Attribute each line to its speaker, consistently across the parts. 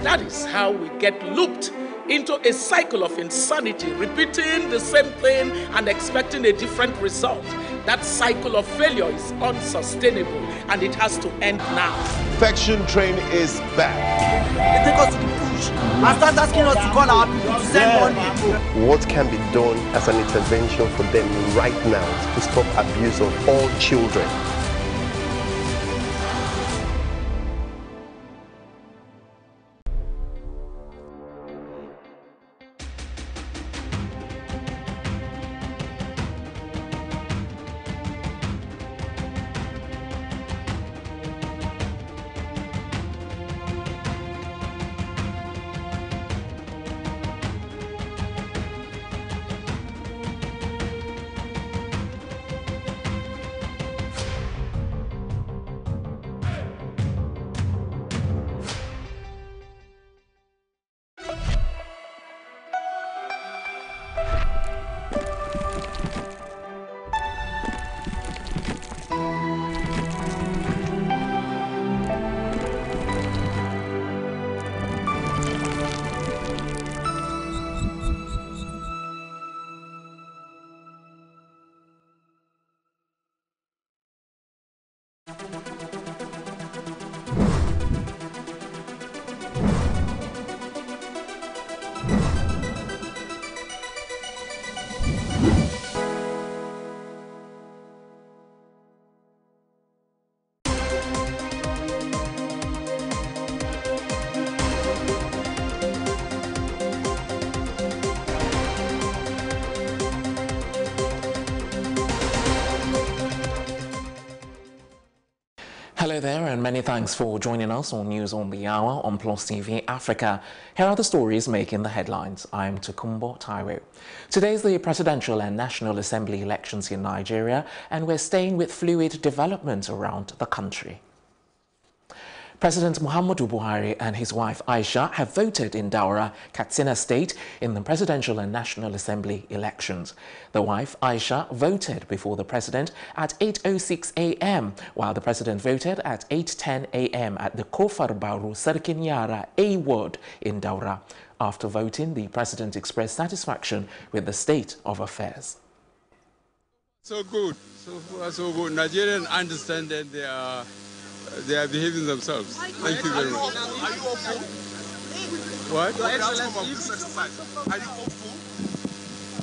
Speaker 1: That is how we get looped into a cycle of insanity, repeating the same thing and expecting a different result. That cycle of failure is unsustainable and it has to end now.
Speaker 2: Perfection train is back.
Speaker 3: They take us to the bush and start asking us to call our people to send money.
Speaker 2: What can be done as an intervention for them right now to stop abuse of all children?
Speaker 4: Hello there and many thanks for joining us on News on the Hour on Plus TV Africa. Here are the stories making the headlines. I'm Tokumbo Taiwo. Today is the Presidential and National Assembly elections in Nigeria and we're staying with fluid developments around the country. President Muhammadu Buhari and his wife Aisha have voted in Daura, Katsina State in the Presidential and National Assembly elections. The wife Aisha voted before the president at 8:06 a.m. while the president voted at 8:10 a.m. at the Kofar Baru Sarkin Yara A ward in Daura. After voting, the president expressed satisfaction with the state of affairs.
Speaker 5: So good, so good. Nigerians understand that they are behaving themselves. Thank you very much.
Speaker 6: Are you hopeful?
Speaker 5: What?
Speaker 6: The outcome of this exercise. Are you hopeful?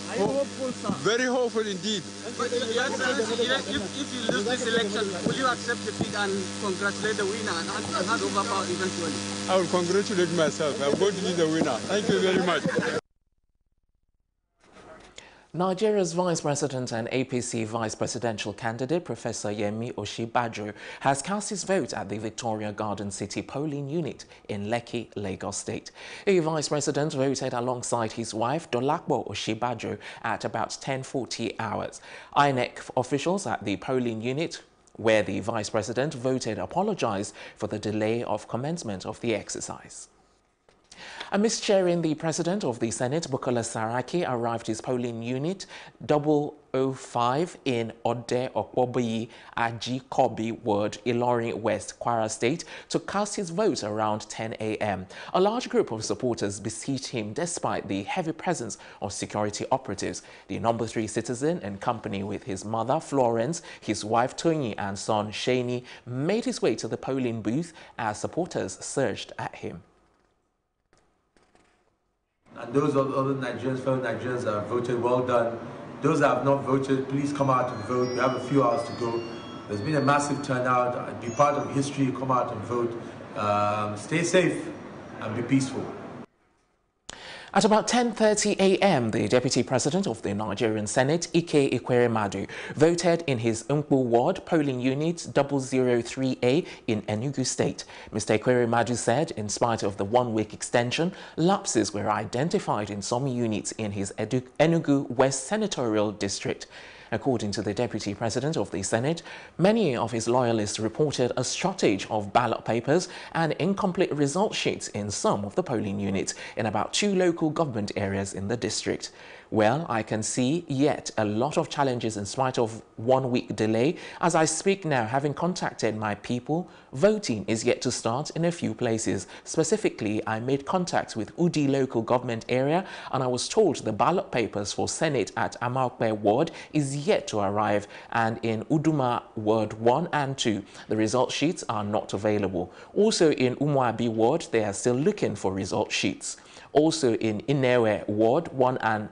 Speaker 3: Are you hopeful, sir?
Speaker 5: Very hopeful indeed.
Speaker 7: If you lose this election, will you accept defeat and congratulate the winner and hand over power eventually?
Speaker 5: I will congratulate myself. I'm going to be the winner. Thank you very much.
Speaker 4: Nigeria's Vice President and APC Vice Presidential candidate, Professor Yemi Osinbajo, has cast his vote at the Victoria Garden City polling unit in Lekki, Lagos State. The Vice President voted alongside his wife, Dolapo Osinbajo, at about 10:40 hours. INEC officials at the polling unit where the Vice President voted apologized for the delay of commencement of the exercise. Amidst cheering, the President of the Senate, Bukola Saraki, arrived his polling unit 005 in Ode Okwoboyi Ajikobi Ward, Ilorin West, Kwara State, to cast his vote around 10 a.m. A large group of supporters besieged him despite the heavy presence of security operatives. The number 3 citizen, in company with his mother, Florence, his wife, Tony, and son, Shani, made his way to the polling booth as supporters surged at him.
Speaker 8: And those other Nigerians, fellow Nigerians that have voted, well done. Those that have not voted, please come out and vote. We have a few hours to go. There's been a massive turnout. Be part of history, come out and vote. Stay safe and be peaceful.
Speaker 4: At about 10:30 a.m., the Deputy President of the Nigerian Senate, Ike Ekweremadu, voted in his Nkwu Ward, polling unit 003A in Enugu State. Mr. Ekweremadu said, in spite of the one-week extension, lapses were identified in some units in his Enugu West Senatorial District. According to the Deputy President of the Senate, many of his loyalists reported a shortage of ballot papers and incomplete result sheets in some of the polling units in about 2 local government areas in the district. Well, I can see yet a lot of challenges in spite of 1 week delay. As I speak now, having contacted my people, voting is yet to start in a few places. Specifically, I made contact with Udi local government area and I was told the ballot papers for Senate at Amalpe Ward is yet to arrive, and in Uduma Ward 1 and 2, the result sheets are not available. Also in Umuabi Ward, they are still looking for result sheets. Also in Inewe Ward 1 and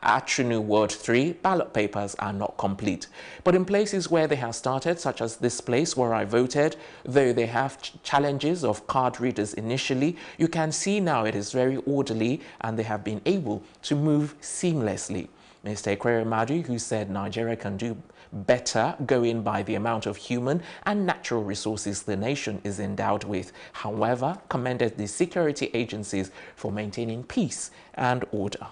Speaker 4: Atrinu Ward 3, ballot papers are not complete. But in places where they have started, such as this place where I voted, though they have challenges of card readers initially, you can see now it is very orderly and they have been able to move seamlessly. Mr. Ekwere Madu, who said Nigeria can do better going by the amount of human and natural resources the nation is endowed with, however, commended the security agencies for maintaining peace and order.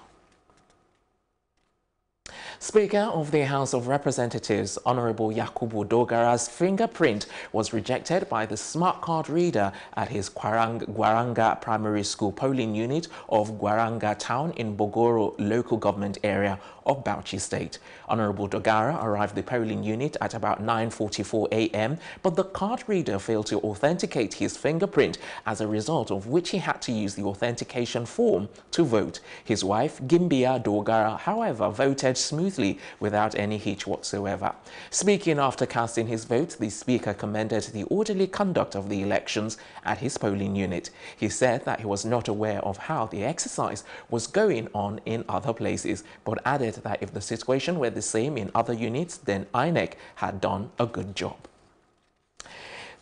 Speaker 4: Speaker of the House of Representatives, Honorable Yakubu Dogara's fingerprint was rejected by the smart card reader at his Gwaranga Primary School polling unit of Gwaranga Town in Bogoro local government area of Bauchi State. Honorable Dogara arrived the polling unit at about 9:44 a.m., but the card reader failed to authenticate his fingerprint, as a result of which he had to use the authentication form to vote. His wife, Gimbia Dogara, however, voted smoothly without any hitch whatsoever. Speaking after casting his vote, the Speaker commended the orderly conduct of the elections at his polling unit. He said that he was not aware of how the exercise was going on in other places, but added that if the situation were the same in other units, then INEC had done a good job.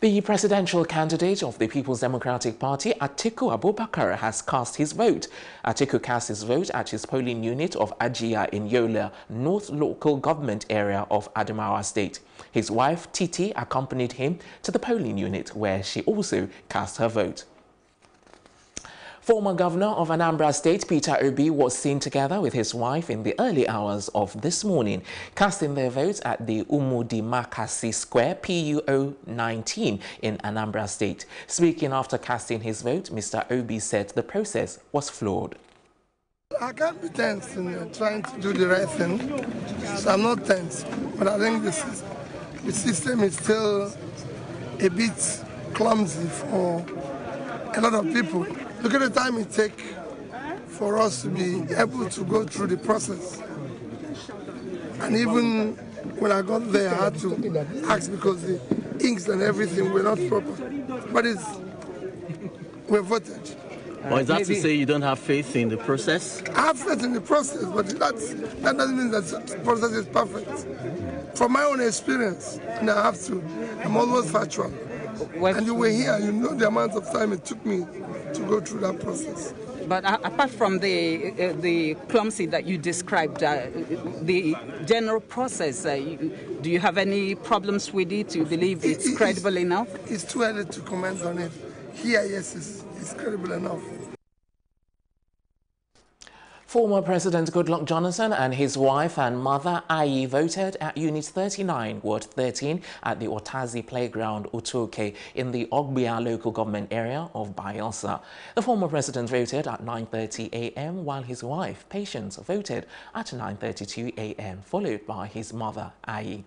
Speaker 4: The presidential candidate of the People's Democratic Party, Atiku Abubakar, has cast his vote. Atiku cast his vote at his polling unit of Ajia in Yola, North Local Government Area of Adamawa State. His wife, Titi, accompanied him to the polling unit, where she also cast her vote. Former Governor of Anambra State, Peter Obi, was seen together with his wife in the early hours of this morning, casting their votes at the Umudimakasi Square, PUO 19 in Anambra State. Speaking after casting his vote, Mr. Obi said the process was flawed.
Speaker 9: I can't be tense in trying to do the right thing, so I'm not tense. But I think the system is still a bit clumsy for a lot of people. Look at the time it takes for us to be able to go through the process. And even when I got there, I had to ask because the inks and everything were not proper. But we voted.
Speaker 10: Or is that to say you don't have faith in the process?
Speaker 9: I have faith in the process, but that doesn't mean that the process is perfect. From my own experience, and I'm always factual. And you were here, you know the amount of time it took me to go through that process.
Speaker 11: But apart from the clumsy that you described, the general process, do you have any problems with it? Do you believe it's credible enough?
Speaker 9: It's too early to comment on it. Here, yes, it's credible enough.
Speaker 4: Former President Goodluck Jonathan and his wife and mother, Ayi, voted at Unit 39, Ward 13 at the Otazi Playground, Utoke, in the Ogbia local government area of Bayelsa. The former president voted at 9:30 a.m., while his wife, Patience, voted at 9:32 a.m., followed by his mother, Ayi.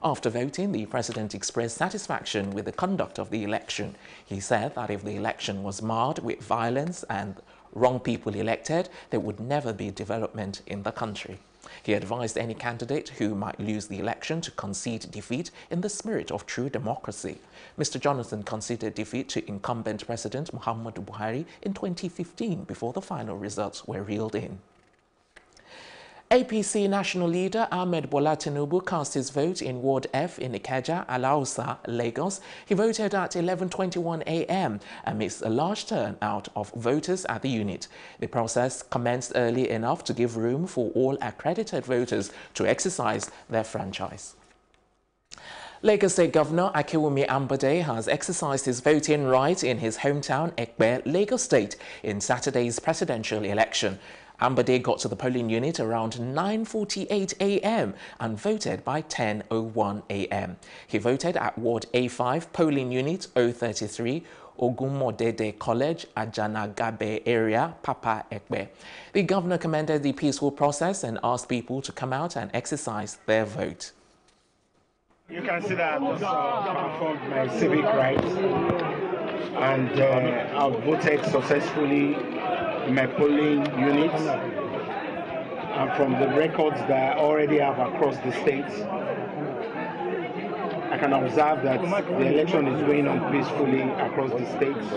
Speaker 4: After voting, the president expressed satisfaction with the conduct of the election. He said that if the election was marred with violence and wrong people elected, there would never be development in the country. He advised any candidate who might lose the election to concede defeat in the spirit of true democracy. Mr. Jonathan conceded defeat to incumbent President Muhammadu Buhari in 2015 before the final results were reeled in. APC national leader Ahmed Bola Tinubu cast his vote in Ward F in Ikeja, Alausa, Lagos. He voted at 11:21 a.m. amidst a large turnout of voters at the unit. The process commenced early enough to give room for all accredited voters to exercise their franchise. Lagos State Governor Akinwumi Ambode has exercised his voting right in his hometown, Ekpe, Lagos State, in Saturday's presidential election. Ambode got to the polling unit around 9:48 a.m. and voted by 10:01 a.m. He voted at Ward A5, polling unit 033, Ogumodede College, Ajanagabe area, Papa Ekpe. The governor commended the peaceful process and asked people to come out and exercise their vote.
Speaker 12: You can see that I've performed my civic rights and I've voted successfully in my polling units. And from the records that I already have across the states, I can observe that the election is going on peacefully across the states.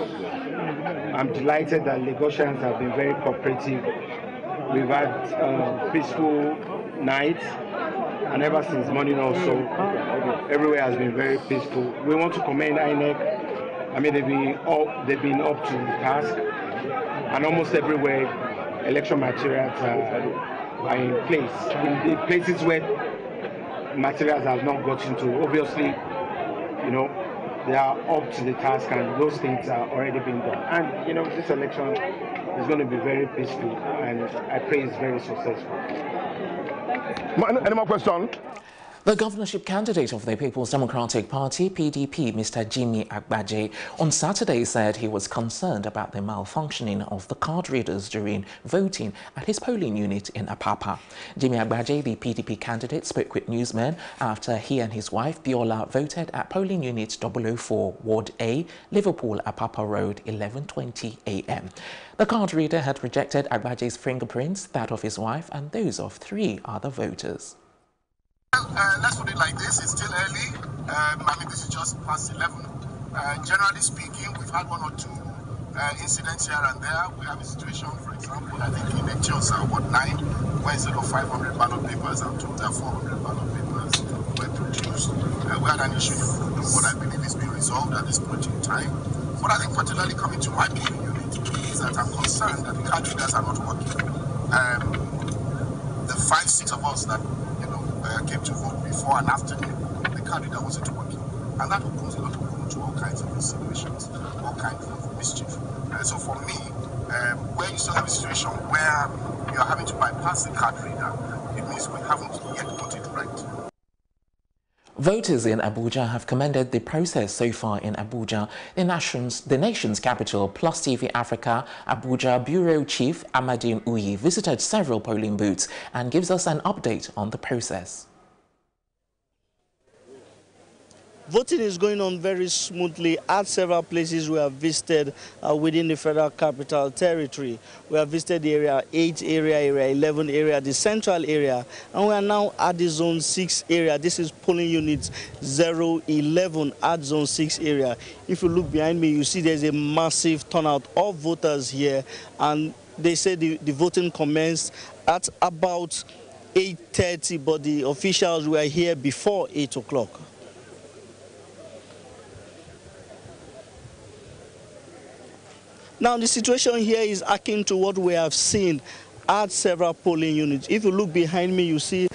Speaker 12: I'm delighted that Lagosians have been very cooperative. We've had peaceful nights, and ever since morning also, everywhere has been very peaceful. We want to commend INEC. I mean, they've been up to the task, and almost everywhere, election materials are in place. In the places where materials have not gotten to, obviously, you know, they are up to the task, and those things are already being done. And you know, this election is going to be very peaceful, and I pray it's very successful.
Speaker 6: Any more questions?
Speaker 4: The governorship candidate of the People's Democratic Party, PDP, Mr. Jimmy Agbaje, on Saturday said he was concerned about the malfunctioning of the card readers during voting at his polling unit in Apapa. Jimmy Agbaje, the PDP candidate, spoke with newsmen after he and his wife, Biola, voted at polling unit 004, Ward A, Liverpool, Apapa Road, 11:20 a.m. The card reader had rejected Agbaje's fingerprints, that of his wife, and those of 3 other voters.
Speaker 13: Let's put it like this, it's still early. I mean, this is just past 11. Generally speaking, we've had 1 or 2 incidents here and there. We have a situation, for example, I think in Echiosa, Ward 9, where instead of 500 ballot papers, I'm told that 400 ballot papers were produced. We had an issue in what I believe is being resolved at this point in time. But I think particularly coming to my polling unit is that I'm concerned that the card readers are not working. The 5-6 of us that came to vote before and after the card reader wasn't working, and that opens a lot of room to all kinds of insinuations, all kinds of mischief. So for me, where you still have a situation where you're having to bypass the card reader, it means we haven't yet got it right.
Speaker 4: Voters in Abuja have commended the process so far in Abuja. The nation's capital, Plus TV Africa, Abuja Bureau Chief Amadine Uyi visited several polling booths and gives us an update on the process.
Speaker 14: Voting is going on very smoothly at several places we have visited within the Federal Capital Territory. We have visited the Area 8 area, Area 11 area, the Central area, and we are now at the Zone 6 area. This is polling unit 011 at Zone 6 area. If you look behind me, you see there's a massive turnout of voters here, and they say the voting commenced at about 8:30, but the officials were here before 8 o'clock. Now, the situation here is akin to what we have seen at several polling units. If you look behind me, you see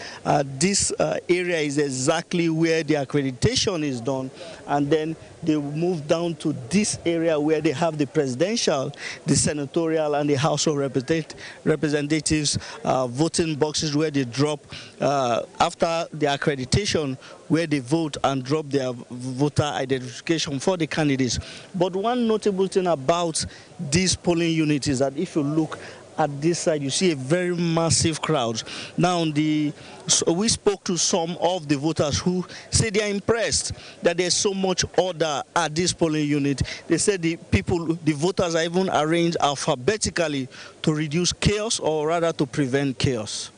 Speaker 14: this area is exactly where the accreditation is done, and then they move down to this area where they have the presidential, the senatorial, and the House of Representatives voting boxes where they drop after the accreditation, where they vote and drop their voter identification for the candidates. But one notable thing about this polling unit is that if you look at this side, you see a very massive crowd. Now, we spoke to some of the voters who say they are impressed that there's so much order at this polling unit. They said the voters are even arranged alphabetically to reduce chaos, or rather to prevent chaos.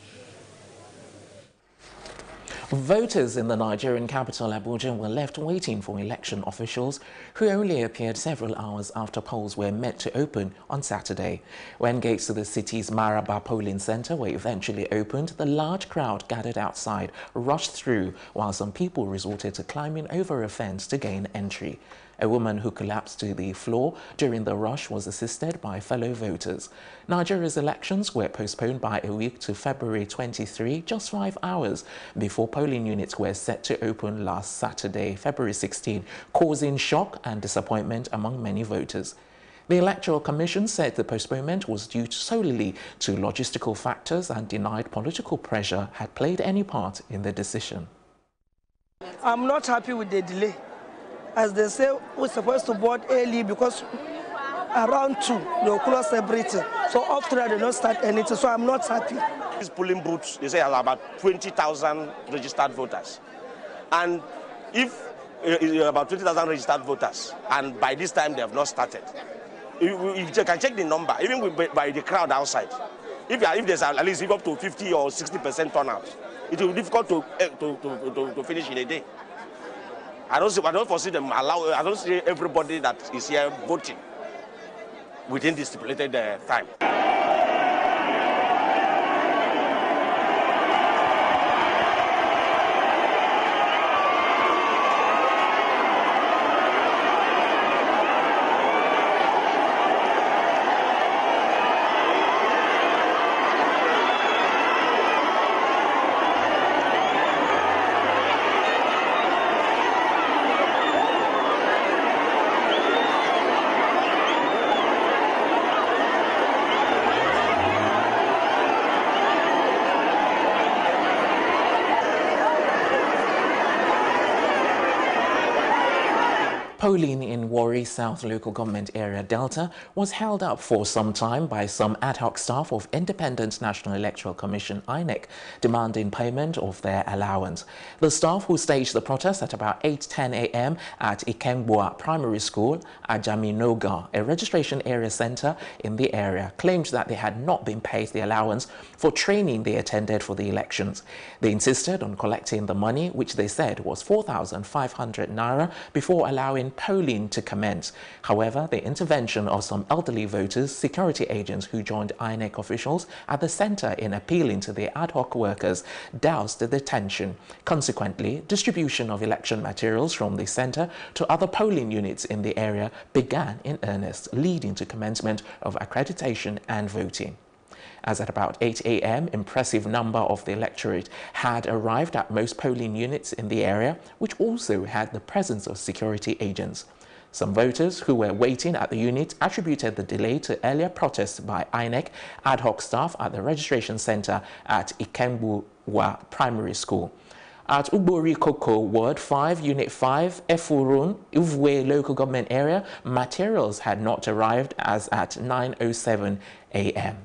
Speaker 4: Voters in the Nigerian capital, Abuja, were left waiting for election officials who only appeared several hours after polls were meant to open on Saturday. When gates to the city's Maraba polling center were eventually opened, the large crowd gathered outside rushed through, while some people resorted to climbing over a fence to gain entry. A woman who collapsed to the floor during the rush was assisted by fellow voters. Nigeria's elections were postponed by a week to February 23, just 5 hours before polling units were set to open last Saturday, February 16, causing shock and disappointment among many voters. The Electoral Commission said the postponement was due solely to logistical factors and denied political pressure had played any part in the decision.
Speaker 15: I'm not happy with the delay.
Speaker 9: as they say, we're supposed to board early because around 2, they'll close everything. So after that, they don't start anything, so I'm not happy.
Speaker 15: These polling booths, they say about 20,000 registered voters. And if about 20,000 registered voters, and by this time they have not started, you can check the number, even by the crowd outside. If there's at least up to 50 or 60% turnout, it will be difficult to finish in a day. I don't foresee them I don't see everybody that is here voting within the stipulated time.
Speaker 4: Polling in Warri South Local Government Area Delta was held up for some time by some ad hoc staff of Independent National Electoral Commission (INEC) demanding payment of their allowance. The staff who staged the protest at about 8:10 a.m. at Ikembua Primary School, Ajaminoga, a registration area centre in the area, claimed that they had not been paid the allowance for training they attended for the elections. They insisted on collecting the money, which they said was 4,500 naira, before allowing polling to commence. However, the intervention of some elderly voters, security agents who joined INEC officials at the centre in appealing to the ad hoc workers, doused the tension. Consequently, distribution of election materials from the centre to other polling units in the area began in earnest, leading to commencement of accreditation and voting. As at about 8 a.m., impressive number of the electorate had arrived at most polling units in the area, which also had the presence of security agents. Some voters who were waiting at the unit attributed the delay to earlier protests by INEC ad hoc staff at the registration centre at Ikembua Primary School. At Ubori Koko, Ward 5, Unit 5, Efurun, Uvwe Local Government Area, materials had not arrived as at 9:07 a.m.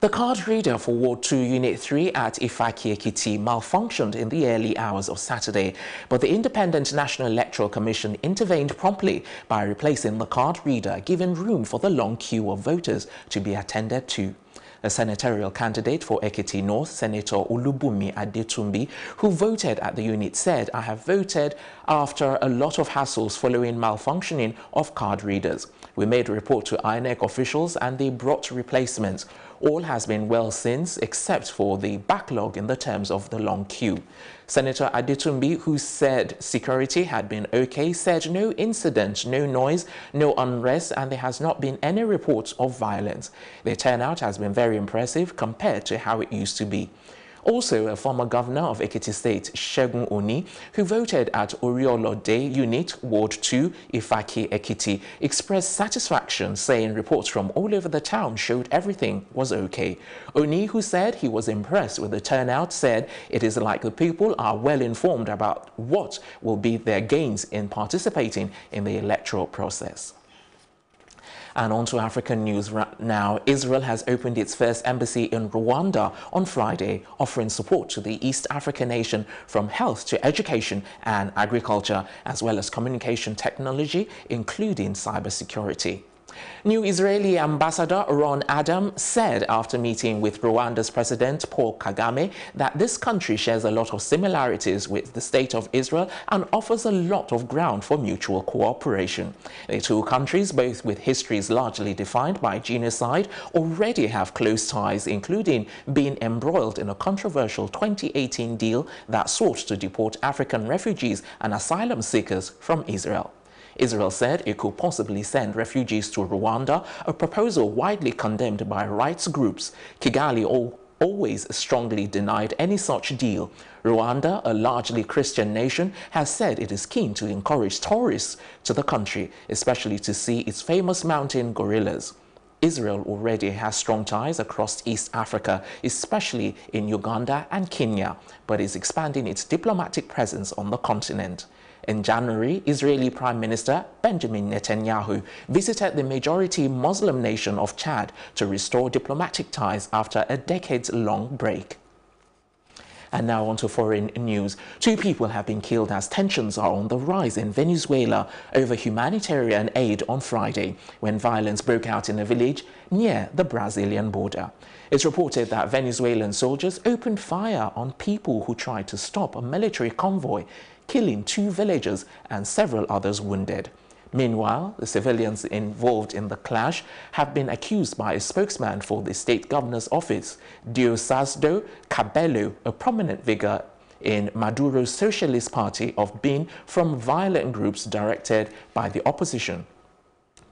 Speaker 4: The card reader for Ward 2, Unit 3 at Ifaki Ekiti malfunctioned in the early hours of Saturday, but the Independent National Electoral Commission intervened promptly by replacing the card reader, giving room for the long queue of voters to be attended to. A senatorial candidate for Ekiti North, Senator Olubunmi Adetumbi, who voted at the unit, said, "I have voted after a lot of hassles following malfunctioning of card readers. We made a report to INEC officials and they brought replacements. All has been well since, except for the backlog in the terms of the long queue." Senator Adetumbi, who said security had been okay, said no incident, no noise, no unrest, and there has not been any reports of violence. The turnout has been very impressive compared to how it used to be. Also, a former governor of Ekiti State, Segun Oni, who voted at Oriolode Unit, Ward 2, Ifaki Ekiti, expressed satisfaction, saying reports from all over the town showed everything was okay. Oni, who said he was impressed with the turnout, said it is like the people are well informed about what will be their gains in participating in the electoral process. And on to African news right now. Israel has opened its first embassy in Rwanda on Friday, offering support to the East African nation from health to education and agriculture, as well as communication technology, including cybersecurity. New Israeli ambassador Ron Adam said after meeting with Rwanda's President Paul Kagame that this country shares a lot of similarities with the state of Israel and offers a lot of ground for mutual cooperation. The two countries, both with histories largely defined by genocide, already have close ties, including being embroiled in a controversial 2018 deal that sought to deport African refugees and asylum seekers from Israel. Israel said it could possibly send refugees to Rwanda, a proposal widely condemned by rights groups. Kigali always strongly denied any such deal. Rwanda, a largely Christian nation, has said it is keen to encourage tourists to the country, especially to see its famous mountain gorillas. Israel already has strong ties across East Africa, especially in Uganda and Kenya, but is expanding its diplomatic presence on the continent. In January, Israeli Prime Minister Benjamin Netanyahu visited the majority Muslim nation of Chad to restore diplomatic ties after a decades-long break. And now on to foreign news. 2 people have been killed as tensions are on the rise in Venezuela over humanitarian aid on Friday, when violence broke out in a village near the Brazilian border. It's reported that Venezuelan soldiers opened fire on people who tried to stop a military convoy, killing 2 villagers and several others wounded. Meanwhile, the civilians involved in the clash have been accused by a spokesman for the state governor's office, Diosdado Cabello, a prominent figure in Maduro's Socialist Party, of being from violent groups directed by the opposition.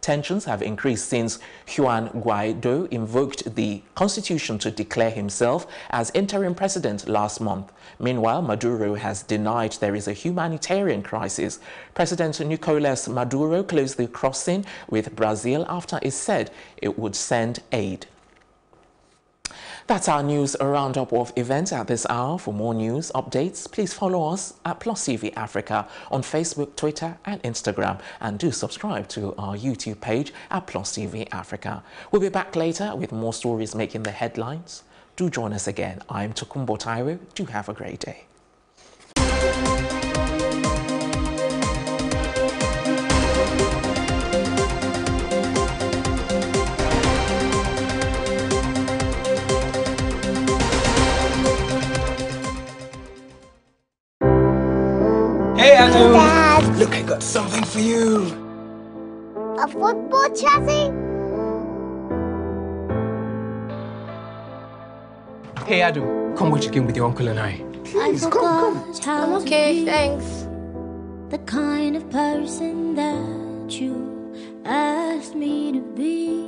Speaker 4: Tensions have increased since Juan Guaido invoked the constitution to declare himself as interim president last month. Meanwhile, Maduro has denied there is a humanitarian crisis. President Nicolas Maduro closed the crossing with Brazil after it said it would send aid. That's our news roundup of events at this hour. For more news updates, please follow us at Plus TV Africa on Facebook, Twitter and Instagram, and do subscribe to our YouTube page at Plus TV Africa. We'll be back later with more stories making the headlines. Do join us again. I'm Tokumbo Taiwo. Do have a great day.
Speaker 16: Hey, Anu!
Speaker 17: Dad.
Speaker 16: Look, I got something for you.
Speaker 17: A football chassis?
Speaker 16: Hey, Adu, come watch a game with your uncle and I.
Speaker 17: Please, come.
Speaker 18: I'm okay, thanks.
Speaker 19: The kind of person that you asked me to be.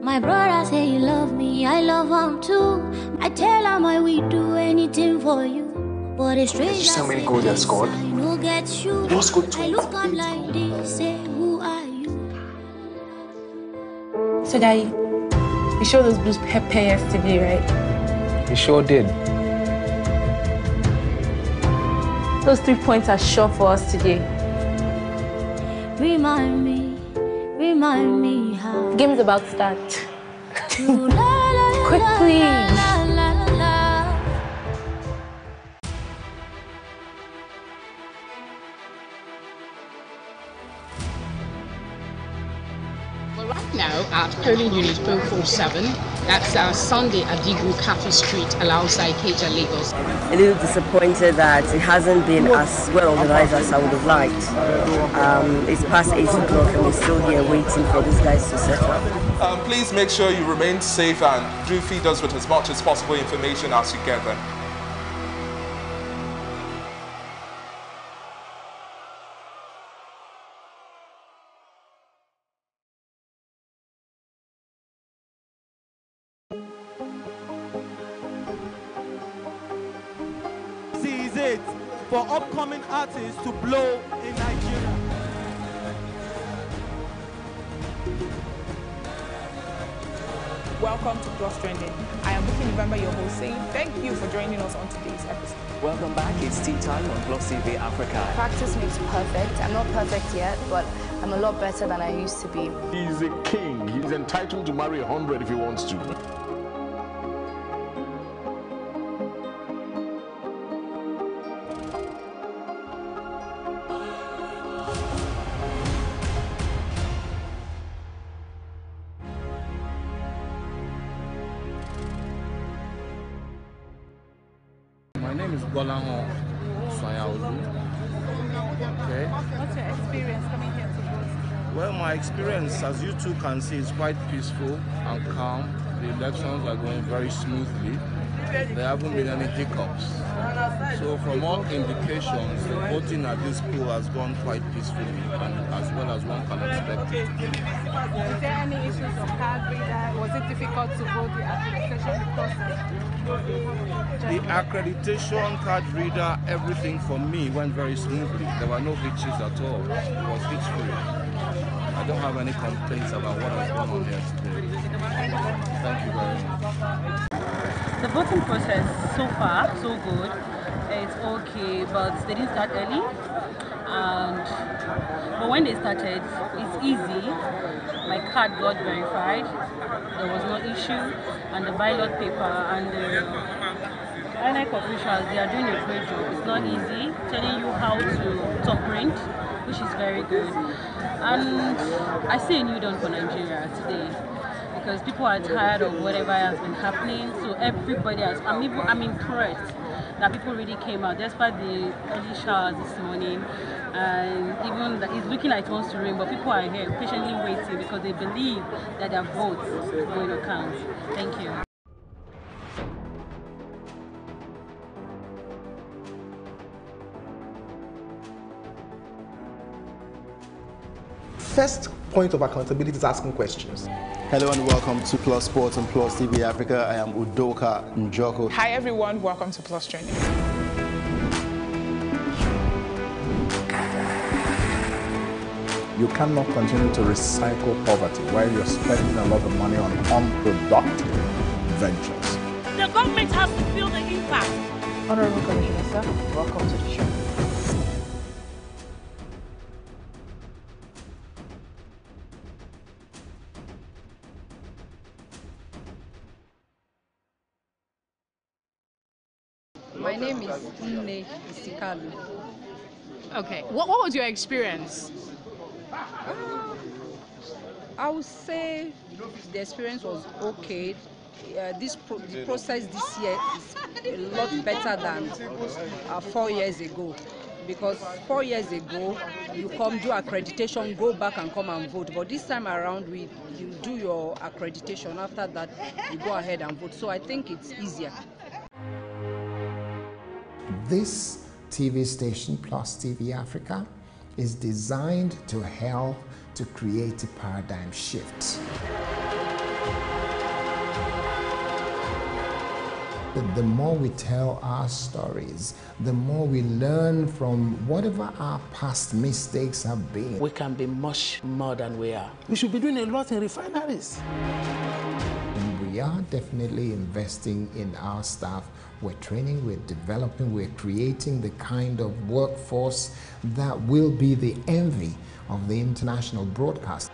Speaker 19: My brother say he love me, I love him too. I tell him I will do anything for you. But it's strange.
Speaker 16: Did you see how many goals they have scored?
Speaker 19: I no get you.
Speaker 16: They scored 2.
Speaker 19: I look up like this, say, who are you?
Speaker 18: So, Daddy, you showed those blues pay yesterday, right?
Speaker 16: You sure did.
Speaker 18: Those 3 points are sure for us today.
Speaker 19: Remind me how.
Speaker 18: Game's about to start. Quick, please.
Speaker 20: Right now at polling unit 047, that's Sunday Adigu Cafe Street alongside Keja, Lagos.
Speaker 21: A little disappointed that it hasn't been as well organized as I would have liked. It's past 8 o'clock and we're still here waiting for these guys to set up.
Speaker 22: Please make sure you remain safe and do feed us with as much as possible information as you get them.
Speaker 3: Is it for upcoming artists to blow in Nigeria?
Speaker 23: Welcome to Plus Trending. I am Bookie November, your host, saying thank you for joining us on today's episode.
Speaker 4: Welcome back. It's tea time on Plus TV Africa.
Speaker 24: Practice makes perfect. I'm not perfect yet, but I'm a lot better than I used to be.
Speaker 6: He's a king. He's entitled to marry 100 if he wants to.
Speaker 25: My name is Bolanho Swayaudu. Okay.
Speaker 23: What's your experience coming here to vote?
Speaker 25: Well, my experience, as you two can see, is quite peaceful and calm. The elections are going very smoothly. There haven't been any hiccups. So from all indications, the voting at this poll has gone quite peacefully and as well as one can expect it.
Speaker 23: Is there any issues of card reader? Was it difficult to vote the accreditation process?
Speaker 25: The accreditation card reader, everything for me went very smoothly. There were no hitches at all. It was hitch-free. I don't have any complaints about what has gone on here today. Thank you very much.
Speaker 1: The voting process so far, so good. It's okay, but they didn't start early. But when they started, it's easy. My card got verified. There was no issue, and the ballot paper and the INEC officials, they are doing a great job. It's not easy, telling you how to top print, which is very good. And I see a new dawn for Nigeria today, because people are tired of whatever has been happening. So everybody has, I'm impressed that people really came out despite the early showers this morning, and even that it's looking like it wants to rain, but people are here patiently waiting because they believe that their votes are going to count. Thank you.
Speaker 2: First point of accountability is asking questions.
Speaker 5: Hello and welcome to Plus Sports and Plus TV Africa. I am Udoka Njoko.
Speaker 7: Hi everyone, welcome to Plus Training.
Speaker 8: You cannot continue to recycle poverty while you're spending a lot of money on unproductive ventures.
Speaker 26: The government has to feel the impact.
Speaker 27: Honorable Commissioner, sir, welcome to the show.
Speaker 23: My name is Nne Isikalu.
Speaker 20: Okay, what was your experience?
Speaker 23: I would say the experience was okay. The process this year is a lot better than 4 years ago, because 4 years ago you come do accreditation, go back and come and vote, but this time around you do your accreditation, after that you go ahead and vote, so I think it's easier.
Speaker 28: This TV station, Plus TV Africa, is designed to help to create a paradigm shift. The more we tell our stories, the more we learn from whatever our past mistakes have been.
Speaker 14: We can be much more than we are.
Speaker 5: We should be doing a lot in refineries.
Speaker 28: And we are definitely investing in our staff. We're training, we're developing, we're creating the kind of workforce that will be the envy of the international broadcast.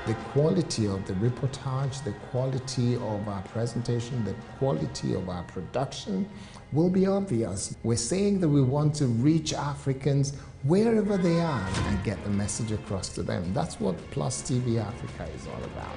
Speaker 28: The quality of the reportage, the quality of our presentation, the quality of our production will be obvious. We're saying that we want to reach Africans wherever they are and get the message across to them. That's what Plus TV Africa is all about.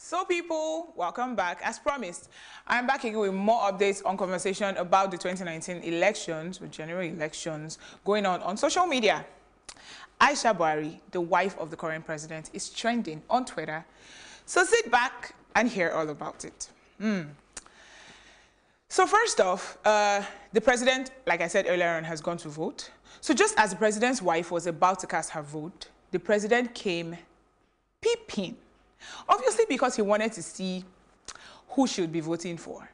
Speaker 7: So people, welcome back. As promised, I'm back again with more updates on conversation about the 2019 elections, with general elections going on social media. Aisha Buhari, the wife of the current president, is trending on Twitter. So sit back and hear all about it. So first off, the president, like I said earlier on, has gone to vote. So just as the president's wife was about to cast her vote, the president came peeping. Obviously because he wanted to see who she would be voting for.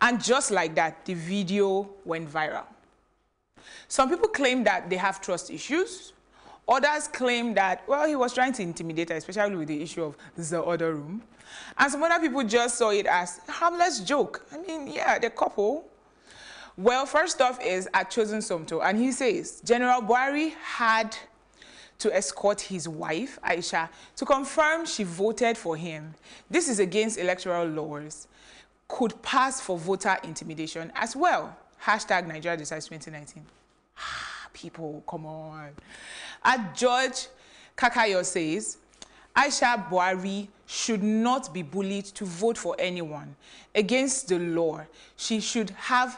Speaker 7: And just like that, the video went viral. Some people claim that they have trust issues. Others claim that, well, he was trying to intimidate her, especially with the issue of the other room. And some other people just saw it as a harmless joke. I mean, yeah, the couple. Well, first off is at Chosen Somto, and he says General Buhari had to escort his wife, Aisha, to confirm she voted for him. This is against electoral laws. Could pass for voter intimidation as well. Hashtag Nigeria Decides 2019. people, come on. At George Kakayo says, Aisha Buhari should not be bullied to vote for anyone against the law. She should have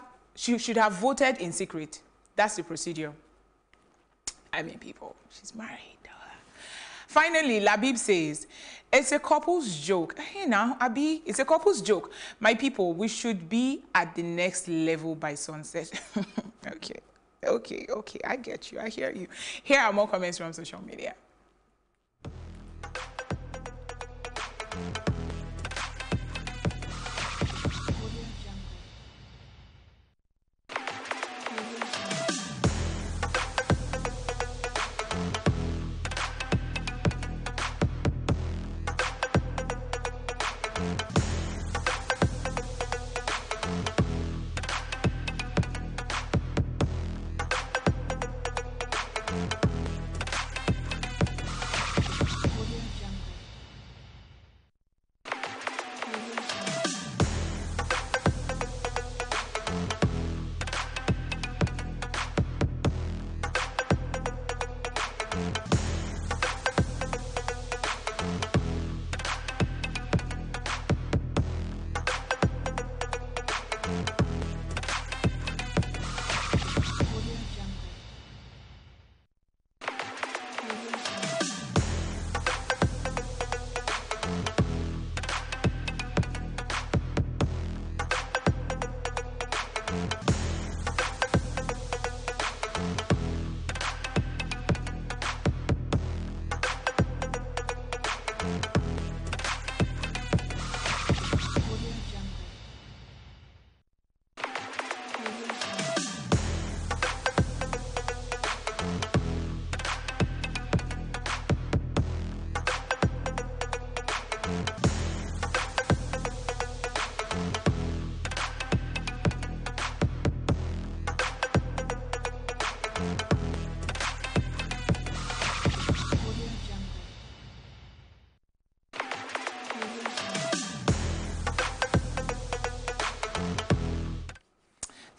Speaker 7: voted in secret. That's the procedure. I mean, people, she's married. Finally, Labib says, it's a couple's joke. Hey now, Abi, it's a couple's joke. My people, we should be at the next level by sunset. Okay, I get you, I hear you. Here are more comments from social media.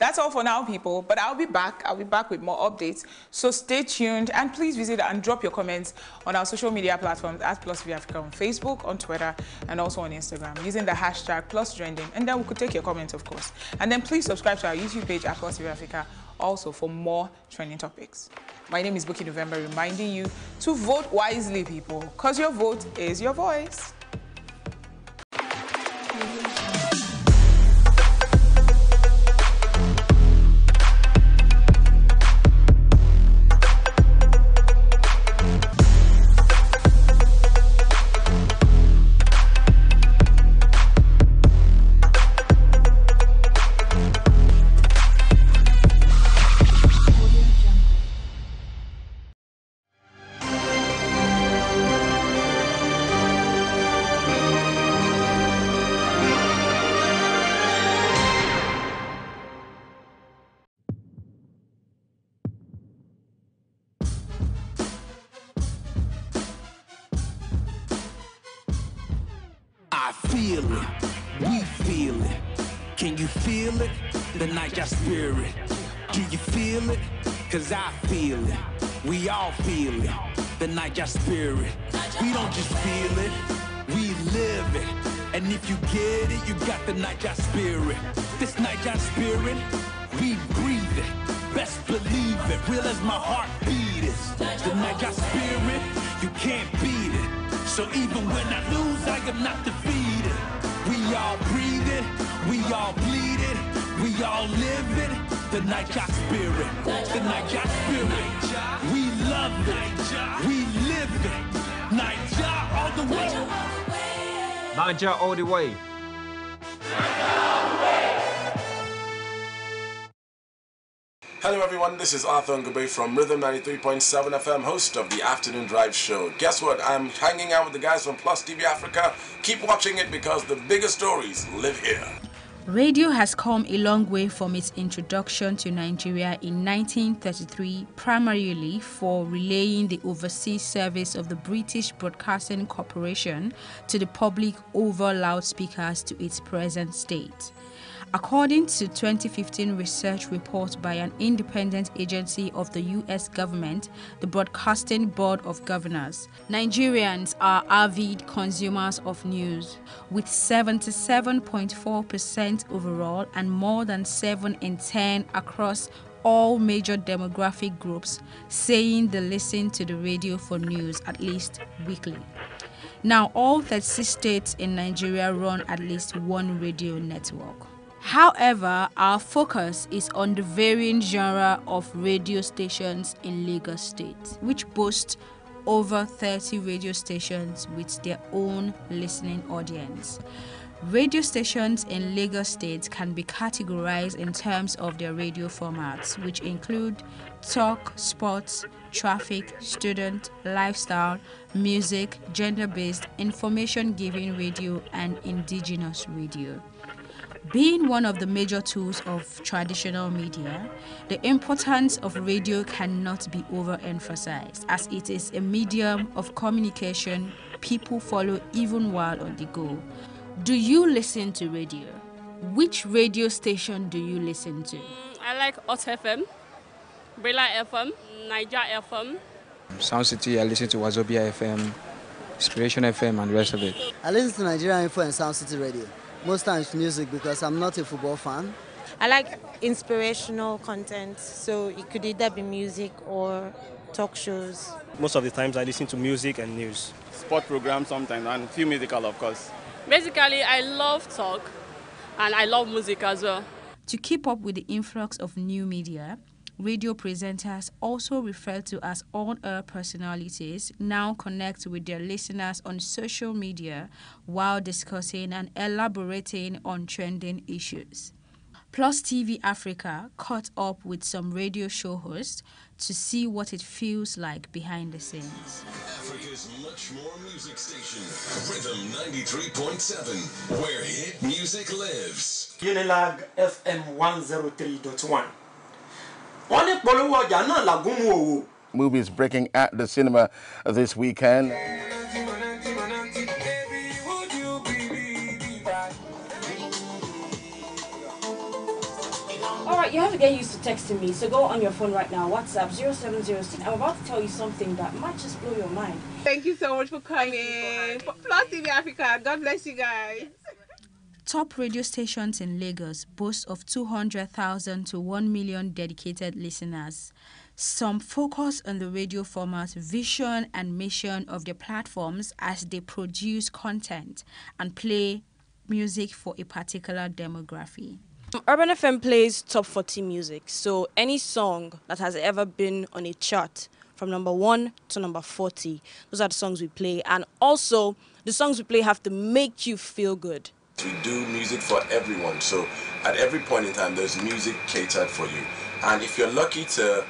Speaker 7: That's all for now, people, but I'll be back with more updates, so stay tuned and please visit and drop your comments on our social media platforms at +V Africa on Facebook, on Twitter, and also on Instagram using the hashtag #PlusTrending, and then we could take your comments, of course. And then please subscribe to our YouTube page at +V Africa also for more trending topics. My name is Bookie November, reminding you to vote wisely, people, because your vote is your voice.
Speaker 9: I feel it, we feel it. Can you feel it? The Niger spirit. Do you feel it? Cause I feel it. We all feel it. The Niger spirit. We don't just feel it, we live it. And if you get it, you got the Niger spirit. This Niger spirit, we breathe it. Best believe it, real as my heartbeat is. The Niger spirit, you can't beat it. So even when I lose, I am not defeated. We all breathe it, we all bleed it, we all live it. The Niger spirit, the Niger spirit. We love it, we live it. Niger all the way.
Speaker 10: Niger all the way.
Speaker 22: Hello everyone, this is Arthur Ngube from Rhythm 93.7 FM, host of the Afternoon Drive Show. Guess what? I'm hanging out with the guys from +TV Africa. Keep watching it because the bigger stories live here.
Speaker 11: Radio has come a long way from its introduction to Nigeria in 1933, primarily for relaying the overseas service of the British Broadcasting Corporation to the public over loudspeakers to its present state. According to 2015 research report by an independent agency of the U.S. government, the Broadcasting Board of Governors, Nigerians are avid consumers of news, with 77.4% overall and more than 7 in 10 across all major demographic groups saying they listen to the radio for news at least weekly. Now, all 36 states in Nigeria run at least one radio network. However, our focus is on the varying genre of radio stations in Lagos State, which boast over 30 radio stations with their own listening audience. Radio stations in Lagos State can be categorized in terms of their radio formats, which include talk, sports, traffic, student, lifestyle, music, gender-based, information-giving radio, and indigenous radio. Being one of the major tools of traditional media, the importance of radio cannot be overemphasized, as it is a medium of communication people follow even while on the go. Do you listen to radio? Which radio station do you listen to?
Speaker 12: I like Hot FM, Brilla FM, Niger FM.
Speaker 13: Sound City, I listen to Wazobia FM, Inspiration FM, and the rest of it.
Speaker 15: I listen to Nigeria Info and Sound City Radio. Most times music because I'm not a football fan.
Speaker 16: I like inspirational content, so it could either be music or talk shows.
Speaker 17: Most of the times I listen to music and news.
Speaker 18: Sport programs sometimes and a few musical, of course.
Speaker 12: Basically, I love talk and I love music as well.
Speaker 11: To keep up with the influx of new media, radio presenters, also referred to as on-air personalities, now connect with their listeners on social media while discussing and elaborating on trending issues. Plus TV Africa caught up with some radio show hosts to see what it feels like behind the scenes.
Speaker 19: Africa's much more music station, Rhythm 93.7, where hit music lives.
Speaker 3: Unilag FM 103.1.
Speaker 6: Movies breaking at the cinema this weekend.
Speaker 26: Alright, you have to get used to texting me, so go on your phone right now. WhatsApp 0706. I'm about to tell you something that might just blow your mind.
Speaker 7: Thank you so much for coming. Plus TV Africa, God bless you guys.
Speaker 11: Top radio stations in Lagos boast of 200,000 to 1 million dedicated listeners. Some focus on the radio format, vision, and mission of their platforms as they produce content and play music for a particular demography.
Speaker 26: Urban FM plays top 40 music, so any song that has ever been on a chart from number 1 to number 40, those are the songs we play. And also, the songs we play have to make you feel good.
Speaker 22: We do music for everyone, so at every point in time there's music catered for you. And if you're lucky to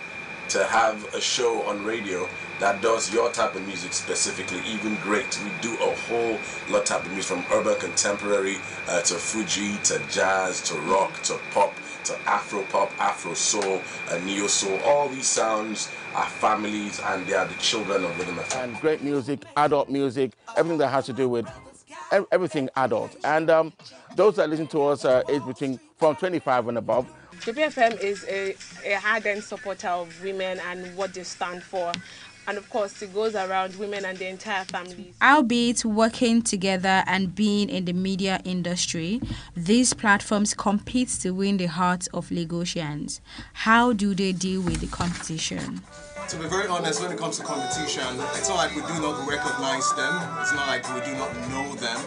Speaker 22: have a show on radio that does your type of music specifically, even great. We do a whole lot of type of music, from urban contemporary to Fuji, to jazz, to rock, to pop, to Afro pop, Afro soul, neo soul. All these sounds are families, and they are the children of Rhythm FM.
Speaker 6: And great music, adult music, everything that has to do with everything adult. And those that listen to us are aged between from 25 and above.
Speaker 12: WFM is a ardent supporter of women and what they stand for. And of course, it goes around women and their entire families.
Speaker 11: Albeit working together and being in the media industry, these platforms compete to win the hearts of Lagosians. How do they deal with the competition?
Speaker 2: To be very honest, when it comes to competition, it's not like we do not recognize them. It's not like we do not know them.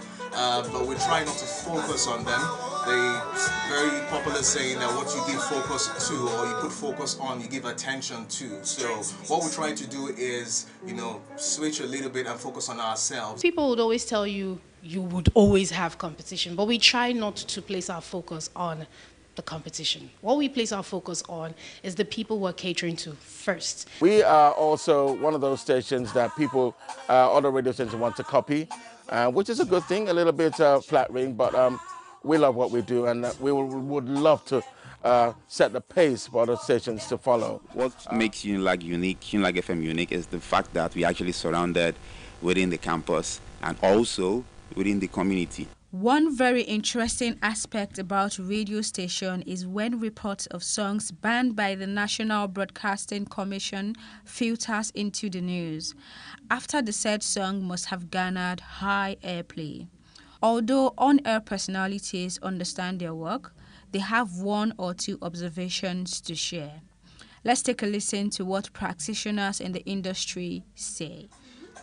Speaker 2: But we try not to focus on them. The very popular saying that what you give focus to, or you put focus on, you give attention to. So what we're trying to do is, switch a little bit and focus on ourselves.
Speaker 20: People would always tell you, you would always have competition, but we try not to place our focus on the competition. What we place our focus on is the people we're catering to first. We are also one of those stations that people, other radio stations want to copy, which is a good thing, a little bit flattering, but we love what we do, and we would love to set the pace for other stations to follow.
Speaker 21: What makes Unilag unique, Unilag FM unique, is the fact that we actually surrounded within the campus and also within the community.
Speaker 11: One very interesting aspect about radio station is when reports of songs banned by the National Broadcasting Commission filters into the news, after the said song must have garnered high airplay. Although on-air personalities understand their work, they have one or two observations to share. Let's take a listen to what practitioners in the industry say.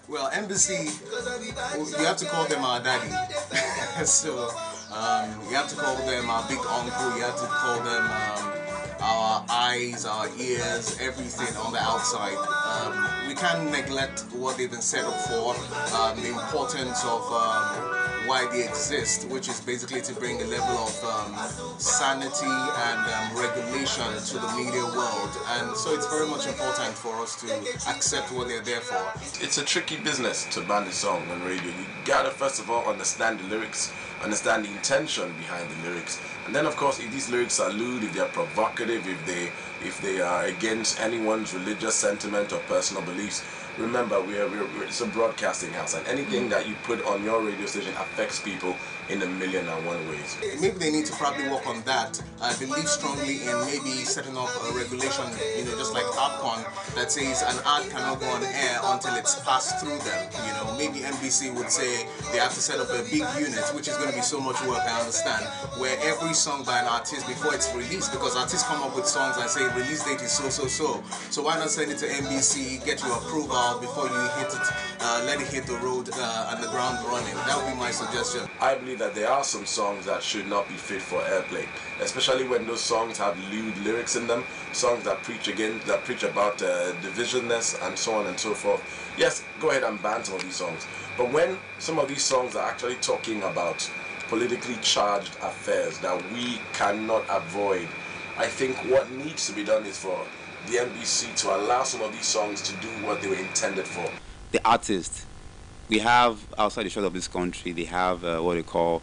Speaker 2: Well, embassy, you have to call them our daddy. So you have to call them our big uncle. You have to call them our eyes, our ears, everything on the outside. We can't neglect what they've been set up for, the importance of why they exist, which is basically to bring a level of sanity and regulation to the media world. And so it's very much important for us to accept what they're there for.
Speaker 22: It's a tricky business to ban a song on radio. You gotta first of all understand the lyrics, understand the intention behind the lyrics, and then of course if these lyrics are lewd, if they're provocative, if they are against anyone's religious sentiment or personal beliefs. Remember, it's a broadcasting house, and anything that you put on your radio station affects people in 1,000,001 ways.
Speaker 2: Maybe they need to probably work on that. I believe strongly in maybe setting up a regulation, just like APCON, that says an ad cannot go on air until it's passed through them. Maybe NBC would say they have to set up a big unit, which is going to be so much work, I understand, where every song by an artist before it's released, because artists come up with songs that say release date is so. So why not send it to NBC, get your approval before you hit it, let it hit the road and the ground running. That would be my suggestion.
Speaker 22: I believe that there are some songs that should not be fit for airplay, especially when those songs have lewd lyrics in them, songs that preach about divisionness and so on and so forth. Yes, go ahead and ban some of these songs. But when some of these songs are actually talking about politically charged affairs that we cannot avoid, I think what needs to be done is for the NBC to allow some of these songs to do what they were intended for.
Speaker 21: The artists, we have outside the shores of this country, they have what they call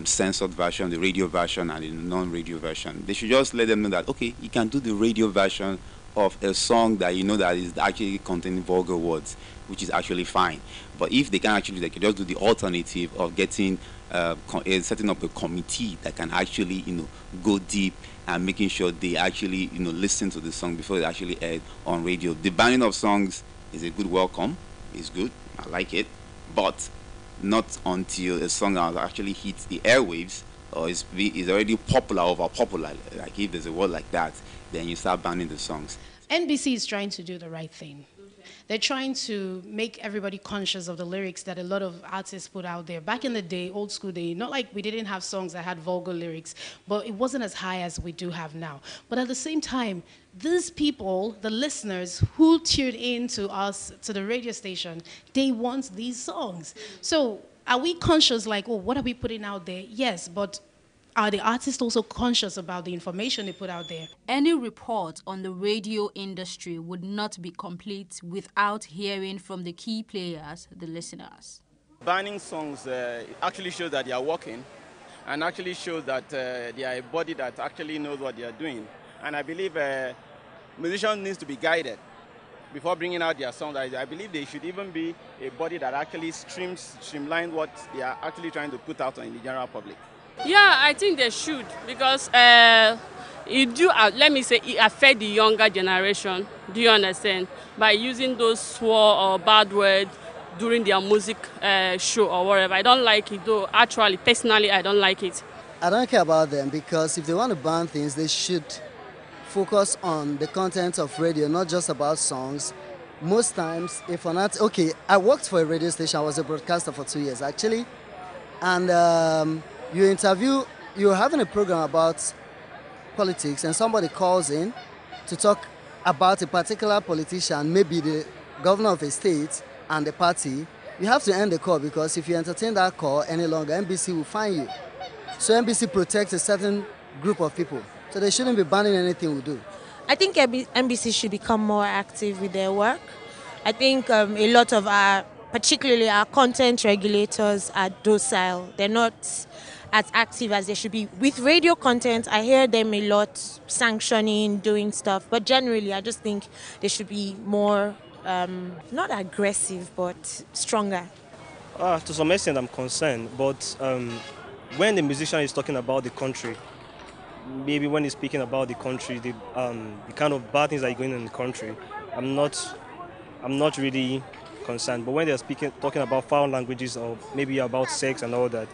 Speaker 21: censored version, the radio version and the non-radio version. They should just let them know that, okay, you can do the radio version of a song that that is actually containing vulgar words, which is actually fine. But if they can they can just do the alternative of getting setting up a committee that can actually go deep and making sure they actually listen to the song before it actually aired on radio. The banning of songs is a good welcome. It's good. I like it, but not until a song has actually hit the airwaves or is already popular over popular. Like if there's a word like that, then you start banning the songs.
Speaker 20: NBC is trying to do the right thing. They're trying to make everybody conscious of the lyrics that a lot of artists put out there. Back in the day, old school day, not like we didn't have songs that had vulgar lyrics, but it wasn't as high as we do have now. But at the same time, these people, the listeners who tuned in to us, to the radio station, they want these songs. So are we conscious like, oh, what are we putting out there? Yes, but are the artists also conscious about the information they put out there?
Speaker 11: Any report on the radio industry would not be complete without hearing from the key players, the listeners.
Speaker 18: Banning songs actually shows that they are working and actually shows that they are a body that actually knows what they are doing. And I believe musicians need to be guided before bringing out their songs. I believe they should even be a body that actually streamline what they are actually trying to put out in the general public.
Speaker 1: Yeah, I think they should, because let me say, it affects the younger generation, do you understand, by using those swore or bad words during their music show or whatever. I don't like it, though. Actually, personally, I don't like it.
Speaker 15: I don't care about them, because if they want to ban things, they should focus on the content of radio, not just about songs. Most times, if I'm not... Okay, I worked for a radio station. I was a broadcaster for 2 years, actually. And you're having a program about politics, and somebody calls in to talk about a particular politician, maybe the governor of a state and the party. You have to end the call, because if you entertain that call any longer, NBC will fine you. So NBC protects a certain group of people. So they shouldn't be banning anything we do.
Speaker 16: I think NBC should become more active with their work. I think a lot of particularly our content regulators, are docile. They're not as active as they should be. With radio content, I hear them a lot sanctioning, doing stuff. But generally, I just think they should be more, not aggressive, but stronger.
Speaker 17: To some extent, I'm concerned, but when the musician is talking about the country, maybe when he's speaking about the country, the kind of bad things that are going on in the country, I'm not really concerned. But when they're talking about foul languages or maybe about sex and all that,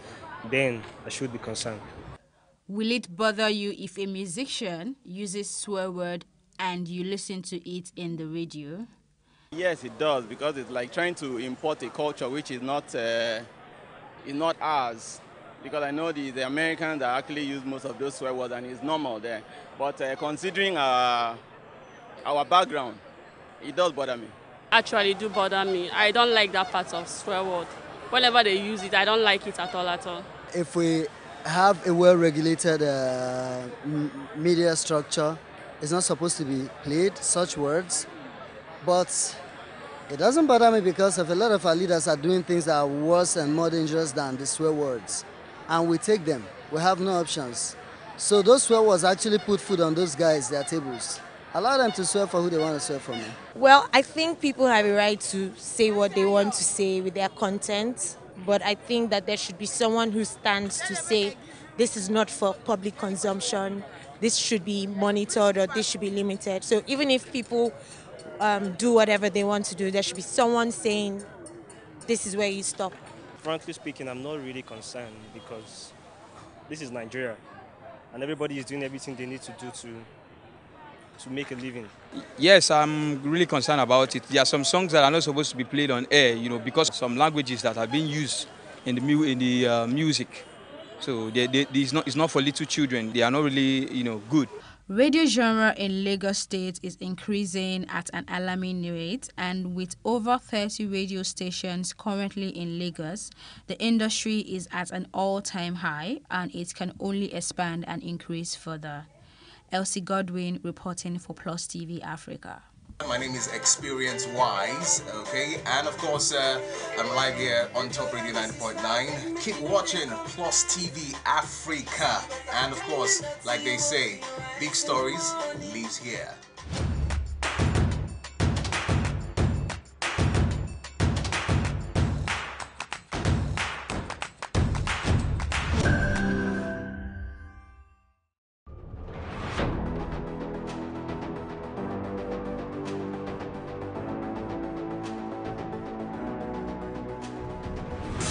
Speaker 17: then I should be concerned.
Speaker 11: Will it bother you if a musician uses swear word and you listen to it in the radio?
Speaker 18: Yes, it does, because it's like trying to import a culture which is not ours. Because I know the Americans that actually use most of those swear words and it's normal there. But considering our background, it does bother me.
Speaker 1: Actually do bother me. I don't like that part of swear word. Whenever they use it, I don't like it at all at all.
Speaker 15: If we have a well-regulated media structure, it's not supposed to be played, such words. But it doesn't bother me because of a lot of our leaders are doing things that are worse and more dangerous than the swear words. And we take them. We have no options. So those swear words actually put food on those guys, their tables. Allow them to swear for who they want to swear for, man.
Speaker 16: Well, I think people have a right to say what they want to say with their content, but I think that there should be someone who stands to say this is not for public consumption, this should be monitored or this should be limited. So even if people do whatever they want to do, there should be someone saying this is where you stop.
Speaker 17: Frankly speaking, I'm not really concerned because this is Nigeria and everybody is doing everything they need to do to make a living.
Speaker 13: Yes, I'm really concerned about it. There are some songs that are not supposed to be played on air, because some languages that are being used in the music. So it's not for little children. They are not really, good.
Speaker 11: Radio genre in Lagos State is increasing at an alarming rate, and with over 30 radio stations currently in Lagos, the industry is at an all-time high and it can only expand and increase further. Elsie Godwin reporting for Plus TV Africa.
Speaker 2: My name is Experience Wise, okay, and of course I'm live here on Top Radio 90.9. Keep watching Plus TV Africa, and of course, like they say, big stories lives here.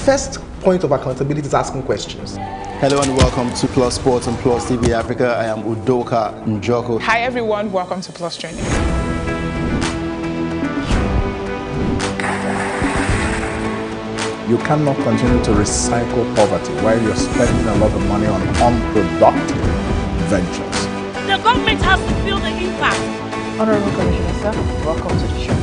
Speaker 4: First point of accountability is asking questions.
Speaker 5: Hello and welcome to Plus Sports and Plus TV Africa. I am Udoka Njoko.
Speaker 7: Hi everyone, welcome to Plus Training.
Speaker 28: You cannot continue to recycle poverty while you're spending a lot of money on unproductive ventures.
Speaker 8: The government has to feel the impact.
Speaker 14: Honorable Commissioner, sir, welcome to the show.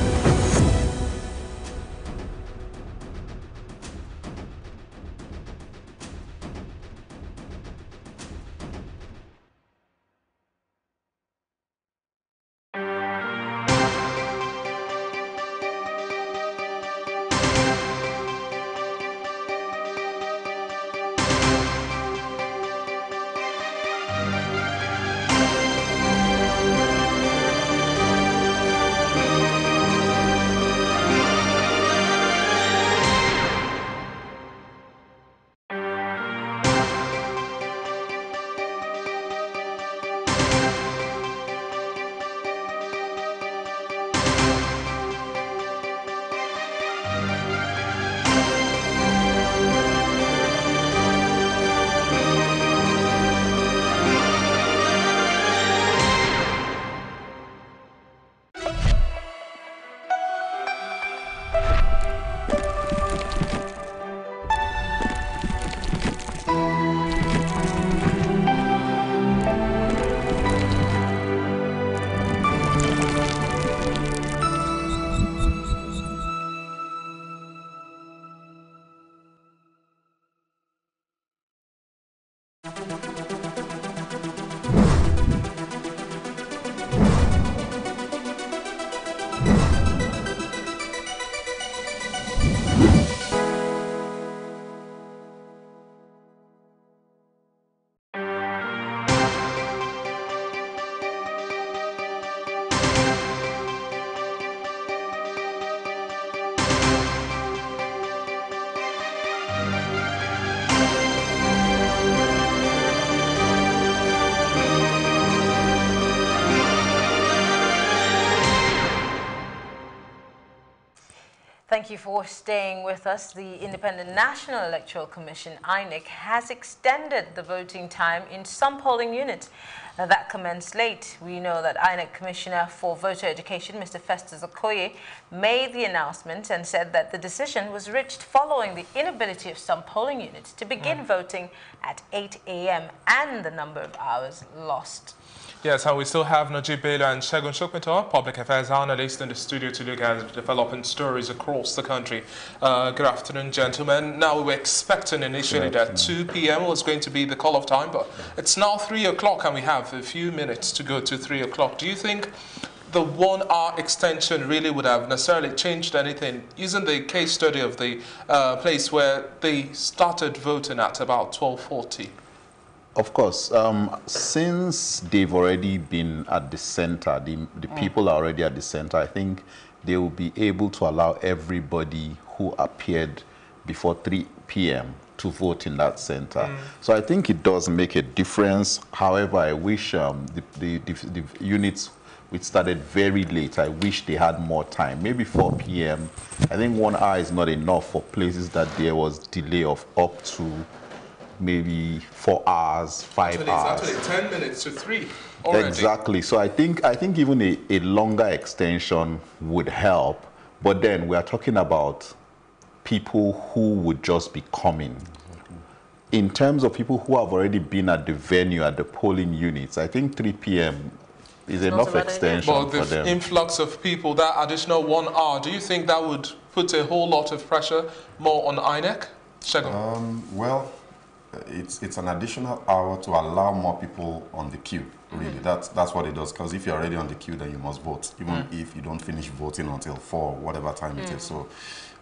Speaker 3: you for staying with us. The Independent National Electoral Commission, INEC, has extended the voting time in some polling units. Now, that commenced late. We know that INEC Commissioner for Voter Education, Mr. Festus Okoye, made the announcement and said that the decision was reached following the inability of some polling units to begin voting at 8 a.m. and the number of hours lost.
Speaker 9: Yes, and we still have Najib Bello and Segun Shokmito, public affairs analyst, in the studio to look at developing stories across the country. Good afternoon, gentlemen. Now, we were expecting initially that 2 p.m. was going to be the call-off time, but it's now 3 o'clock and we have a few minutes to go to 3 o'clock. Do you think the 1 hour extension really would have necessarily changed anything, using the case study of the place where they started voting at about 12:40?
Speaker 10: Of course, since they've already been at the center, the people are already at the center, I think they will be able to allow everybody who appeared before 3 p.m. to vote in that center. So I think it does make a difference. However, I wish the units which started very late, I wish they had more time, maybe 4 p.m. I think 1 hour is not enough for places that there was delay of up to maybe 4 hours, 5 hours.
Speaker 9: It's actually 10 minutes to 3 already.
Speaker 10: Exactly. So I think even a longer extension would help. But then we are talking about people who would just be coming. In terms of people who have already been at the venue, at the polling units, I think 3 p.m. is enough extension for them.
Speaker 9: But the influx of people, that additional 1 hour, do you think that would put a whole lot of pressure more on INEC?
Speaker 19: Well, it's an additional hour to allow more people on the queue. Really, that's what it does. Because if you're already on the queue, then you must vote, even if you don't finish voting until 4, whatever time it is. So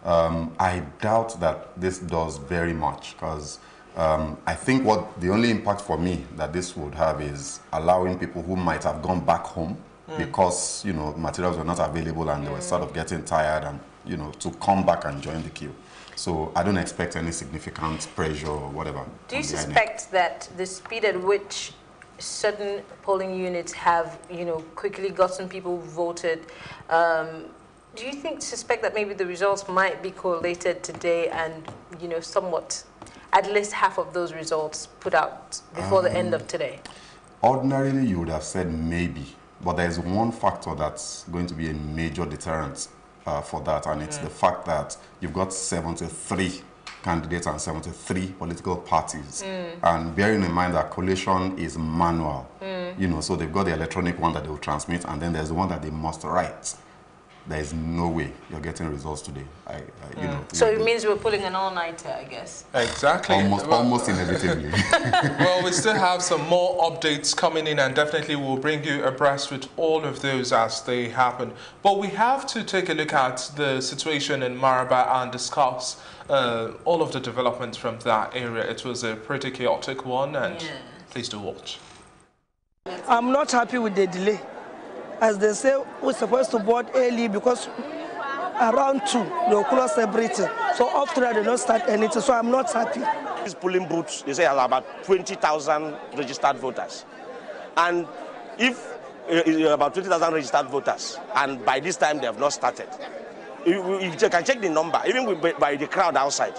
Speaker 19: I doubt that this does very much, because I think the only impact for me that this would have is allowing people who might have gone back home because materials were not available and they were sort of getting tired and to come back and join the queue. So I don't expect any significant pressure or whatever.
Speaker 3: Do you suspect that the speed at which certain polling units have, quickly gotten people voted, do you suspect that maybe the results might be correlated today and, somewhat, at least half of those results put out before the end of today?
Speaker 19: Ordinarily, you would have said maybe, but there's one factor that's going to be a major deterrent for that, and it's the fact that you've got 73 candidates and 73 political parties, and bearing in mind that collation is manual, so they've got the electronic one that they will transmit, and then there's the one that they must write. There is no way you're getting results today.
Speaker 3: So it means we're pulling an all-nighter, I guess.
Speaker 9: Exactly.
Speaker 19: Almost inevitably.
Speaker 9: Well, we still have some more updates coming in, and definitely we'll bring you abreast with all of those as they happen. But we have to take a look at the situation in Maraba and discuss all of the developments from that area. It was a pretty chaotic one, and please do watch.
Speaker 23: I'm not happy with the delay. As they say, we're supposed to board early because around 2, they'll close everything. So after that, they don't start anything, so I'm not happy.
Speaker 24: These polling booths, they say about 20,000 registered voters. And if about 20,000 registered voters, and by this time they have not started, you can check the number, even by the crowd outside.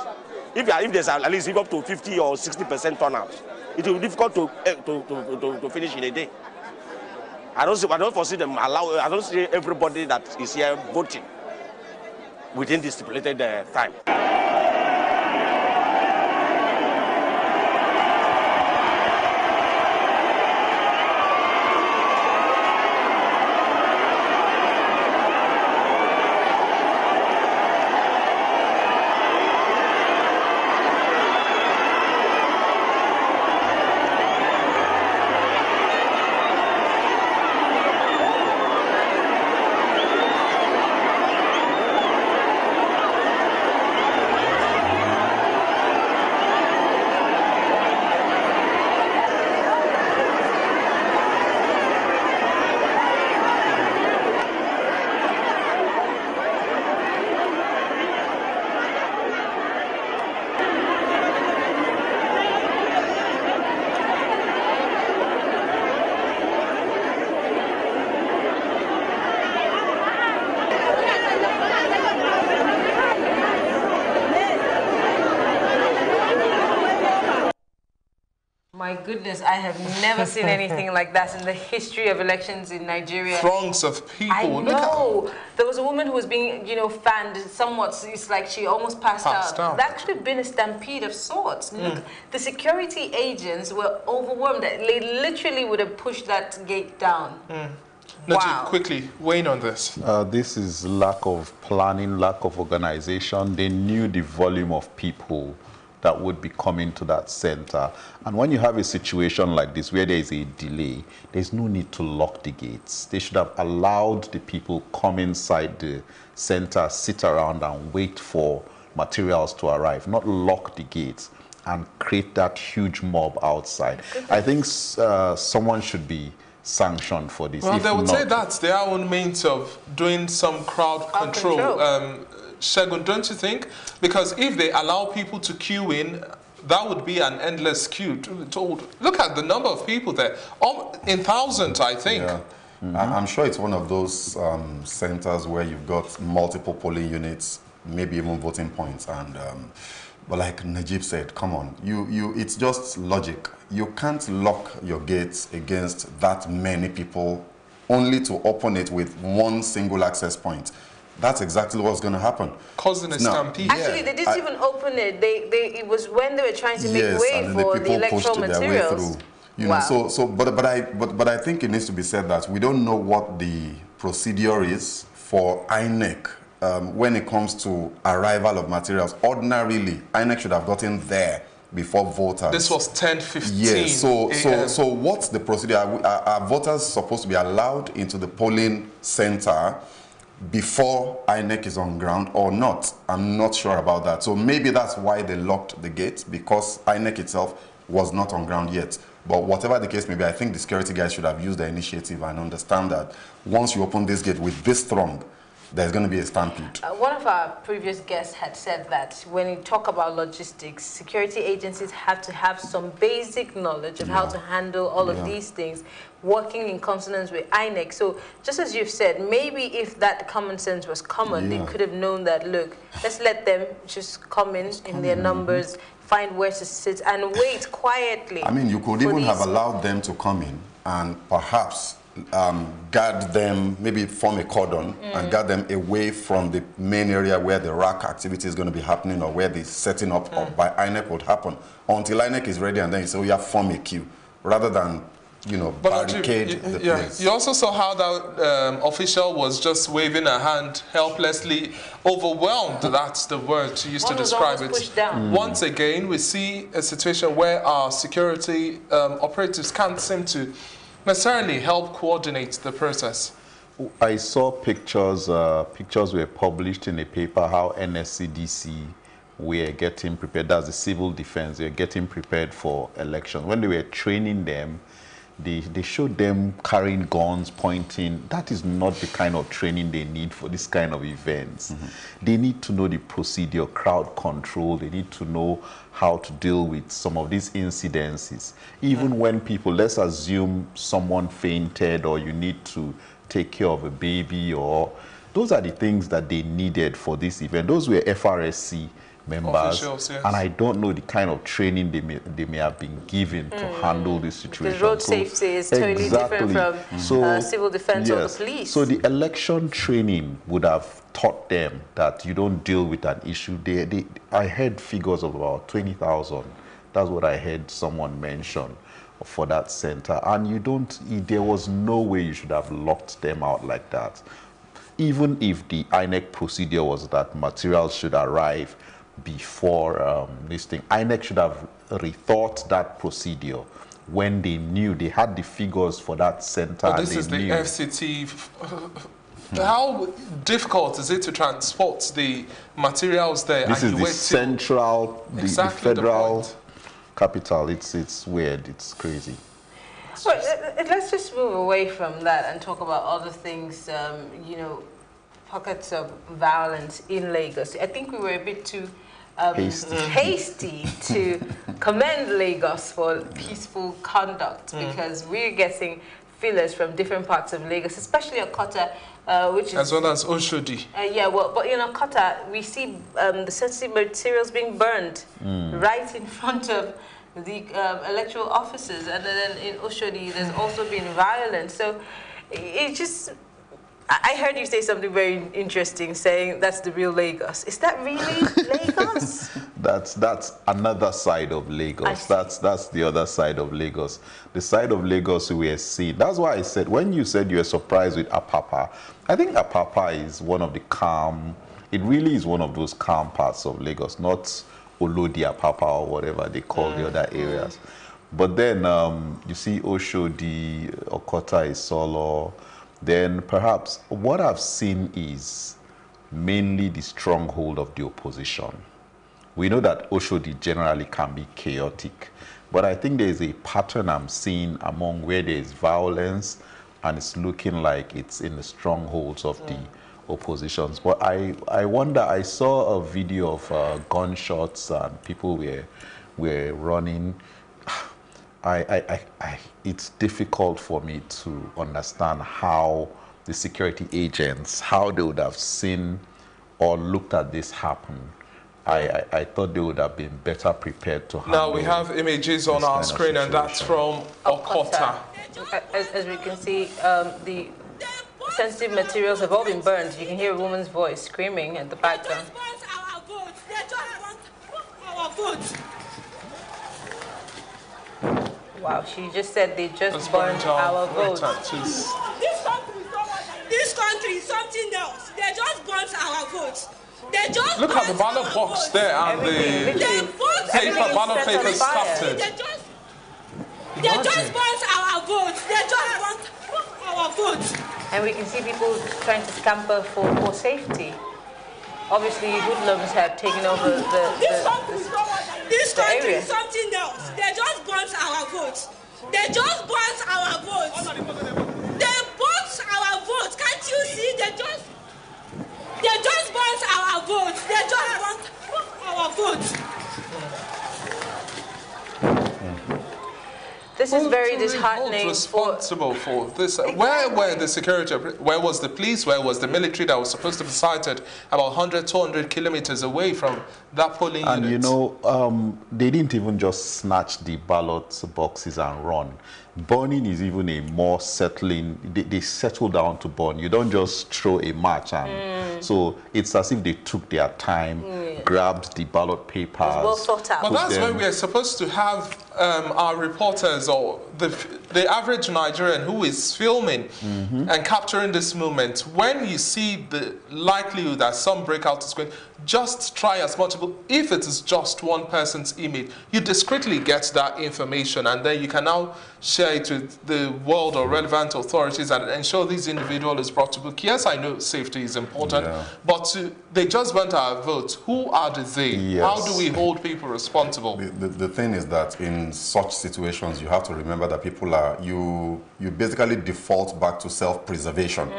Speaker 24: If there's at least up to 50 or 60% turnout, it will be difficult to finish in a day. I don't foresee them I don't see everybody that is here voting within the stipulated time.
Speaker 3: My goodness, I have never seen anything like that in the history of elections in Nigeria.
Speaker 9: Throngs of people.
Speaker 3: I know. There was a woman who was being, fanned somewhat. It's like she almost passed out. That could have been a stampede of sorts. Look, the security agents were overwhelmed. They literally would have pushed that gate down.
Speaker 9: Najib, quickly, weighing on this.
Speaker 10: This is lack of planning, lack of organization. They knew the volume of people that would be coming to that center. And when you have a situation like this where there is a delay, there's no need to lock the gates. They should have allowed the people come inside the center, sit around and wait for materials to arrive, not lock the gates and create that huge mob outside. I think someone should be sanctioned for this.
Speaker 9: Well, they would say that's their own means of doing some crowd control. Shegun, don't you think? Because if they allow people to queue in, that would be an endless queue. Look at the number of people there, in thousands, I think.
Speaker 19: Yeah. I'm sure it's one of those centers where you've got multiple polling units, maybe even voting points, and but like Najib said, come on, it's just logic. You can't lock your gates against that many people only to open it with one single access point. That's exactly what's going to happen.
Speaker 9: Causing a stampede.
Speaker 3: Actually, they didn't even open it. It was when they were trying to make way for the electoral materials.
Speaker 19: But I think it needs to be said that we don't know what the procedure is for INEC when it comes to arrival of materials. Ordinarily, INEC should have gotten there before voters.
Speaker 9: This was 10:15.
Speaker 19: Yes. So what's the procedure? Are voters supposed to be allowed into the polling center before INEC is on ground or not? I'm not sure about that. So maybe that's why they locked the gate, because INEC itself was not on ground yet. But whatever the case may be, I think the security guys should have used the initiative and understand that once you open this gate with this throng, there's going to be a stampede.
Speaker 3: One of our previous guests had said that when you talk about logistics, security agencies have to have some basic knowledge of how to handle all of these things, working in consonance with INEC. So just as you've said, maybe if that common sense was common, they could have known that, look, let's let them just come in their numbers, find where to sit and wait quietly.
Speaker 19: I mean, you could even have allowed them to come in and perhaps guard them, maybe form a cordon and guard them away from the main area where the rack activity is going to be happening or where the setting up by INEC would happen until INEC is ready, and then you say, you have form a queue, rather than, barricade the place.
Speaker 9: You also saw how that official was just waving a hand helplessly, overwhelmed. That's the word to use to describe it. Once again, we see a situation where our security operatives can't seem to necessarily help coordinate the process.
Speaker 10: I saw pictures were published in a paper how NSCDC were getting prepared. That's the civil defense. They're getting prepared for elections. When they were training them, they showed them carrying guns, pointing. That is not the kind of training they need for this kind of events. They need to know the procedure, crowd control. They need to know how to deal with some of these incidences. Even when people, let's assume someone fainted or you need to take care of a baby, or those are the things that they needed for this event. Those were FRSC members,
Speaker 9: officials, yes.
Speaker 10: And I don't know the kind of training they may have been given to handle this situation.
Speaker 3: The road safety is totally different from civil defense or the police.
Speaker 10: So the election training would have taught them that you don't deal with an issue. I heard figures of about 20,000. That's what I heard someone mention for that center. And there was no way you should have locked them out like that. Even if the INEC procedure was that materials should arrive before this thing, INEC should have rethought that procedure when they knew they had the figures for that center.
Speaker 9: But this is the FCT. How difficult is it to transport the materials there?
Speaker 10: This is the central, the federal capital. It's weird. It's crazy.
Speaker 3: Well, let's just move away from that and talk about other things. Pockets of violence in Lagos. I think we were a bit too hasty to commend Lagos for peaceful conduct, because we're getting feelers from different parts of Lagos, especially Okota, which is...
Speaker 9: As well as Oshodi.
Speaker 3: But in Okota, we see the sensitive materials being burned right in front of the electoral officers, and then in Oshodi there's also been violence. So it just, I heard you say something very interesting, saying that's the real Lagos. Is that really Lagos?
Speaker 10: That's another side of Lagos. That's the other side of Lagos. The side of Lagos we are seeing. That's why I said, when you said you were surprised with Apapa, I think Apapa is one of the calm, it really is one of those calm parts of Lagos, not Olodi Apapa or whatever they call the other areas. But then you see Oshodi, Okota, Isolo. Then perhaps what I've seen is mainly the stronghold of the opposition. We know that Oshodi generally can be chaotic, but I think there's a pattern I'm seeing among where there's violence and it's looking like it's in the strongholds of the oppositions. But I wonder, I saw a video of gunshots and people were running. It's difficult for me to understand how the security agents, how they would have seen or looked at this happen. I thought they would have been better prepared to handle.
Speaker 9: Now we have images on our screen, and that's from Okota.
Speaker 3: As we can see, the sensitive materials have all been burned. You can hear a woman's voice screaming at the background. Wow, she just said they just burned our votes.
Speaker 8: This country is something else. They just burnt our votes. They just
Speaker 9: look at the ballot box there and the ballot paper started.
Speaker 8: They just burnt our votes. They just burnt our votes.
Speaker 3: And we can see people trying to scamper for safety. Obviously, hoodlums have taken over
Speaker 8: This country
Speaker 3: area.
Speaker 8: is something else. They just burnt our votes. They just burnt our votes. They burnt our votes. Can't you see? They just burnt our votes. They just burnt our votes.
Speaker 3: This is very disheartening.
Speaker 9: Responsible for this. Where were the security? Where was the police? Where was the military that was supposed to be sited about 100, 200 kilometers away from that polling unit?
Speaker 10: And you know, they didn't even just snatch the ballot boxes and run. Burning is even a more settling, they settle down to burn. You don't just throw a match and so it's as if they took their time, grabbed the ballot papers.
Speaker 3: Well thought out.
Speaker 9: But that's where we are supposed to have our reporters or the average Nigerian who is filming and capturing this moment. When you see the likelihood that some breakout is going, just try as much. If it is just one person's image, you discreetly get that information and then you can now share it with the world or relevant authorities and ensure this individual is brought to book. Yes, I know safety is important, but they just went our votes. Who are they?
Speaker 19: Yes.
Speaker 9: How do we hold people responsible?
Speaker 19: The thing is that in such situations, you have to remember that people are, you basically default back to self-preservation,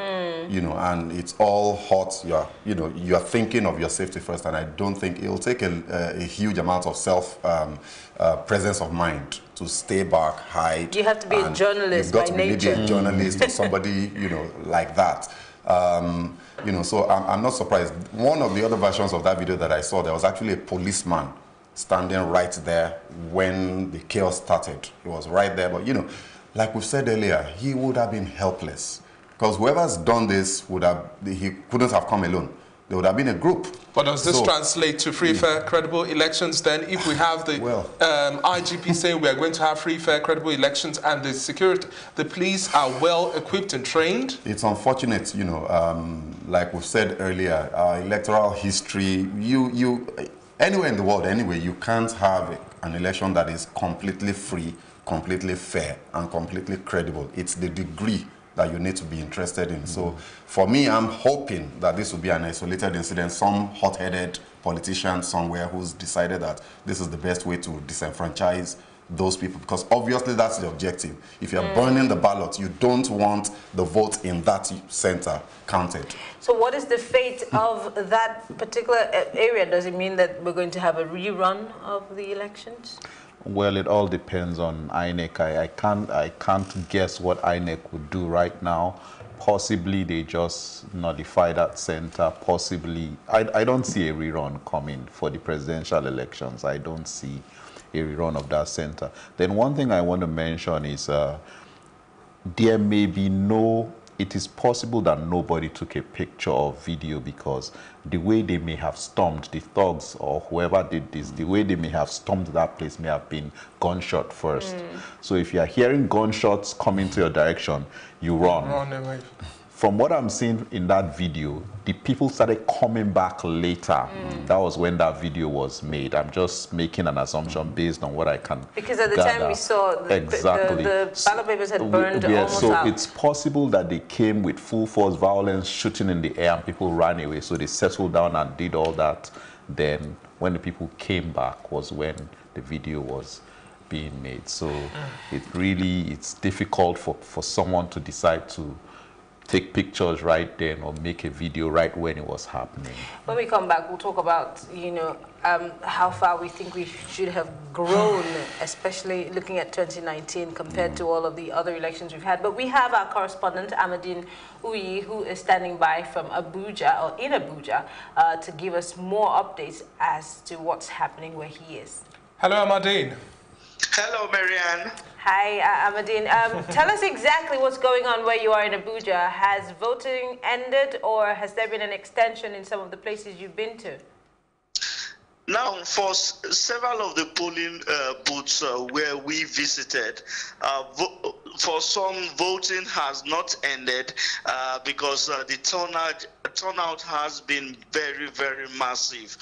Speaker 19: you know, and it's all hot. You're thinking of your safety first, and I don't think it'll take a huge amount of presence of mind to stay back, hide.
Speaker 3: You have to be a journalist by nature.
Speaker 19: You've got to be a journalist or somebody, you know, like that. You know, so I'm not surprised. One of the other versions of that video that I saw, there was actually a policeman standing right there when the chaos started. He was right there, but you know, like we said earlier, he would have been helpless because whoever's done this he couldn't have come alone. There would have been a group.
Speaker 9: But does this translate to free, fair, credible elections then? If we have the IGP saying we are going to have free, fair, credible elections and the police are well equipped and trained?
Speaker 19: It's unfortunate, you know, like we've said earlier, our electoral history, anywhere in the world anyway, you can't have an election that is completely free, completely fair, and completely credible. It's the degree that you need to be interested in. So for me, I'm hoping that this will be an isolated incident, some hot-headed politician somewhere who's decided that this is the best way to disenfranchise those people, because obviously that's the objective. If you're burning the ballot, you don't want the vote in that center counted.
Speaker 3: So what is the fate of that particular area? Does it mean that we're going to have a rerun of the elections?
Speaker 10: Well, it all depends on INEC. I can't guess what INEC would do right now. Possibly they just notify that center. Possibly, I don't see a rerun coming for the presidential elections. I don't see a rerun of that center. Then one thing I want to mention is there may be it is possible that nobody took a picture or video because the way they may have stormed, the thugs or whoever did this, the way they may have stormed that place may have been gunshot first. So if you are hearing gunshots coming to your direction, you run.
Speaker 9: Run away.
Speaker 10: From what I'm seeing in that video, the people started coming back later. That was when that video was made. I'm just making an assumption based on what I can
Speaker 3: Because at the
Speaker 10: gather.
Speaker 3: time we saw the ballot papers had burned almost
Speaker 10: so
Speaker 3: out.
Speaker 10: it's possible that they came with full force violence, shooting in the air, and people ran away. So they settled down and did all that. Then when the people came back was when the video was being made. So it's difficult for someone to decide to take pictures right then or make a video right when it was happening.
Speaker 3: When we come back, we'll talk about, how far we think we should have grown, especially looking at 2019 compared to all of the other elections we've had. But we have our correspondent, Amadine Uyi, who is standing by from Abuja, or in Abuja, to give us more updates as to what's happening where he is.
Speaker 9: Hello, Amadine.
Speaker 6: Hello, Marianne.
Speaker 3: Hi, Amadine. Tell us exactly what's going on where you are in Abuja. Has voting ended, or has there been an extension in some of the places you've been to?
Speaker 6: Now, for several of the polling booths where we visited, for some, voting has not ended because the turnout has been very, very massive.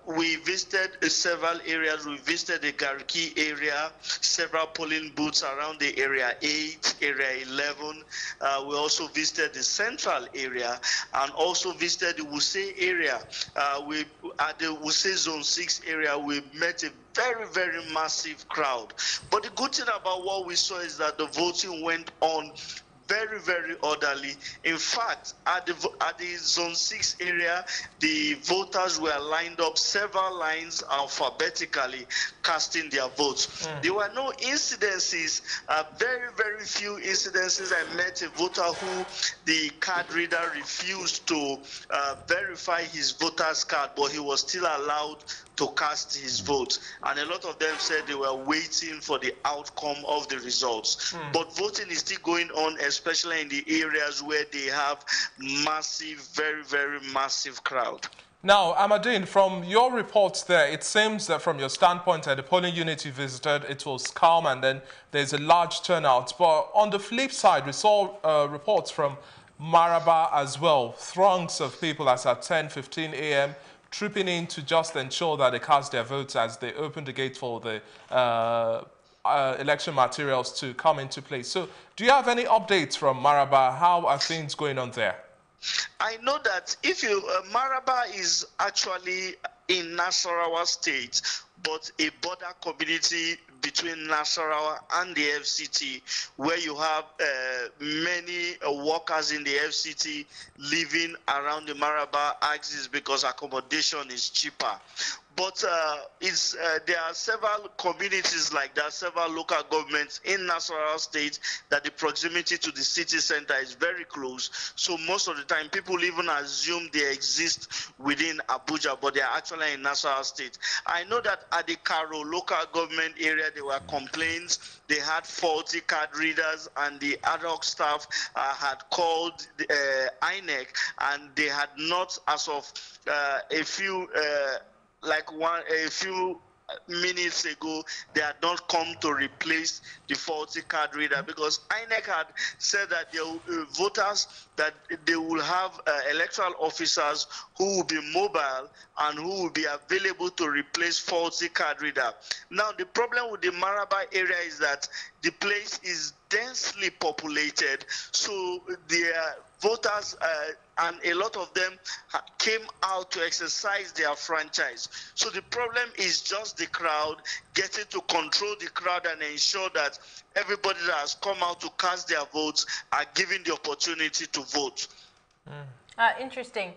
Speaker 6: We visited several areas. We visited the Gariki area, several polling booths around the area 8, area 11. We also visited the central area and also visited the Wuse area. At the Wuse Zone 6 area, we met a very, very massive crowd. But the good thing about what we saw is that the voting went on very, very orderly. In fact, at the Zone 6 area, the voters were lined up several lines alphabetically casting their votes. There were no incidences, very, very few incidences. I met a voter who the card reader refused to verify his voter's card, but he was still allowed to cast his vote. And a lot of them said they were waiting for the outcome of the results. But voting is still going on, especially in the areas where they have massive, very, very massive crowd.
Speaker 9: Now, Amadine, from your reports there, it seems that from your standpoint at the polling unit you visited, it was calm and then there's a large turnout. But on the flip side, we saw reports from Maraba as well. Throngs of people as at 10:15 a.m. trooping in to just ensure that they cast their votes as they open the gate for the election materials to come into place. So do you have any updates from Maraba? How are things going on there?
Speaker 6: I know that Maraba is actually in Nasarawa State, but a border community between Nasarawa and the FCT, where you have many workers in the FCT living around the Maraba axis because accommodation is cheaper. But there are several communities like that, several local governments in Nasarawa State that the proximity to the city center is very close. So most of the time, people even assume they exist within Abuja, but they are actually in Nasarawa State. I know that at the Karo local government area, there were complaints. They had faulty card readers, and the ad hoc staff had called the, INEC, and they had not, as of a few minutes ago, they had not come to replace the faulty card reader because INEC had said that voters that they will have electoral officers who will be mobile and who will be available to replace faulty card reader. Now, the problem with the Maraba area is that the place is densely populated, so their voters and a lot of them came out to exercise their franchise. So the problem is just the crowd, getting to control the crowd and ensure that everybody that has come out to cast their votes are given the opportunity to vote.
Speaker 3: Interesting.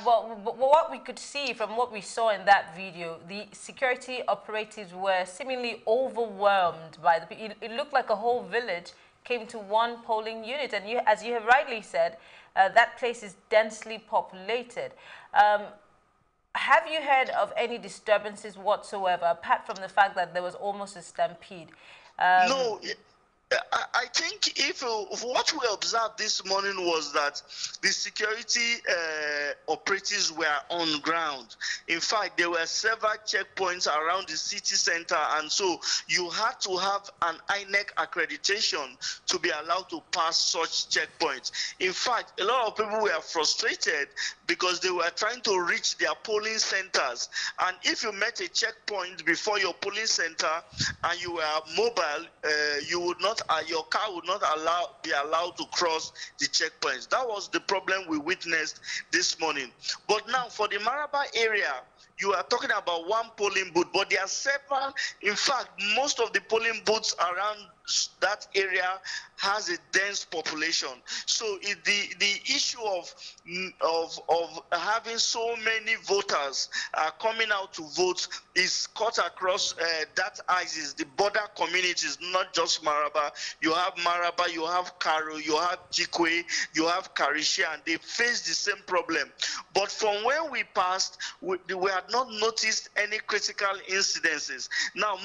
Speaker 3: Well, what we could see from what we saw in that video, the security operatives were seemingly overwhelmed by the people. It looked like a whole village came to one polling unit, and as you have rightly said, that place is densely populated. Have you heard of any disturbances whatsoever, apart from the fact that there was almost a stampede?
Speaker 6: No, I think if what we observed this morning was that the security operatives were on ground. In fact, there were several checkpoints around the city center, and so you had to have an INEC accreditation to be allowed to pass such checkpoints. In fact, a lot of people were frustrated because they were trying to reach their polling centers, and if you met a checkpoint before your polling center and you were mobile, you would not, your car would not be allowed to cross the checkpoints. That was the problem we witnessed this morning. But now for the Maraba area, you are talking about one polling booth, but there are several. In fact, most of the polling booths around that area has a dense population. So the issue of having so many voters coming out to vote is cut across that axis, the border communities, not just Maraba. You have Maraba, you have Karo, you have Jikwe, you have Karisha, and they face the same problem. But from when we passed, we had not noticed any critical incidences. Now,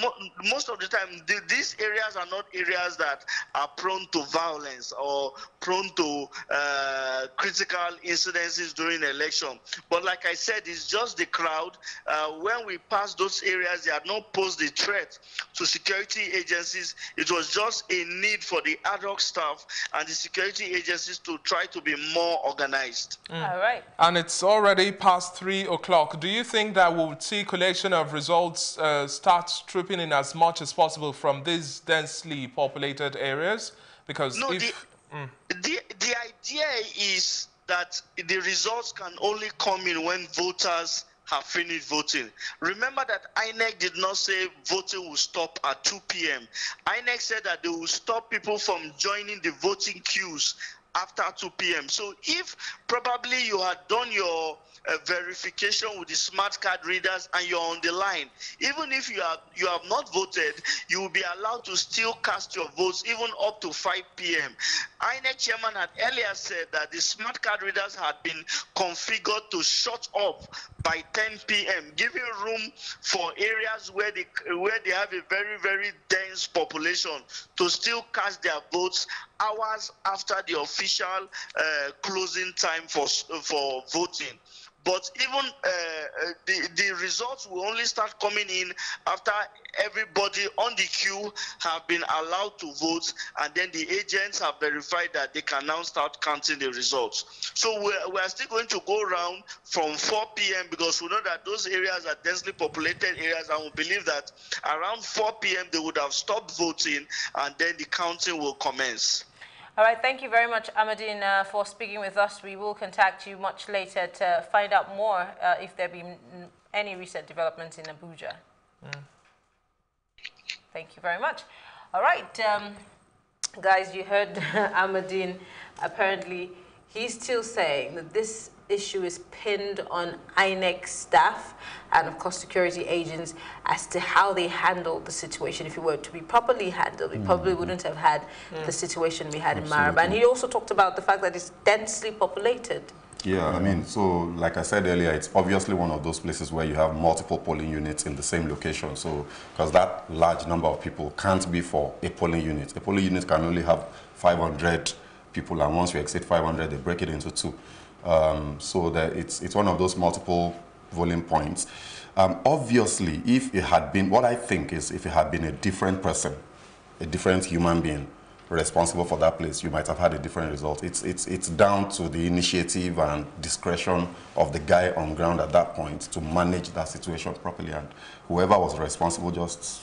Speaker 6: most of the time, these areas are not areas that are prone to violence or prone to critical incidences during election. But like I said, it's just the crowd. When we passed those areas, they had not posed a threat to security agencies. It was just a need for the ad hoc staff and the security agencies to try to be more organized.
Speaker 3: All right.
Speaker 9: And it's already past 3 o'clock. Do you think that we'll see collation of results start trooping in as much as possible from these densely populated areas? Because
Speaker 6: no,
Speaker 9: if...
Speaker 6: the idea is that the results can only come in when voters have finished voting. Remember that INEC did not say voting will stop at 2 p.m. INEC said that they will stop people from joining the voting queues after 2 p.m. So if probably you had done your verification with the smart card readers and you're on the line, even if you have not voted, you will be allowed to still cast your votes even up to 5 p.m. INEC chairman had earlier said that the smart card readers had been configured to shut off by 10 p.m., giving room for areas where they have a very, very dense population to still cast their votes hours after the official closing time for voting. But even the results will only start coming in after everybody on the queue have been allowed to vote, and then the agents have verified that they can now start counting the results. So we are still going to go around from 4 p.m. because we know that those areas are densely populated areas, and we believe that around 4 p.m. they would have stopped voting, and then the counting will commence.
Speaker 3: All right, thank you very much, Ahmadine, for speaking with us. We will contact you much later to find out more if there be any recent developments in Abuja. Thank you very much. All right, guys, you heard Ahmadine. Apparently, he's still saying that this issue is pinned on INEC staff and, of course, security agents as to how they handled the situation. If it were to be properly handled, we probably wouldn't have had the situation we had in Maraba. And he also talked about the fact that it's densely populated.
Speaker 19: Yeah, I mean, so like I said earlier, it's obviously one of those places where you have multiple polling units in the same location. So, because that large number of people can't be for a polling unit. A polling unit can only have 500 people, and once you exceed 500, they break it into two. So that it's one of those multiple voting points. Obviously, if it had been, what I think is, if it had been a different person, a different human being responsible for that place, you might have had a different result. It's down to the initiative and discretion of the guy on ground at that point to manage that situation properly, and whoever was responsible just,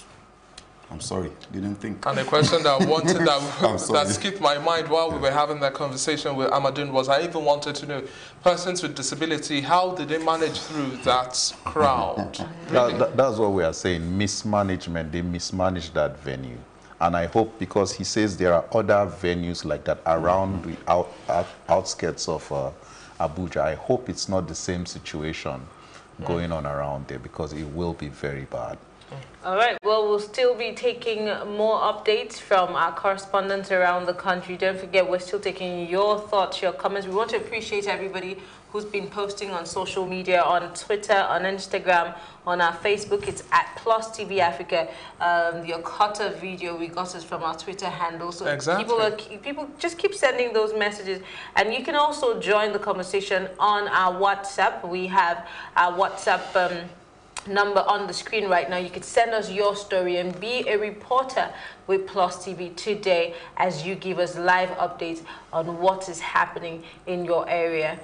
Speaker 19: I'm sorry, didn't think.
Speaker 9: And the question that I wanted that skipped my mind while we were having that conversation with Ahmadine was, I even wanted to know, persons with disability, how did they manage through that crowd? Really?
Speaker 10: That's what we are saying, mismanagement. They mismanaged that venue. And I hope, because he says there are other venues like that around the outskirts of Abuja, I hope it's not the same situation going on around there, because it will be very bad.
Speaker 3: All right, well, we'll still be taking more updates from our correspondents around the country. Don't forget, we're still taking your thoughts, your comments. We want to appreciate everybody who's been posting on social media, on Twitter, on Instagram, on our Facebook. It's at Plus TV Africa. The Okota video we got is from our Twitter handle. So people just keep sending those messages, and you can also join the conversation on our WhatsApp. We have our WhatsApp number on the screen right now. You could send us your story and be a reporter with Plus TV today as you give us live updates on what is happening in your area.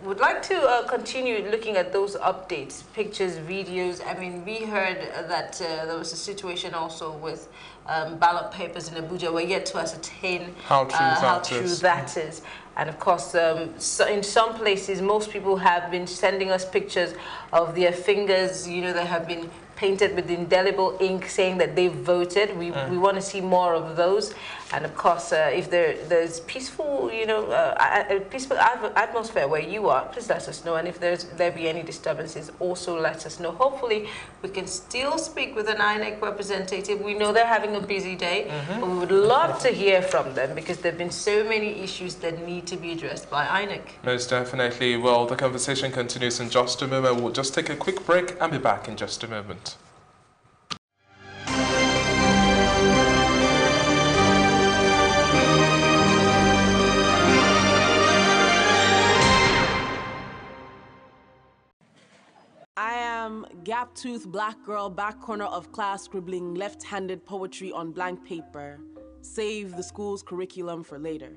Speaker 3: Would like to continue looking at those updates, pictures, videos. I mean, we heard that there was a situation also with ballot papers in Abuja. We're yet to ascertain how true that is. And of course, so in some places, most people have been sending us pictures of their fingers, you know, that have been painted with indelible ink saying that they voted. We want to see more of those. And of course, if there's peaceful, you know, a peaceful atmosphere where you are, please let us know. And if there be any disturbances, also let us know. Hopefully, we can still speak with an INEC representative. We know they're having a busy day, but we would love to hear from them because there have been so many issues that need to be addressed by INEC.
Speaker 9: Most definitely. Well, the conversation continues in just a moment. We'll just take a quick break and be back in just a moment.
Speaker 12: I am gap-toothed black girl, back corner of class, scribbling left-handed poetry on blank paper. Save the school's curriculum for later.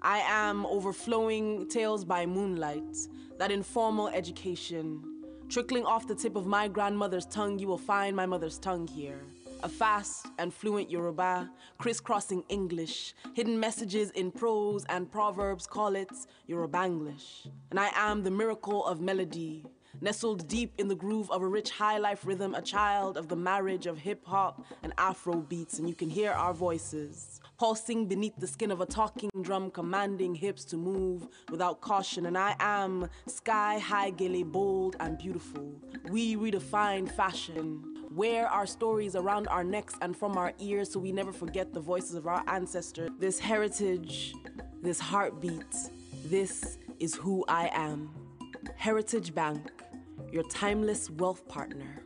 Speaker 12: I am overflowing tales by moonlight, that informal education. Trickling off the tip of my grandmother's tongue, you will find my mother's tongue here. A fast and fluent Yoruba, crisscrossing English, hidden messages in prose and proverbs call it Yorubanglish. And I am the miracle of melody, nestled deep in the groove of a rich high-life rhythm, a child of the marriage of hip-hop and Afro beats, and you can hear our voices, pulsing beneath the skin of a talking drum, commanding hips to move without caution. And I am sky-high, gele, bold and beautiful. We redefine fashion, wear our stories around our necks and from our ears so we never forget the voices of our ancestors. This heritage, this heartbeat, this is who I am. Heritage Bank, your timeless wealth partner.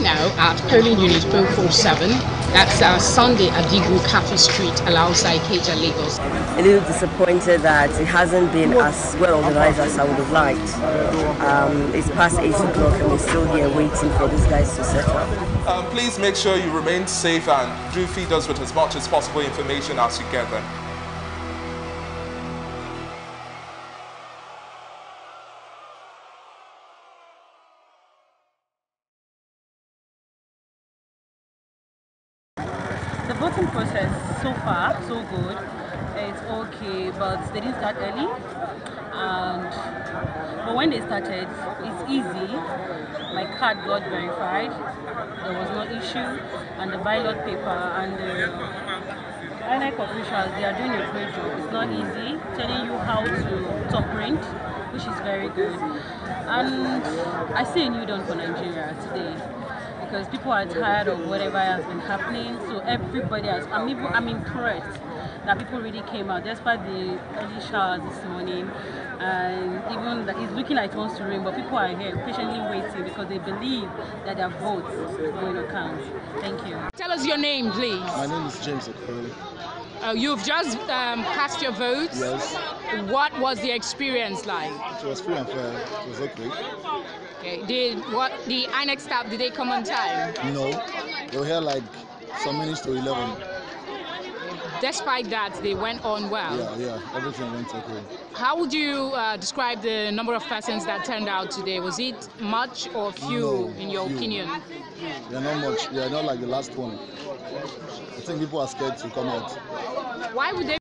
Speaker 18: Now at polling unit 047, that's Sunday at Digru Cafe Street alongside Keja, Lagos.
Speaker 20: A little disappointed that it hasn't been as well organized as I would have liked. It's past 8 o'clock and we're still here waiting for these guys to set up.
Speaker 9: Please make sure you remain safe and do feed us with as much as possible information as you get them.
Speaker 21: The voting process so far, so good. It's okay, but they didn't start early. But when they started, it's easy. My card got verified. There was no issue. And the ballot paper and the INEC officials, they are doing a great job. It's not easy, telling you how to top print, which is very good. And I see a new dawn for Nigeria today, because people are tired of whatever has been happening. So everybody has, I'm impressed that people really came out despite the early showers this morning, and even that it's looking like it wants to rain, but people are here patiently waiting because they believe that their votes are going to count. Thank you.
Speaker 18: Tell us your name, please.
Speaker 22: My name is James Okoli.
Speaker 18: You've just cast your vote.
Speaker 22: Yes.
Speaker 18: What was the experience like?
Speaker 22: It was free and fair. It was okay.
Speaker 18: Okay. The INEC staff, did they come on time?
Speaker 22: No. They were here like some minutes to 11.
Speaker 18: despite that, they went on well.
Speaker 22: Yeah, everything went okay.
Speaker 18: How would you describe the number of persons that turned out today? Was it much or few, in your opinion?
Speaker 22: Yeah, not much. Yeah, not like the last one. I think people are scared to come out.
Speaker 18: Why would they?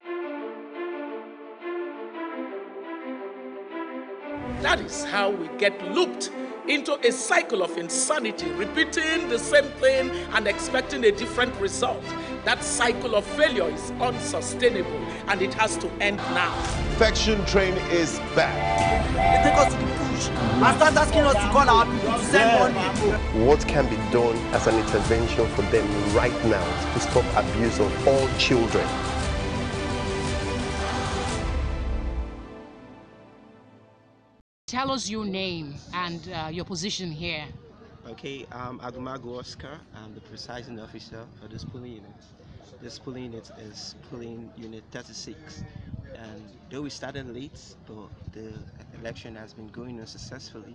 Speaker 1: That is how we get looped into a cycle of insanity, repeating the same thing and expecting a different result. That cycle of failure is unsustainable and it has to end now.
Speaker 13: Infection train is back.
Speaker 15: They take us to the bush and start asking us to call our people to send money.
Speaker 13: What can be done as an intervention for them right now to stop abuse of all children?
Speaker 18: Tell us your name and your position here.
Speaker 16: Okay, I'm Agumago Oscar. I'm the presiding officer for this polling unit. This polling unit is polling unit 36. And though we started late, but the election has been going on successfully.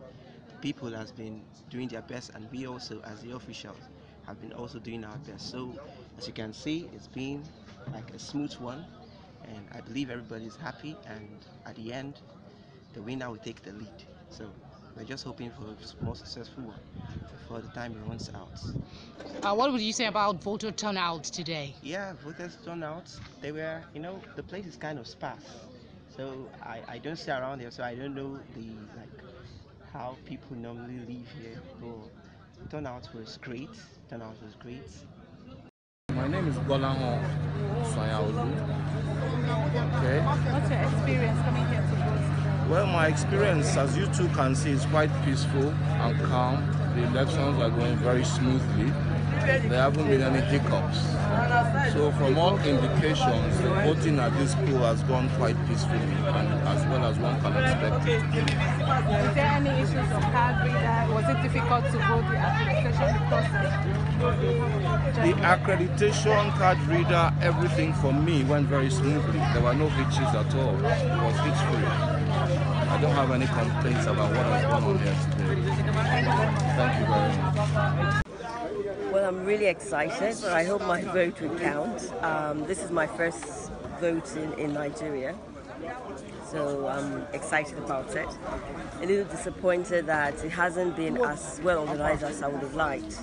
Speaker 16: People has been doing their best, and we also, as the officials, have been also doing our best. So, as you can see, it's been like a smooth one, and I believe everybody's happy. And at the end, the winner will take the lead. So we're just hoping for a more successful one before the time runs out.
Speaker 18: What would you say about voter turnout today?
Speaker 16: Yeah, voters turnout. They were, the place is kind of sparse. So I don't stay around here, so I don't know how people normally live here. But turnout was great.
Speaker 17: My name is Bolanho Sayaolu. Okay.
Speaker 25: What's your experience coming here to vote today?
Speaker 17: Well, my experience, as you two can see, is quite peaceful and calm. The elections are going very smoothly. There haven't been any hiccups. So from all indications, the voting at this poll has gone quite peacefully and as well as one can expect it.
Speaker 25: Is there any issues of card reader? Was it difficult to vote the accreditation process?
Speaker 17: The accreditation card reader, everything for me went very smoothly. There were no hitches at all. It was hitch-free. I don't have any complaints about what has gone on here today. Thank you very much.
Speaker 20: Well, I'm really excited, but I hope my vote will count. This is my first vote in Nigeria, so I'm excited about it. A little disappointed that it hasn't been as well organized as I would have liked.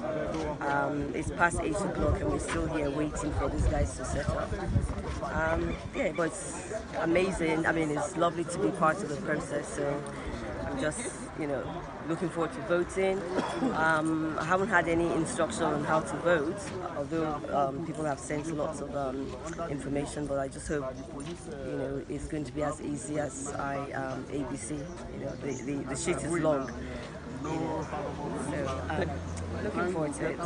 Speaker 20: It's past 8 o'clock and we're still here waiting for these guys to set up. Yeah, but it's amazing. I mean, it's lovely to be part of the process, so I'm just, looking forward to voting. I haven't had any instruction on how to vote, although people have sent lots of information, but I just hope, it's going to be as easy as ABC. The sheet is long. So looking forward to it.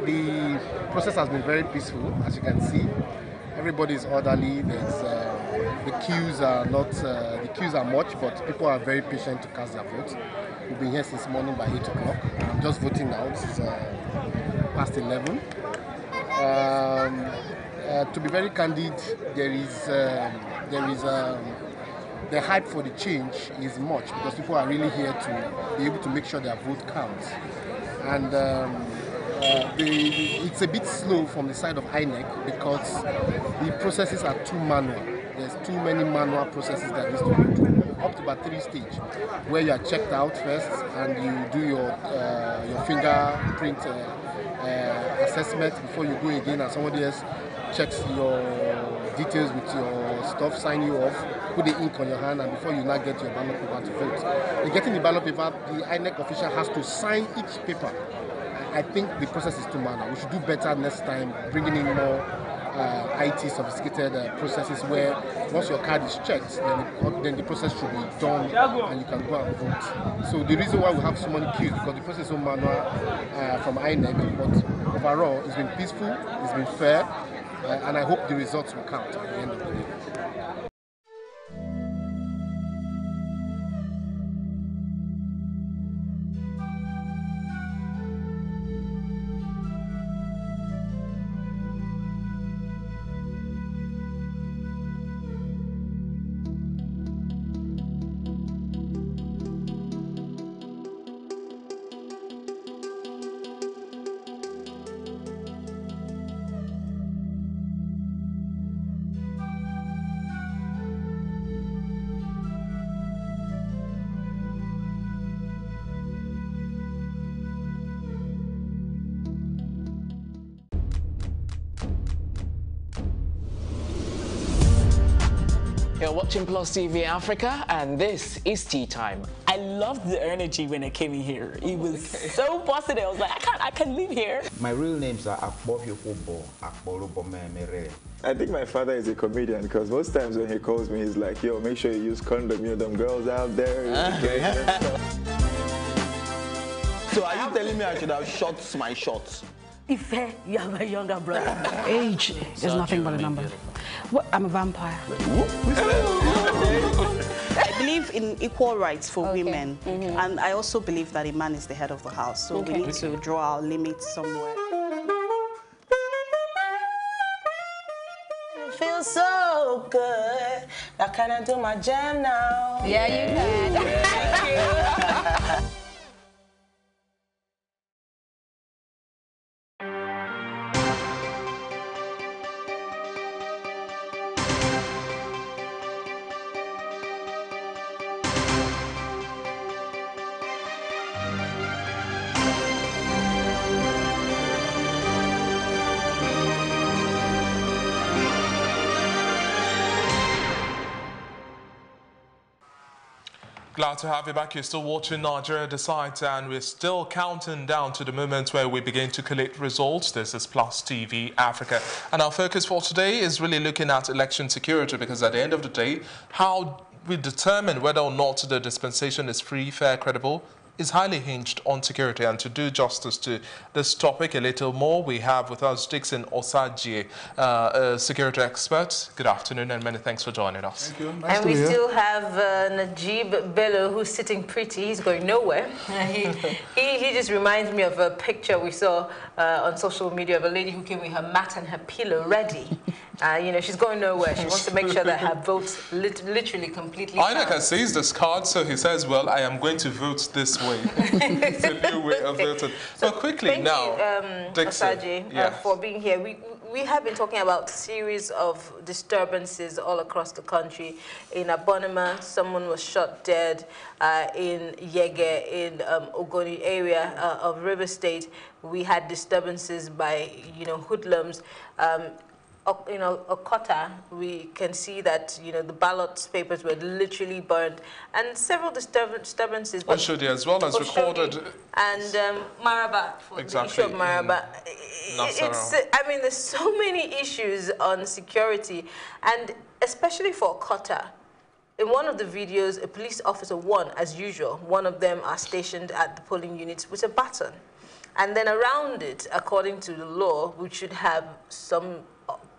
Speaker 4: The process has been very peaceful, as you can see. Everybody is orderly. The queues are much, but people are very patient to cast their votes. We've been here since morning by 8 o'clock. I'm just voting now. It's past 11. To be very candid, the hype for the change is much because people are really here to be able to make sure their vote counts. And it's a bit slow from the side of INEC because the processes are too manual. There's too many manual processes that needs to be done. up to about 3 stages, where you are checked out first and you do your fingerprint assessment before you go again, and somebody else checks your details with your stuff, sign you off, put the ink on your hand, and before you now get your ballot paper to vote. In getting the ballot paper, the INEC official has to sign each paper. I think the process is too manual. We should do better next time, bringing in more IT sophisticated processes where once your card is checked, then the process should be done and you can go and vote. So the reason why we have so many queues because the process is so manual from INEC, but overall it's been peaceful, it's been fair, and I hope the results will count at the end of the day.
Speaker 2: You're watching Plus TV Africa, and this is Tea Time.
Speaker 5: I loved the energy when I came in here. It was so positive. I was like, I can live here.
Speaker 7: My real names are Akbofyokobo, Akbolubomemere.
Speaker 11: I think my father is a comedian because most times when he calls me, he's like, yo, make sure you use condom. You know, them girls out there.
Speaker 7: So are you telling me I should have shot my shots?
Speaker 5: Ife, you have a younger brother.
Speaker 18: Age is nothing but a number. What? I'm a vampire.
Speaker 14: I believe in equal rights for women, and I also believe that a man is the head of the house, so we need to draw our limits somewhere.
Speaker 26: It feels so good. Now can I do my jam now?
Speaker 3: Yeah, you can.
Speaker 26: Thank you.
Speaker 9: Glad to have you back. You're still watching Nigeria Decides, and we're still counting down to the moment where we begin to collate results. This is Plus TV Africa. And our focus for today is really looking at election security, because at the end of the day, how we determine whether or not the dispensation is free, fair, credible, is highly hinged on security. And to do justice to this topic a little more, we have with us Dixon Osagie, a security expert. Good afternoon, and many thanks for joining us.
Speaker 3: Thank you. Nice and we still have Najib Bello, who's sitting pretty. He's going nowhere. he just reminds me of a picture we saw on social media of a lady who came with her mat and her pillow ready. You know, she's going nowhere. She wants to make sure that her vote's literally completely
Speaker 9: INEC has seized this card, so he says, well, I am going to vote this way. It's a new way of voting. So quickly
Speaker 3: thank
Speaker 9: now,
Speaker 3: you, Osagie, for being here. We have been talking about series of disturbances all across the country. In Abonima, someone was shot dead. In Yege, in Ogoni area of River State, we had disturbances by, hoodlums. Okota, we can see that, the ballot papers were literally burned, and several disturbances.
Speaker 9: Oshodi as well as recorded.
Speaker 3: And Maraba, for the issue of Maraba. There's so many issues on security, and especially for Okota. In one of the videos, a police officer, as usual, one of them are stationed at the polling units with a baton. And then around it, according to the law, we should have some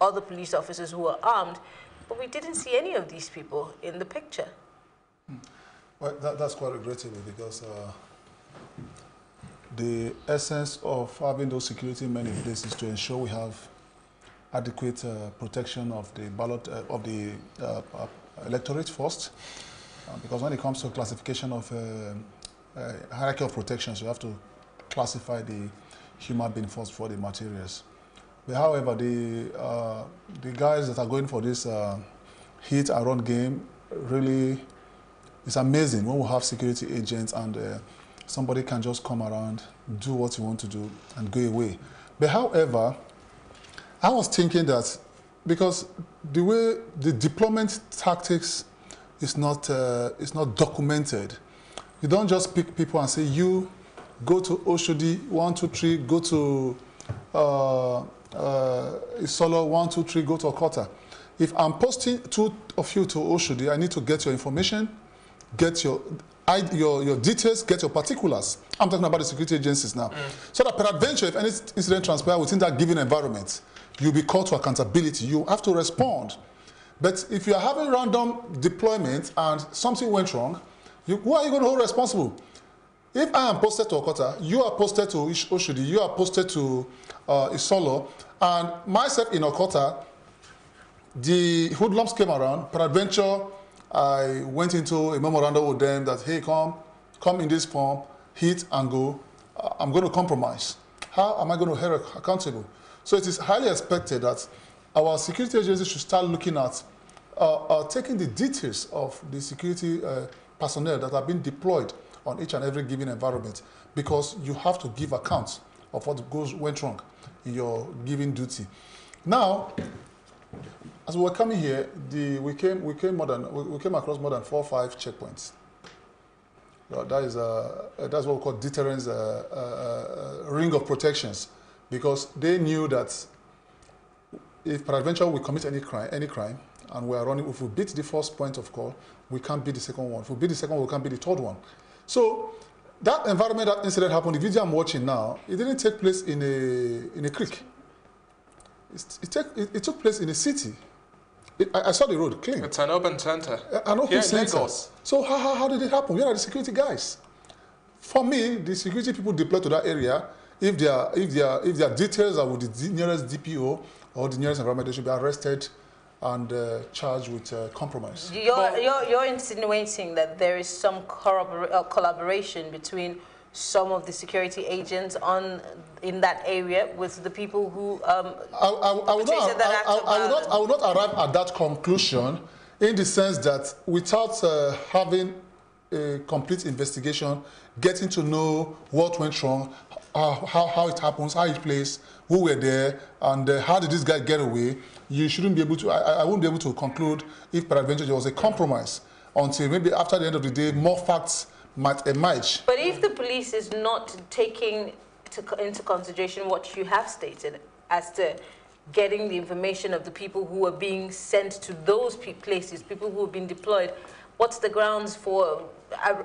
Speaker 3: other police officers who are armed, but we didn't see any of these people in the picture.
Speaker 22: Well, that's quite regrettable, because the essence of having those security men in place is to ensure we have adequate protection of the ballot of the electorate first, because when it comes to classification of hierarchy of protections, you have to classify the human being first for the materials. But however, the guys that are going for this hit and run game really It's amazing when we have security agents and somebody can just come around, do what you want to do, and go away. But however, I was thinking that because the way the deployment tactics is not documented, you don't just pick people and say, you go to Oshodi, 1, 2, 3, go to Isolo, 1, 2, 3, go to Okota. If I'm posting 2 of you to Oshodi, I need to get your information, get your details, get your particulars. I'm talking about the security agencies now. So that peradventure, if any incident transpires within that given environment, you'll be called to accountability. You have to respond. But if you're having random deployment and something went wrong, who are you going to hold responsible? If I am posted to Okota, you are posted to Oshodi, you are posted to Isolo, and myself in Okota, the hoodlums came around, peradventure, I went into a memorandum with them that, hey, come in this form, hit and go. I'm going to compromise. How am I going to hold accountable? So it is highly expected that our security agencies should start looking at taking the details of the security personnel that have been deployed on each and every given environment, because you have to give account of what went wrong in your given duty. Now, as we were coming here, we came across more than 4 or 5 checkpoints. That's what we call deterrence ring of protections, because they knew that if peradventure we commit any crime, and we are running, if we beat the first point of call, we can't beat the second one. If we beat the second one, we can't beat the third one. So that environment, that incident happened, the video I'm watching now, it didn't take place in a creek. It took place in a city. I saw the road clean.
Speaker 9: It's an open center.
Speaker 22: An open center.
Speaker 9: Lagos.
Speaker 22: So how did it happen? Where are the security guys? For me, the security people deployed to that area, if their details are with the nearest DPO or the nearest environment, they should be arrested and charged with compromise.
Speaker 3: You're insinuating that there is some collaboration between some of the security agents in that area with the people who
Speaker 22: I will not arrive at that conclusion, in the sense that without having a complete investigation, getting to know what went wrong, how it happens, how it plays, who were there, and how did this guy get away, you shouldn't be able to, I won't be able to conclude if peradventure there was a compromise until maybe after the end of the day more facts might emerge.
Speaker 3: But if the police is not taking into consideration what you have stated as to getting the information of the people who are being sent to those places, people who have been deployed, what's the grounds for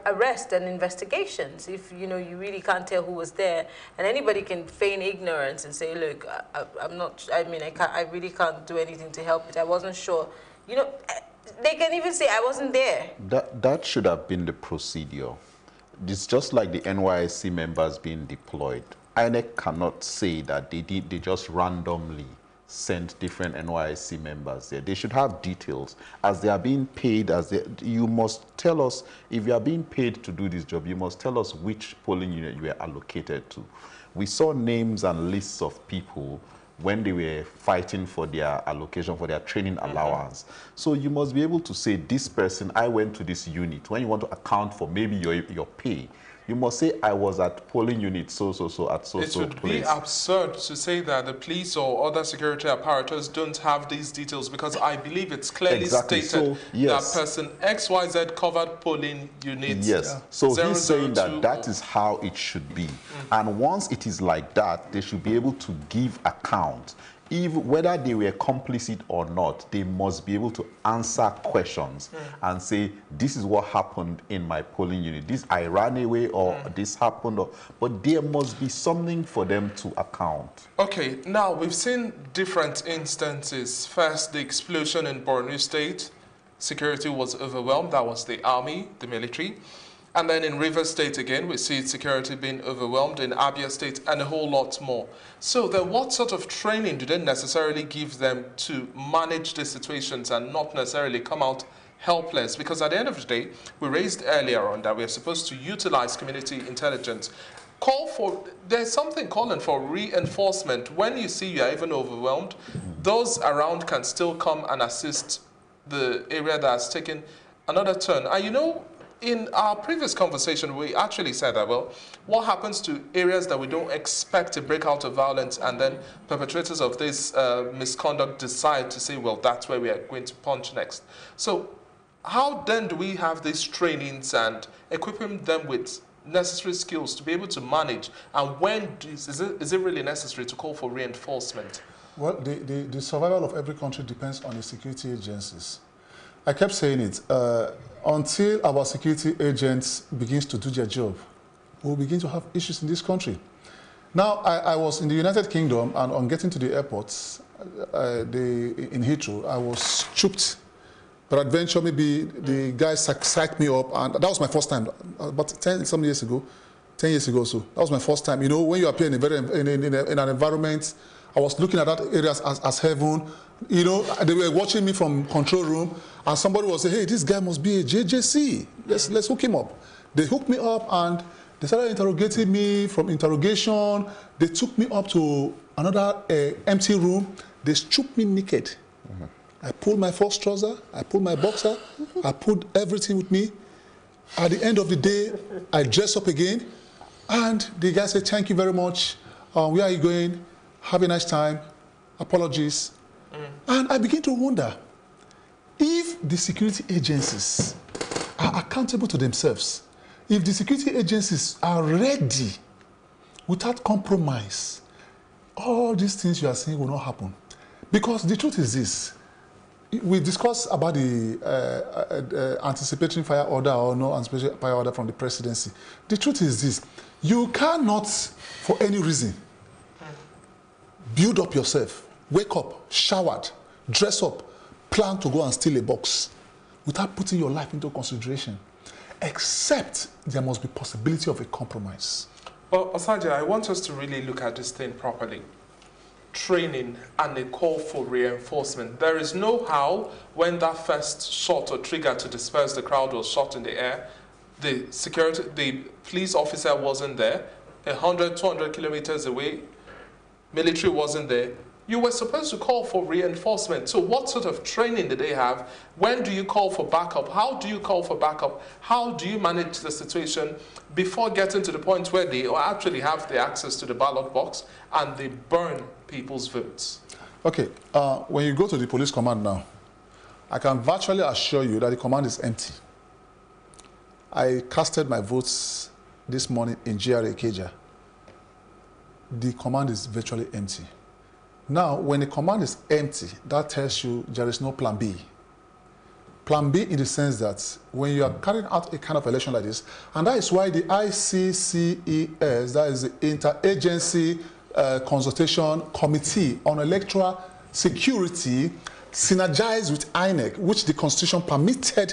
Speaker 3: arrest and investigations if you really can't tell who was there? And anybody can feign ignorance and say, look, I really can't do anything to help it, I wasn't sure. They can even say, I wasn't there.
Speaker 6: That should have been the procedure. It's just like the NYSC members being deployed. INEC cannot say that they just randomly sent different NYSC members there. They should have details. As they are being paid, you must tell us, if you are being paid to do this job, you must tell us which polling unit you are allocated to. We saw names and lists of people when they were fighting for their allocation, for their training allowance. So you must be able to say, this person, I went to this unit. When you want to account for maybe your pay, you must say, I was at polling unit so-so-so at so-so place.
Speaker 9: It would be absurd to say that the police or other security apparatus don't have these details, because I believe it's clearly stated that person XYZ covered polling units.
Speaker 6: Yes, so he's saying that is how it should be. And once it is like that, they should be able to give account. Whether they were complicit or not, they must be able to answer questions and say, this is what happened in my polling unit. I ran away, or this happened. But there must be something for them to account.
Speaker 9: Okay, now we've seen different instances. First, the explosion in Borno State. Security was overwhelmed. That was the army, the military. And then in Rivers State again, we see security being overwhelmed, in Abia State, and a whole lot more. So then what sort of training do they necessarily give them to manage the situations and not necessarily come out helpless? Because at the end of the day, we raised earlier on that we are supposed to utilize community intelligence. There's something calling for reinforcement. When you see you are even overwhelmed, those around can still come and assist the area that has taken another turn. And in our previous conversation, we actually said that, well, what happens to areas that we don't expect a breakout of violence and then perpetrators of this misconduct decide to say, well, that's where we are going to punch next. So how then do we have these trainings and equipping them with necessary skills to be able to manage? And when is it really necessary to call for reinforcement?
Speaker 22: Well, the survival of every country depends on the security agencies. I kept saying it. Until our security agents begins to do their job, we'll begin to have issues in this country. Now, I was in the United Kingdom, and on getting to the airports in Heathrow, I was stooped. But adventure, maybe the guy psyched me up, and that was my first time, about 10 years ago so. That was my first time. You know, when you appear in an environment, I was looking at that area as heaven. You know, they were watching me from control room, and somebody was saying, hey, this guy must be a JJC. Let's hook him up. They hooked me up, and they started interrogating me. From interrogation, they took me up to another empty room. They stripped me naked. I pulled my first trouser, I pulled my boxer, I pulled everything with me. At the end of the day, I dressed up again, and the guy said, thank you very much. Where are you going? Have a nice time. Apologies. And I begin to wonder, if the security agencies are accountable to themselves, if the security agencies are ready without compromise, all these things you are saying will not happen. Because the truth is this, we discussed about the anticipatory fire order or no anticipatory fire order from the presidency. The truth is this, you cannot, for any reason, build up yourself, wake up, showered, dress up, plan to go and steal a box without putting your life into consideration, except there must be possibility of a compromise.
Speaker 9: Well, Osanja, I want us to really look at this thing properly. Training and a call for reinforcement. There is no how when that first shot or trigger to disperse the crowd was shot in the air, the police officer wasn't there, 100, 200 kilometers away, military wasn't there. You were supposed to call for reinforcement. So what sort of training did they have? When do you call for backup? How do you call for backup? How do you manage the situation before getting to the point where they actually have the access to the ballot box and they burn people's votes?
Speaker 22: Okay, when you go to the police command now, I can virtually assure you that the command is empty. I casted my votes this morning in GRA Ikeja. The command is virtually empty. Now, when the command is empty, that tells you there is no plan B. Plan B in the sense that when you are carrying out a kind of election like this, and that is why the ICCES, that is the Interagency Consultation Committee on Electoral Security, synergized with INEC, which the Constitution permitted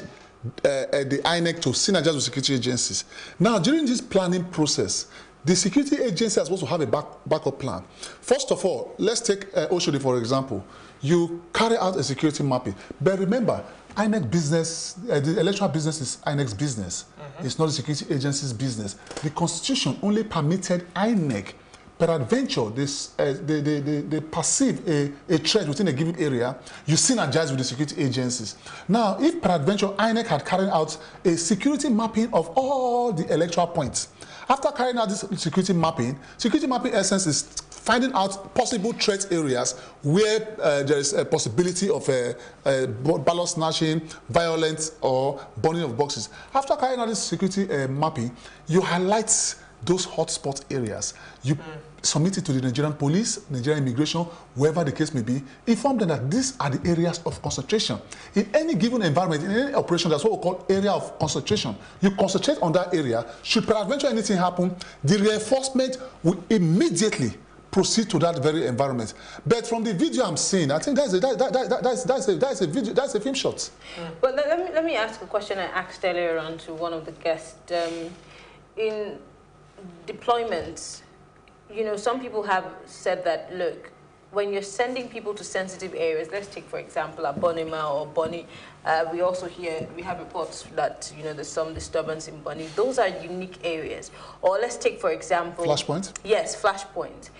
Speaker 22: the INEC to synergize with security agencies. Now, during this planning process, the security agency is supposed to have a backup plan. First of all, let's take Oshodi, for example. You carry out a security mapping. But remember, INEC business, the electoral business is INEC's business. It's not the security agency's business. The Constitution only permitted INEC, peradventure, they perceive a threat within a given area, you synergize with the security agencies. Now, if peradventure INEC had carried out a security mapping of all the electoral points, after carrying out this security mapping essence is finding out possible threat areas where there is a possibility of ballot snatching, violence, or burning of boxes. After carrying out this security mapping, you highlight those hotspot areas. You submit it to the Nigerian police, Nigerian immigration, wherever the case may be. Inform them that these are the areas of concentration. In any given environment, in any operation, that's what we call area of concentration. You concentrate on that area. Should peradventure anything happen, the reinforcement will immediately proceed to that very environment. But from the video I'm seeing, I think that's a film shot.
Speaker 3: But let me ask a question I asked earlier on to one of the guests. In deployments, you know, some people have said that, look, when you're sending people to sensitive areas, let's take, for example, a Bonima or Boni, we also have reports that, you know, there's some disturbance in Boni. Those are unique areas. Or let's take, for example...
Speaker 22: Flashpoint?
Speaker 3: Yes, Flashpoint.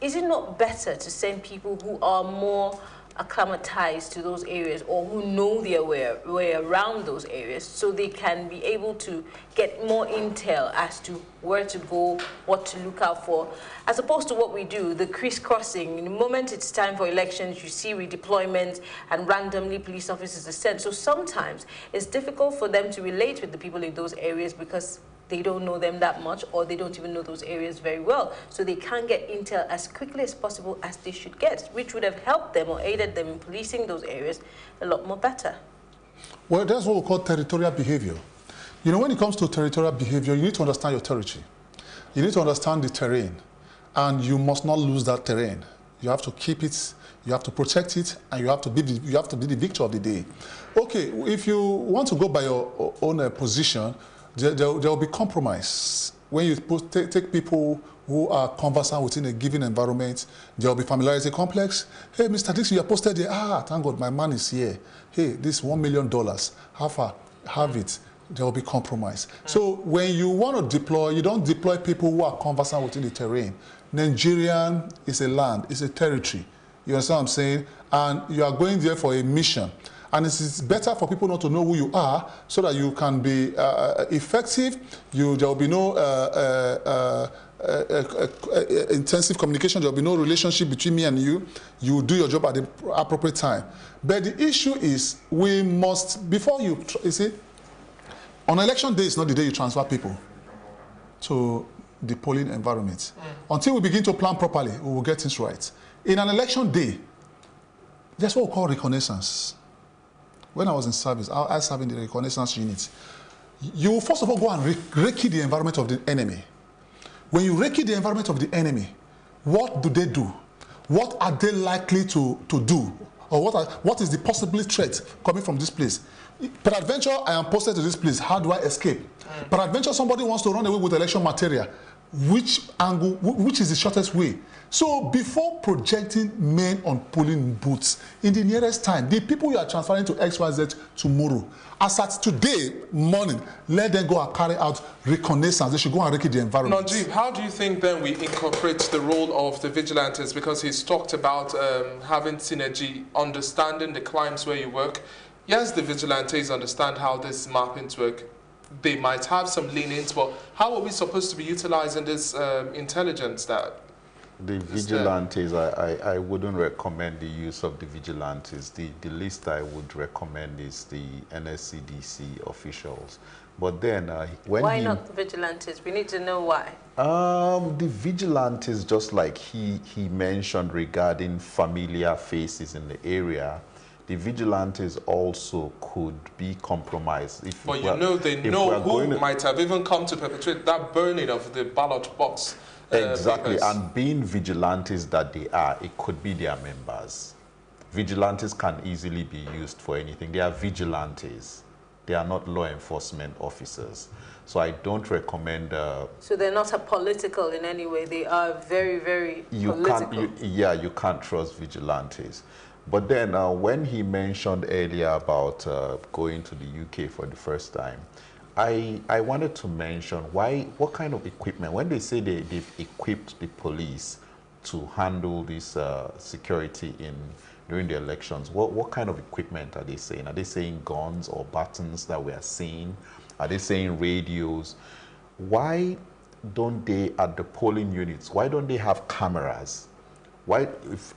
Speaker 3: Is it not better to send people who are more acclimatized to those areas or who know their way around those areas, so they can be able to get more intel as to where to go, what to look out for, as opposed to what we do, the crisscrossing. In the moment it's time for elections, you see redeployment and randomly police officers are sent. So sometimes it's difficult for them to relate with the people in those areas because they don't know them that much, or they don't even know those areas very well. So they can't get intel as quickly as possible as they should get, which would have helped them or aided them in policing those areas a lot more better.
Speaker 22: Well, that's what we call territorial behavior. You know, when it comes to territorial behavior, you need to understand your territory. You need to understand the terrain, and you must not lose that terrain. You have to keep it, you have to protect it, and you have to be the victor of the day. Okay, if you want to go by your own position, there will be compromise. When you take people who are conversant within a given environment, there will be familiarity complex. Hey, Mr. Dixon, you are posted there. Ah, thank God, my man is here. Hey, this $1 million, have it. There will be compromise. So when you want to deploy, you don't deploy people who are conversant within the terrain. Nigerian is a land, it's a territory. You understand what I'm saying? And you are going there for a mission. And it's better for people not to know who you are so that you can be effective. There will be no intensive communication. There will be no relationship between me and you. You will do your job at the appropriate time. But the issue is we must, before you see, on election day is not the day you transfer people to the polling environment. Until we begin to plan properly, we will get things right. In an election day, that's what we call reconnaissance. When I was in service, I served in the reconnaissance unit. You first of all go and recce the environment of the enemy. When you recce the environment of the enemy, what do? What are they likely to do? Or what is the possible threat coming from this place? Peradventure, I am posted to this place. How do I escape? Peradventure, somebody wants to run away with election material. Which is the shortest way? So before projecting men on polling booths, in the nearest time, the people you are transferring to XYZ tomorrow, as at today morning, let them go and carry out reconnaissance. They should go and recce the environment.
Speaker 9: Najib, how do you think then we incorporate the role of the vigilantes? Because he's talked about having synergy, understanding the climes where you work. Yes, the vigilantes understand how these mappings work. They might have some leanings, but how are we supposed to be utilizing this intelligence that
Speaker 6: the vigilantes, I wouldn't recommend the use of the vigilantes. The least I would recommend is the NSCDC officials. But then
Speaker 3: why not the vigilantes? We need to know why.
Speaker 6: The vigilantes, just like he mentioned regarding familiar faces in the area, the vigilantes also could be compromised.
Speaker 9: But you know, they know who might have even come to perpetrate that burning of the ballot box.
Speaker 6: Exactly, and being vigilantes that they are, it could be their members. Vigilantes can easily be used for anything. They are vigilantes. They are not law enforcement officers. So I don't recommend...
Speaker 3: so they're not political in any way. They are very, very political.
Speaker 6: You can't trust vigilantes. But then when he mentioned earlier about going to the UK for the first time, I wanted to mention what kind of equipment, when they say they've equipped the police to handle this security during the elections, what kind of equipment are they saying? Are they saying guns or buttons that we are seeing? Are they saying radios? Why don't they, at the polling units, why don't they have cameras? Why, if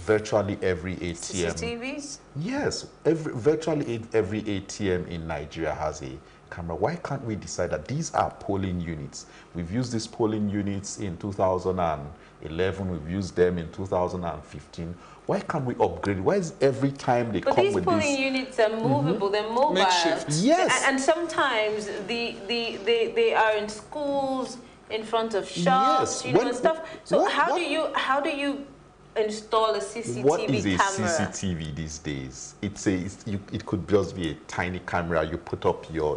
Speaker 6: virtually every ATM...
Speaker 3: CCTVs?
Speaker 6: Yes, virtually every ATM in Nigeria has a camera. Why can't we decide that these are polling units? We've used these polling units in 2011, we've used them in 2015. Why can't we upgrade? Why is every time they come with this?
Speaker 3: But these polling units are movable, they're mobile.
Speaker 6: Makeshift. Yes.
Speaker 3: And sometimes they are in schools, in front of shops,
Speaker 6: yes.
Speaker 3: And stuff. So how do you install a CCTV camera?
Speaker 6: What is a CCTV these days? It could just be a tiny camera. You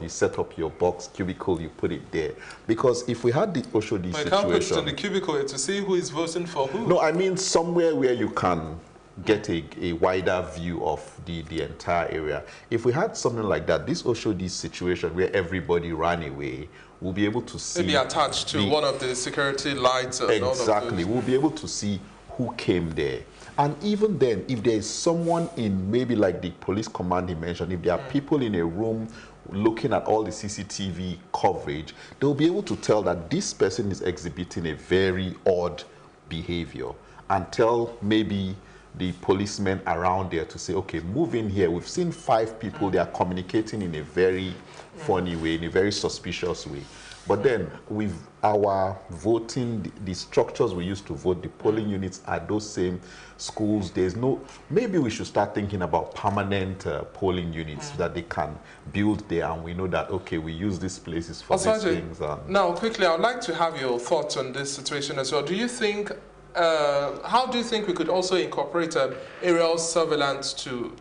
Speaker 6: set up your box cubicle, you put it there. Because if we had the Oshodi situation,
Speaker 9: can't put it in the cubicle to see who is voting for who.
Speaker 6: No, I mean somewhere where you can get a wider view of the entire area. If we had something like that, this Oshodi situation where everybody ran away, we'll be able to see.
Speaker 9: Maybe attached to one of the security lights.
Speaker 6: Exactly, we'll be able to see who came there. And even then, if there is someone in maybe like the police command he mentioned, if there are people in a room looking at all the CCTV coverage, they'll be able to tell that this person is exhibiting a very odd behavior and tell maybe the policemen around there to say, okay, move in here. We've seen 5 people, they are communicating in a very funny way, in a very suspicious way. But then with our voting, the structures we use to vote, the polling units are those same schools. There's no, maybe we should start thinking about permanent polling units that they can build there, and we know that, okay, we use these places for these things.
Speaker 9: Now, quickly, I'd like to have your thoughts on this situation as well. Do you think, how do you think we could also incorporate aerial surveillance to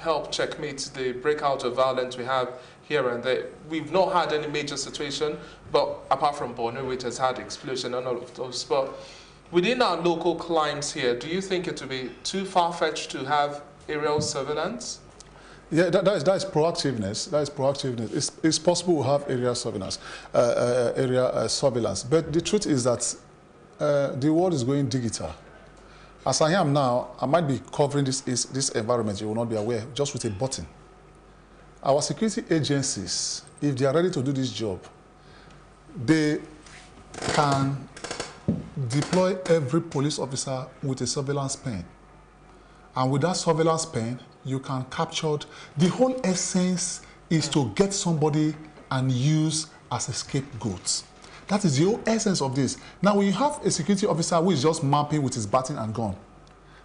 Speaker 9: help checkmate the breakout of violence we have here and there? We've not had any major situation, but apart from Borno, which has had explosion and all of those. But within our local climes here, do you think it would be too far-fetched to have aerial surveillance?
Speaker 22: Yeah, that is proactiveness. That is proactiveness. It's possible to have area surveillance, surveillance. But the truth is that the world is going digital. As I am now, I might be covering this environment. You will not be aware, just with a button. Our security agencies, if they are ready to do this job, they can deploy every police officer with a surveillance pen. And with that surveillance pen, you can capture. The whole essence is to get somebody and use as a scapegoat. That is the whole essence of this. Now, when you have a security officer who is just mapping with his baton and gun,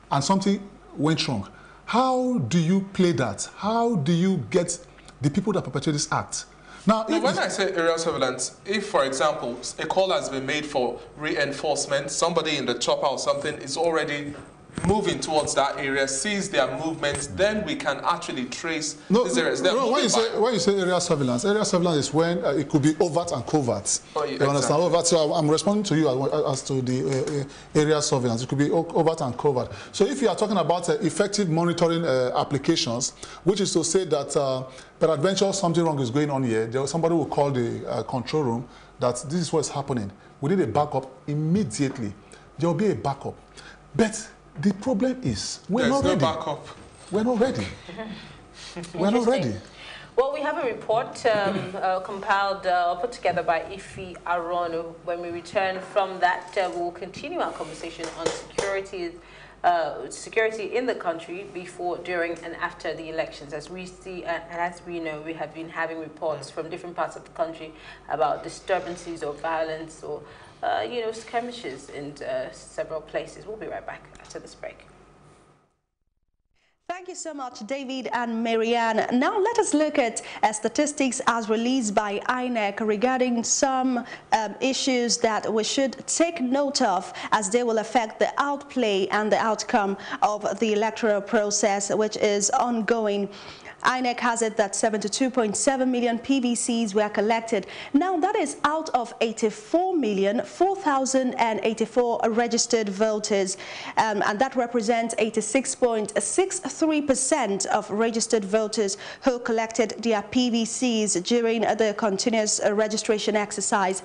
Speaker 22: and something went wrong, how do you play that? How do you get the people that perpetrate this act? Now,
Speaker 9: when I say aerial surveillance, if, for example, a call has been made for reinforcement, somebody in the chopper or something is already moving towards that area, sees their movements, then we can actually trace these areas.
Speaker 22: When you say area surveillance is when it could be overt and covert.
Speaker 9: Oh, yeah,
Speaker 22: you understand? Overt. So I'm responding to you as to the area surveillance. It could be overt and covert. So if you are talking about effective monitoring applications, which is to say that peradventure something wrong is going on here, somebody will call the control room that this is what's happening. We need a backup immediately. There will be a backup. But the problem is we're not ready.
Speaker 9: Backup.
Speaker 22: We're not ready. We're not ready.
Speaker 3: Well, we have a report compiled, put together by Ife Arono. When we return from that, we'll continue our conversation on security in the country before, during, and after the elections. As we see, and as we know, we have been having reports from different parts of the country about disturbances or violence or skirmishes in several places. We'll be right back after this break.
Speaker 14: Thank you so much, David and Marianne. Now let us look at statistics as released by INEC regarding some issues that we should take note of, as they will affect the outplay and the outcome of the electoral process, which is ongoing. INEC has it that 72.7 million PVCs were collected. Now that is out of 84,004,084 registered voters, and that represents 86.63% of registered voters who collected their PVCs during the continuous registration exercise.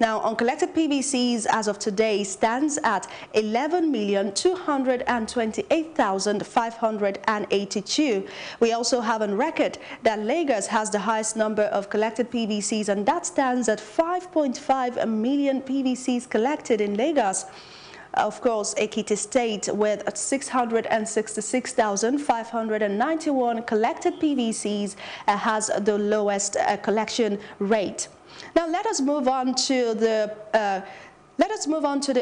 Speaker 14: Now, uncollected PVCs as of today stands at 11,228,582. We also have on record that Lagos has the highest number of collected PVCs, and that stands at 5.5 million PVCs collected in Lagos. Of course, Ekiti State with 666,591 collected PVCs has the lowest collection rate. Now let us move on to the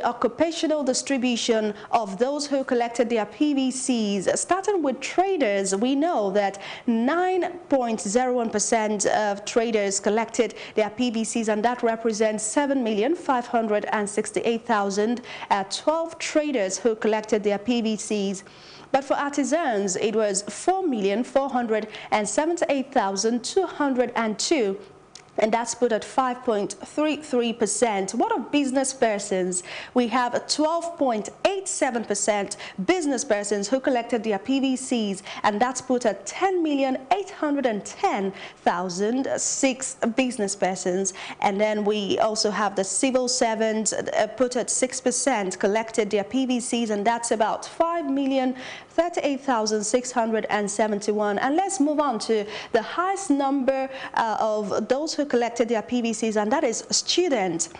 Speaker 14: occupational distribution of those who collected their PVCs. Starting with traders, we know that 9.01% of traders collected their PVCs, and that represents 7,568,012 traders who collected their PVCs. But for artisans, it was 4,478,202. and that's put at 5.33%. What of business persons? We have 12.87% business persons who collected their PVCs, and that's put at 10,810,006 business persons. And then we also have the civil servants put at 6% collected their PVCs, and that's about 5,038,671. And let's move on to the highest number of those who collected their PVCs, and that is students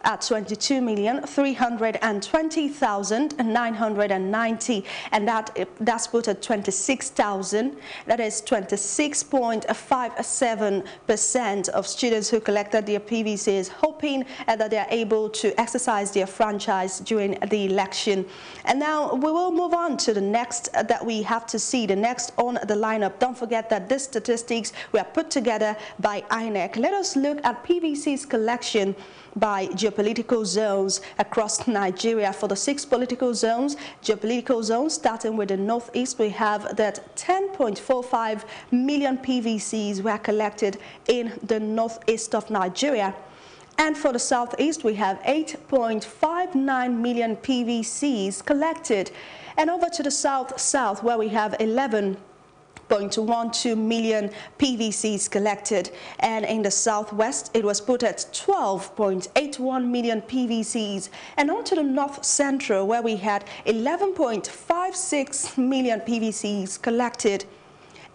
Speaker 14: at 22,320,990, and that's put at 26,000. That is 26.57% of students who collected their PVCs, hoping that they are able to exercise their franchise during the election. And now we will move on to the next that we have to see, the next on the lineup. Don't forget that these statistics were put together by INEC. Let us look at PVC's collection by geopolitical zones across Nigeria. For the 6 political zones, geopolitical zones, starting with the northeast, we have that 10.45 million PVCs were collected in the northeast of Nigeria. And for the southeast, we have 8.59 million PVCs collected. And over to the south, where we have 11.12 million PVCs collected, and in the southwest it was put at 12.81 million PVCs, and on to the north central, where we had 11.56 million PVCs collected,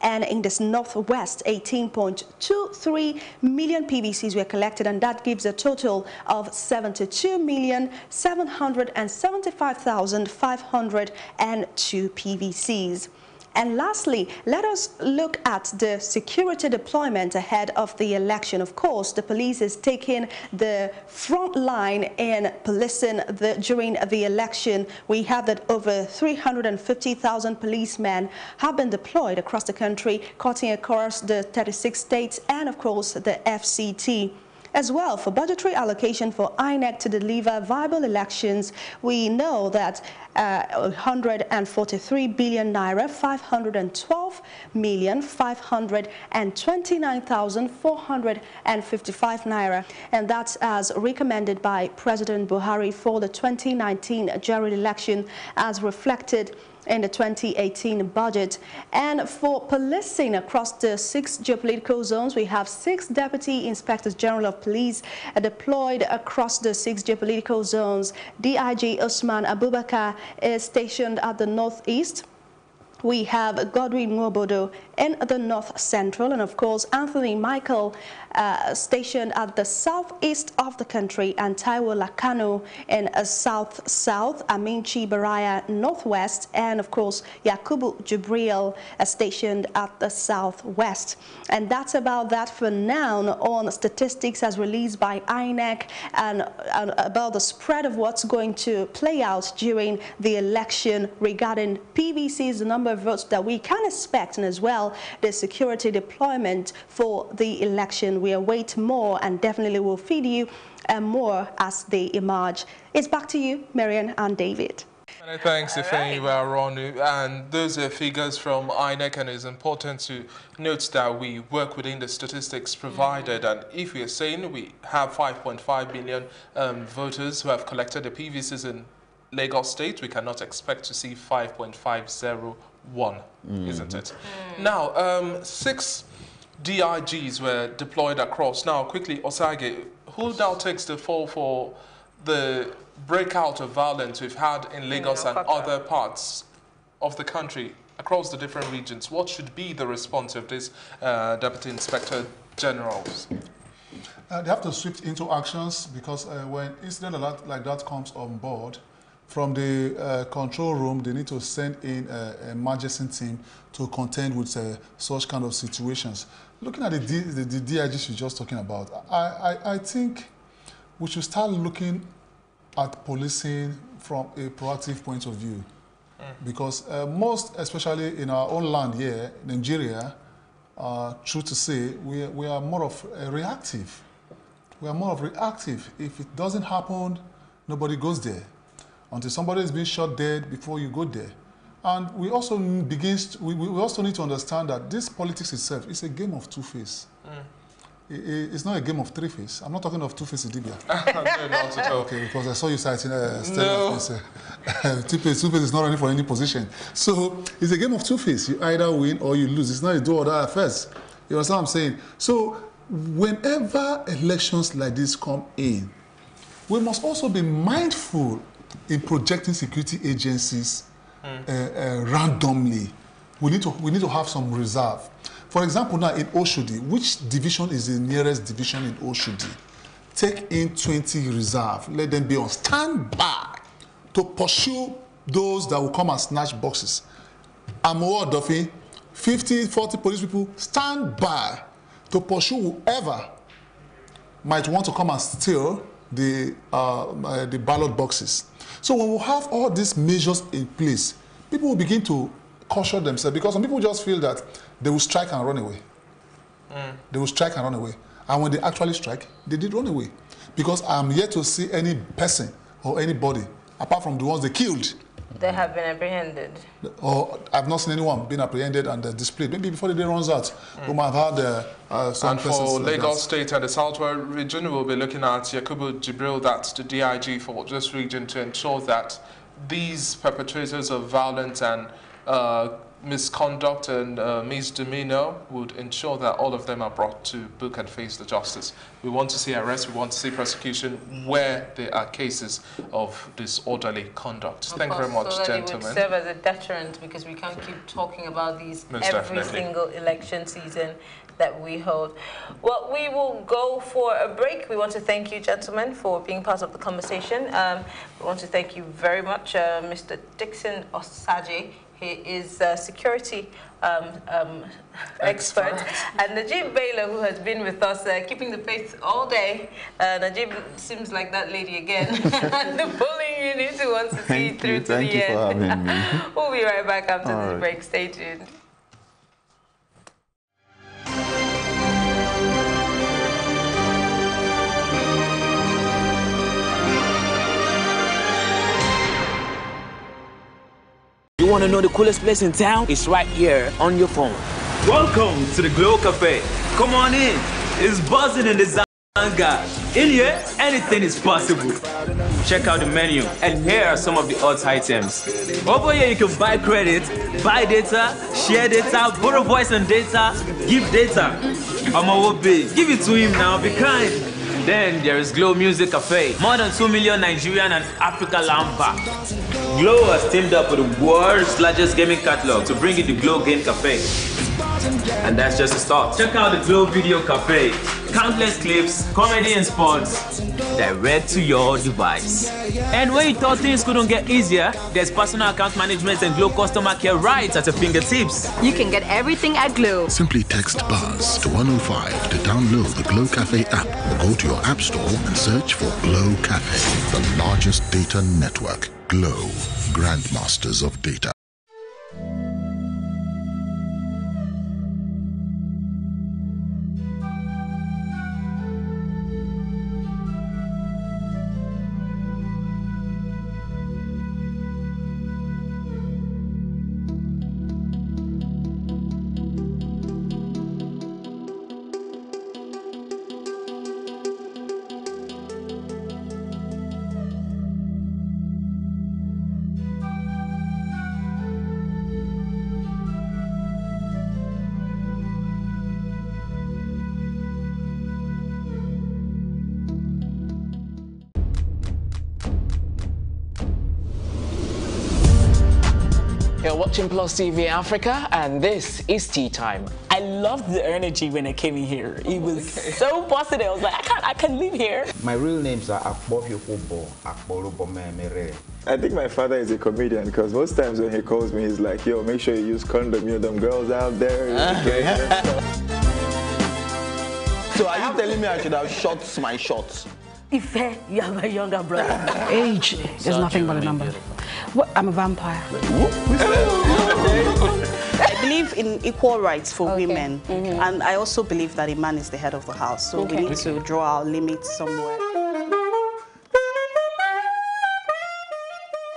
Speaker 14: and in this northwest 18.23 million PVCs were collected, and that gives a total of 72,775,502 PVCs. And lastly, let us look at the security deployment ahead of the election. Of course, the police is taking the front line in policing during the election. We have that over 350,000 policemen have been deployed across the country, cutting across the 36 states and, of course, the FCT. As well, for budgetary allocation for INEC to deliver viable elections, we know that 143 billion naira, 512,529,455 naira, and that's as recommended by President Buhari for the 2019 general election, as reflected in the 2018 budget. And for policing across the 6 geopolitical zones, we have 6 Deputy Inspectors General of Police deployed across the 6 geopolitical zones. DIG Usman Abubakar is stationed at the northeast. We have Godwin Nwobodo in the north central, and of course Anthony Michael stationed at the southeast of the country, and Taiwo Lakano in south, Aminchi Baraya northwest, and of course Yakubu Jibril stationed at the southwest. And that's about that for now on statistics as released by INEC, and about the spread of what's going to play out during the election regarding PVCs, the number of votes that we can expect, and as well the security deployment for the election. We await more and definitely will feed you more as they emerge. It's back to you, Marian and David.
Speaker 9: Many thanks, Ifeanyi Waronu. And those are figures from INEC, and it's important to note that we work within the statistics provided. And if we are saying we have 5.5 million voters who have collected the PVCs in Lagos State, we cannot expect to see 5.501, isn't it? Now, 6 DIGs were deployed across. Now, quickly, Osage, who now takes the fall for the breakout of violence we've had in Lagos and other parts of the country across the different regions? What should be the response of these Deputy Inspector Generals?
Speaker 22: They have to switch into actions, because when incident like that comes on board, from the control room, they need to send in an emergency team to contend with such kind of situations. Looking at the DIGs you're just talking about, I think we should start looking at policing from a proactive point of view. Because most, especially in our own land here, Nigeria, true to say, we are more of reactive. We are more of reactive. If it doesn't happen, nobody goes there. Until somebody is being shot dead before you go there. And we also we also need to understand that this politics itself is a game of two faces. It's not a game of three-face. I'm not talking of two-face Idibia.
Speaker 9: No, not at all.
Speaker 22: Okay, because I saw you citing two-face. Two-face is not running for any position. So it's a game of two-face. You either win or you lose. It's not a do or die affairs. You understand what I'm saying? So whenever elections like this come in, we must also be mindful in projecting security agencies randomly. We need to have some reserve. For example, now in Oshodi, which division is the nearest division in Oshodi? Take in 20 reserve. Let them be on standby to pursue those that will come and snatch boxes. Amoa Duffy, 50, 40 police people stand by to pursue whoever might want to come and steal the ballot boxes. So when we have all these measures in place, people will begin to caution themselves, because some people just feel that they will strike and run away. They will strike and run away. And when they actually strike, they did run away. Because I'm yet to see any person or anybody, apart from the ones they killed.
Speaker 3: They have been apprehended.
Speaker 22: Or I've not seen anyone being apprehended and displayed. Maybe before the day runs out, we might have had some
Speaker 9: and for Lagos State and the Southwest region, we'll be looking at Yakubu Jibril, that's the DIG for this region, to ensure that these perpetrators of violence and misconduct and misdemeanor would ensure that all of them are brought to book and face the justice. We want to see arrests, we want to see prosecution where there are cases of disorderly conduct. Thank you very much,
Speaker 3: so
Speaker 9: gentlemen.
Speaker 3: It would serve as a deterrent, because we can't keep talking about these every single election season that we hold. Well, we will go for a break. We want to thank you, gentlemen, for being part of the conversation. We want to thank you very much, Mr. Dixon Osaje. He is a security expert. And Najib Baylor, who has been with us, keeping the faith all day. Najib seems like that lady again. And the polling unit who wants to see it through to the end.
Speaker 6: Thank you for having me.
Speaker 3: We'll be right back after this break. Stay tuned.
Speaker 8: You want to know the coolest place in town? It's right here on your phone.
Speaker 10: Welcome to the Glow Cafe. Come on in. It's buzzing in the Zanga. In here, anything is possible. Check out the menu, and here are some of the hot items. Over here, you can buy credit, buy data, share data, borrow voice and data, give data. Amawobi, give it to him now, be kind. Then there is Glow Music Cafe. More than 2 million Nigerian and Africa Lamba. Glow has teamed up with the world's largest gaming catalog to bring you the Glow Game Cafe. And that's just the start. Check out the Glow Video Cafe. Countless clips, comedy and sports, direct to your device. And when you thought things couldn't get easier, there's personal account management and Glow customer care right at your fingertips.
Speaker 12: You can get everything at Glow.
Speaker 19: Simply text BUZZ to 105 to download the Glow Cafe app, or go to your app store and search for Glow Cafe, the largest data network. Glow, grandmasters of data.
Speaker 2: You're watching Plus TV Africa, and this is Tea Time.
Speaker 5: I loved the energy when I came in here. It was so positive. I was like, I can't live here.
Speaker 23: My real names are Akbofiufubo, Akborubomemere.
Speaker 11: I think my father is a comedian, because most times when he calls me, he's like, yo, make sure you use condom, you know, them girls out there.
Speaker 7: So are you telling me I should have shot my shots?
Speaker 20: Ife, you have a younger brother.
Speaker 18: Age is nothing but a number. Well, I'm a vampire.
Speaker 24: I believe in equal rights for women, and I also believe that a man is the head of the house, so we need to draw our limits somewhere.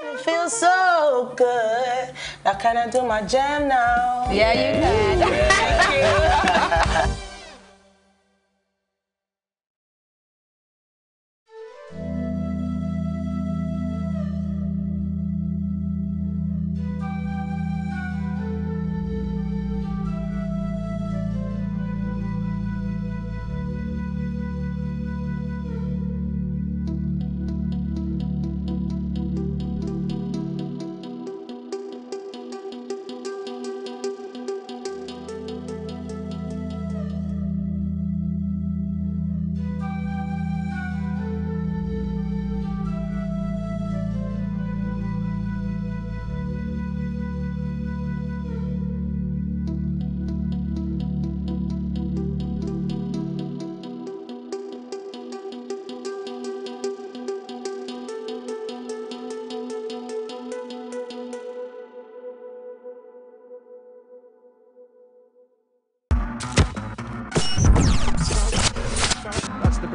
Speaker 26: It feels so good. Now can I do my jam now?
Speaker 3: Yeah, you can.
Speaker 26: Thank you.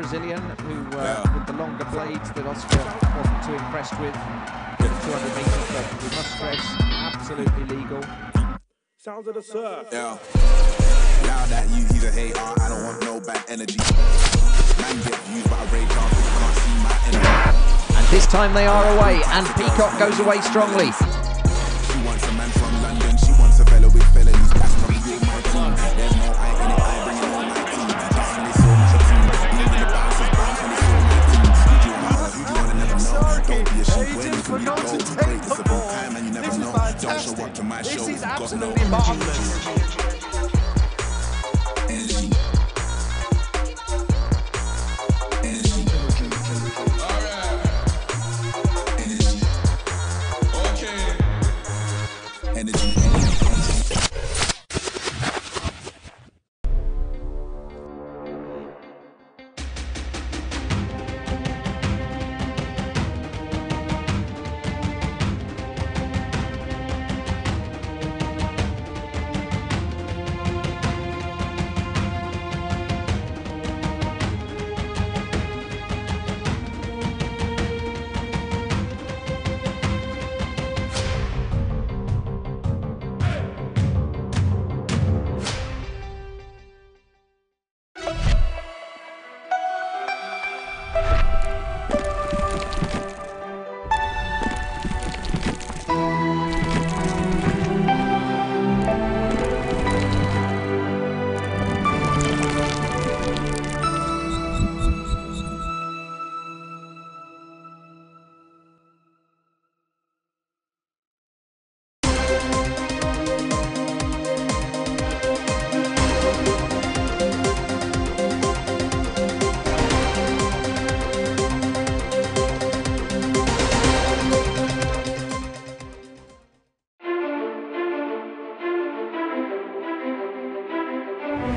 Speaker 1: Brazilian, who with the longer blades that Austria wasn't too impressed with. 200 metres, but we must stress, absolutely legal.
Speaker 13: Sounds of the surf.
Speaker 15: Yeah. Loud at you, he's a hater. I don't want no bad energy. Man get used by a radar, but you can't see my energy.
Speaker 1: And this time they are away, and Peacock goes away strongly.
Speaker 15: She wants a man from London. She wants a fellow with felonies. That's not you, my team. There's no I in it. I bring it on my team. Just when they saw my team. Even the bouncers bounce when they saw my team. Who do you want? Who do you want to never know? Don't be a sheep when you can be gold. Great, it's about time and you never know. Don't show up to my show.
Speaker 1: This is
Speaker 15: Got no
Speaker 1: absolutely marvellous.
Speaker 15: energy.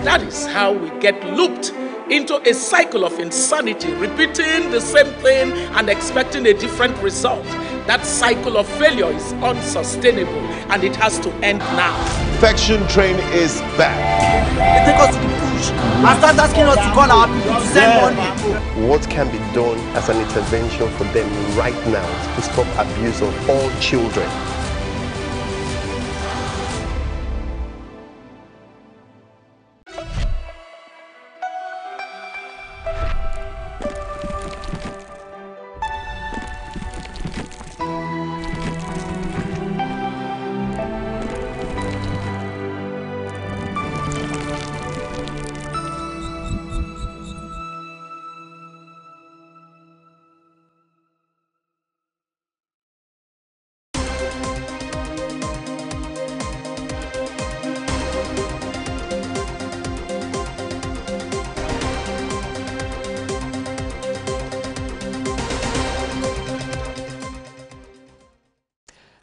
Speaker 16: That is how we get looped into a cycle of insanity, repeating the same thing and expecting a different result. That cycle of failure is unsustainable and it has to end now.
Speaker 21: Perfection Train is back.
Speaker 25: They take us to the bush and start asking us to call our people to send money.
Speaker 21: What can be done as an intervention for them right now to stop abuse of all children?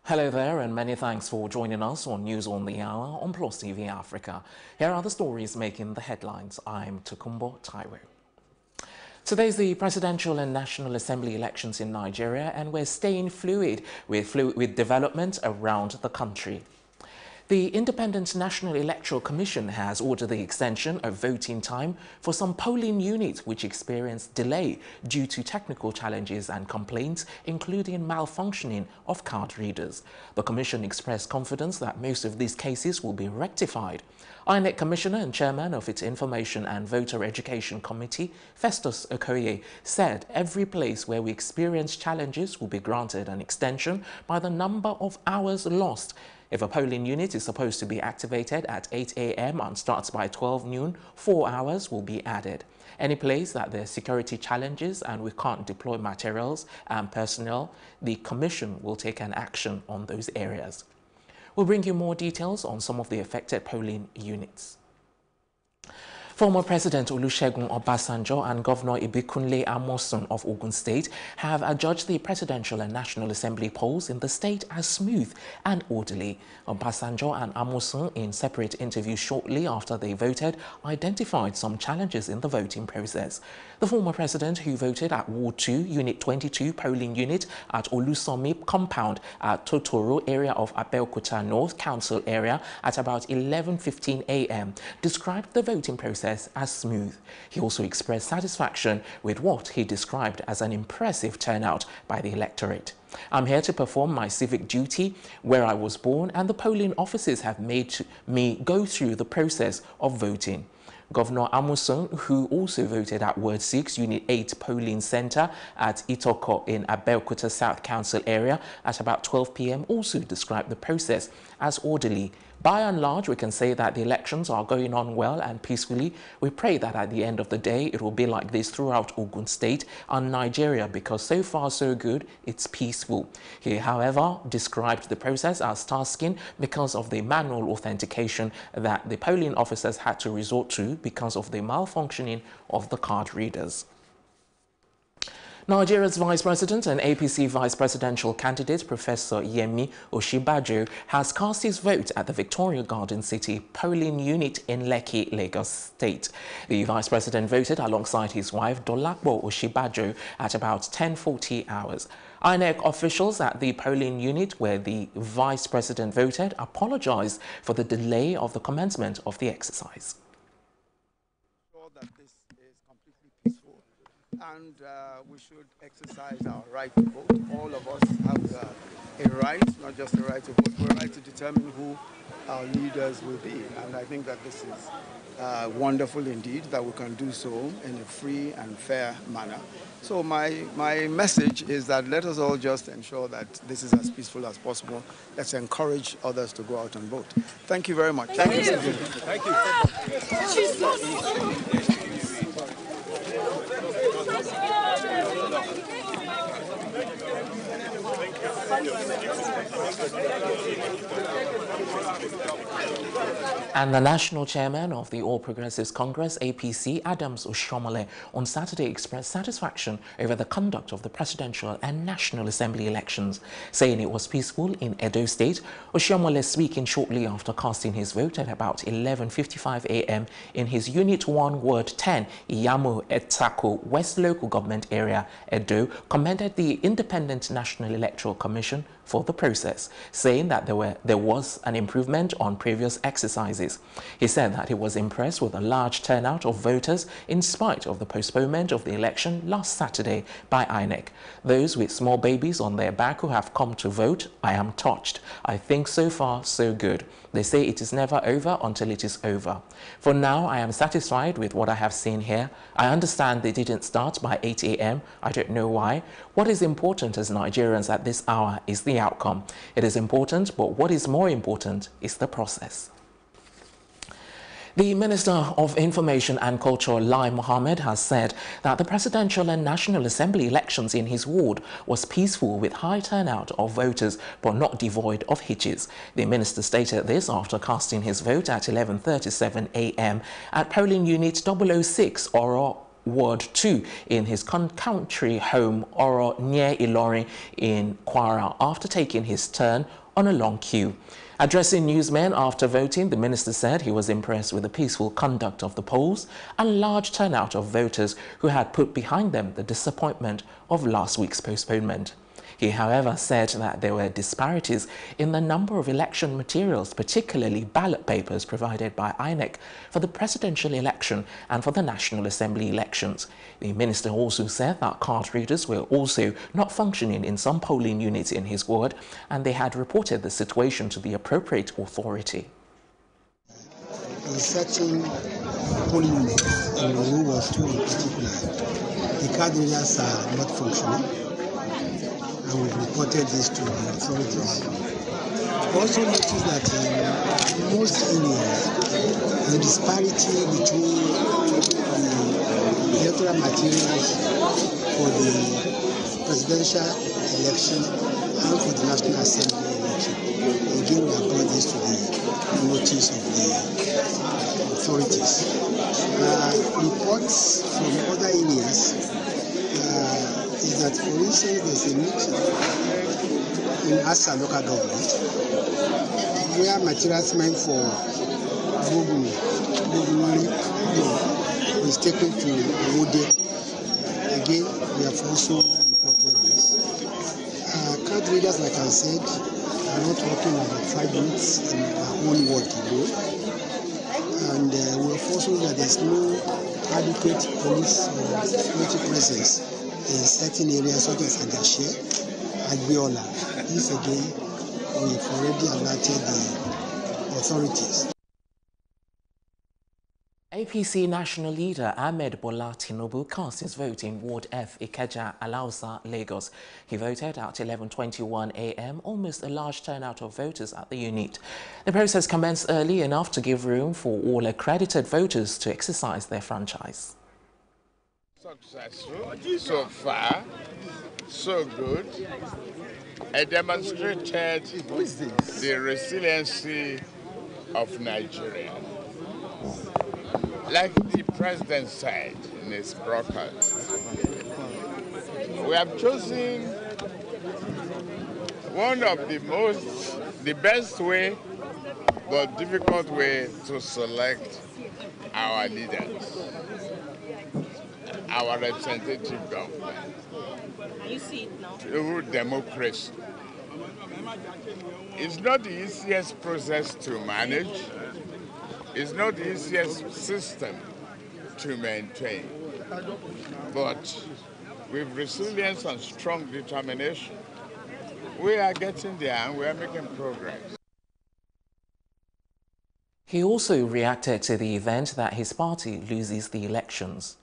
Speaker 2: Hello there, and many thanks for joining us on News on the Hour on Plus TV Africa. Here are the stories making the headlines. I'm Tukumbo Taiwo. Today's the presidential and National Assembly elections in Nigeria, and we're staying fluid with development around the country. The Independent National Electoral Commission has ordered the extension of voting time for some polling units which experienced delay due to technical challenges and complaints, including malfunctioning of card readers. The Commission expressed confidence that most of these cases will be rectified. INEC Commissioner and Chairman of its Information and Voter Education Committee, Festus Okoye, said every place where we experience challenges will be granted an extension by the number of hours lost. If a polling unit is supposed to be activated at 8 a.m. and starts by 12 noon, 4 hours will be added. Any place that there are security challenges and we can't deploy materials and personnel, the Commission will take an action on those areas. We'll bring you more details on some of the affected polling units. Former President Olusegun Obasanjo and Governor Ibikunle Amosun of Ogun State have adjudged the presidential and National Assembly polls in the state as smooth and orderly. Obasanjo and Amosun, in separate interviews shortly after they voted, identified some challenges in the voting process. The former president, who voted at Ward 2, Unit 22 polling unit at Olusomi compound at Totoro area of Abeokuta North Council area at about 11:15 a.m., described the voting process process as smooth. He also expressed satisfaction with what he described as an impressive turnout by the electorate. I'm here to perform my civic duty where I was born, and the polling officers have made me go through the process of voting. Governor Amuson, who also voted at Ward 6, Unit 8 polling centre at Itoko in Abeokuta South Council area at about 12 p.m, also described the process as orderly. By and large, we can say that the elections are going on well and peacefully. We pray that at the end of the day, it will be like this throughout Ogun State and Nigeria, because so far so good, it's peaceful. He, however, described the process as tasking because of the manual authentication that the polling officers had to resort to because of the malfunctioning of the card readers. Nigeria's Vice President and APC Vice Presidential candidate, Professor Yemi Osinbajo, has cast his vote at the Victoria Garden City polling unit in Lekki, Lagos State. The Vice President voted alongside his wife, Dolapo Osinbajo, at about 10:40 hours. INEC officials at the polling unit where the Vice President voted apologized for the delay of the commencement of the exercise.
Speaker 4: And we should exercise our right to vote. All of us have a right, not just a right to vote, but a right to determine who our leaders will be. And I think that this is wonderful indeed that we can do so in a free and fair manner. So my message is that let us all just ensure that this is as peaceful as possible. Let's encourage others to go out and vote. Thank you very much.
Speaker 13: Thank you. Thank you.
Speaker 2: And the national chairman of the All Progressives Congress, APC, Adams Oshiomhole, on Saturday expressed satisfaction over the conduct of the presidential and National Assembly elections, saying it was peaceful in Edo State. Oshiomhole speaking shortly after casting his vote at about 11:55 a.m. in his Unit 1, Ward 10, Iyamo Etako West Local Government Area, Edo, commended the Independent National Electoral Commission for the process, saying that there was an improvement on previous exercises. He said that he was impressed with a large turnout of voters in spite of the postponement of the election last Saturday by INEC. Those with small babies on their back who have come to vote, I am touched. I think so far so good. They say it is never over until it is over. For now, I am satisfied with what I have seen here. I understand they didn't start by 8 a.m. I don't know why. What is important as Nigerians at this hour is the outcome. It is important, but what is more important is the process. The Minister of Information and Culture, Lai Mohammed, has said that the presidential and National Assembly elections in his ward was peaceful with high turnout of voters but not devoid of hitches. The minister stated this after casting his vote at 11:37 a.m. at polling unit 006 Oro Ward 2 in his country home Oro near Ilorin in Kwara after taking his turn on a long queue. Addressing newsmen after voting, the minister said he was impressed with the peaceful conduct of the polls and large turnout of voters who had put behind them the disappointment of last week's postponement. He, however, said that there were disparities in the number of election materials, particularly ballot papers provided by INEC for the presidential election and for the National Assembly elections. The minister also said that card readers were also not functioning in some polling units in his ward, and they had reported the situation to the appropriate authority.
Speaker 6: In certain polling units in Ward 2 in particular, the card readers are not functioning. And we've reported this to the authorities. We also noticed that in most areas, the disparity between the electoral materials for the presidential election and for the National Assembly election. Again, we have brought this to the notice of the authorities. Reports from other areas is that, for instance, there's a meeting in Asa local government where materials meant for Google is taken to Wode. Again, we have also reported this. Card readers, like I said, are not working about 5 minutes in our own ward ago. And we are forcing that there's no adequate police or security presence in certain areas such as Agashie, Agbiola. This again, we've already alerted the authorities.
Speaker 2: APC national leader Ahmed Bola Tinubu cast his vote in Ward F, Ikeja, Alausa, Lagos. He voted at 11:21 a.m., almost a large turnout of voters at the unit. The process commenced early enough to give room for all accredited voters to exercise their franchise.
Speaker 8: Successful so far, so good. It demonstrated the resiliency of Nigeria. Like the president said in his broadcast, we have chosen one of the best way, but difficult way to select our leaders, our representative government, through democracy. It's not the easiest process to manage. It's not the easiest system to maintain, but with resilience and strong determination, we are getting there and we are making progress.
Speaker 2: He also reacted to the event that his party loses the elections.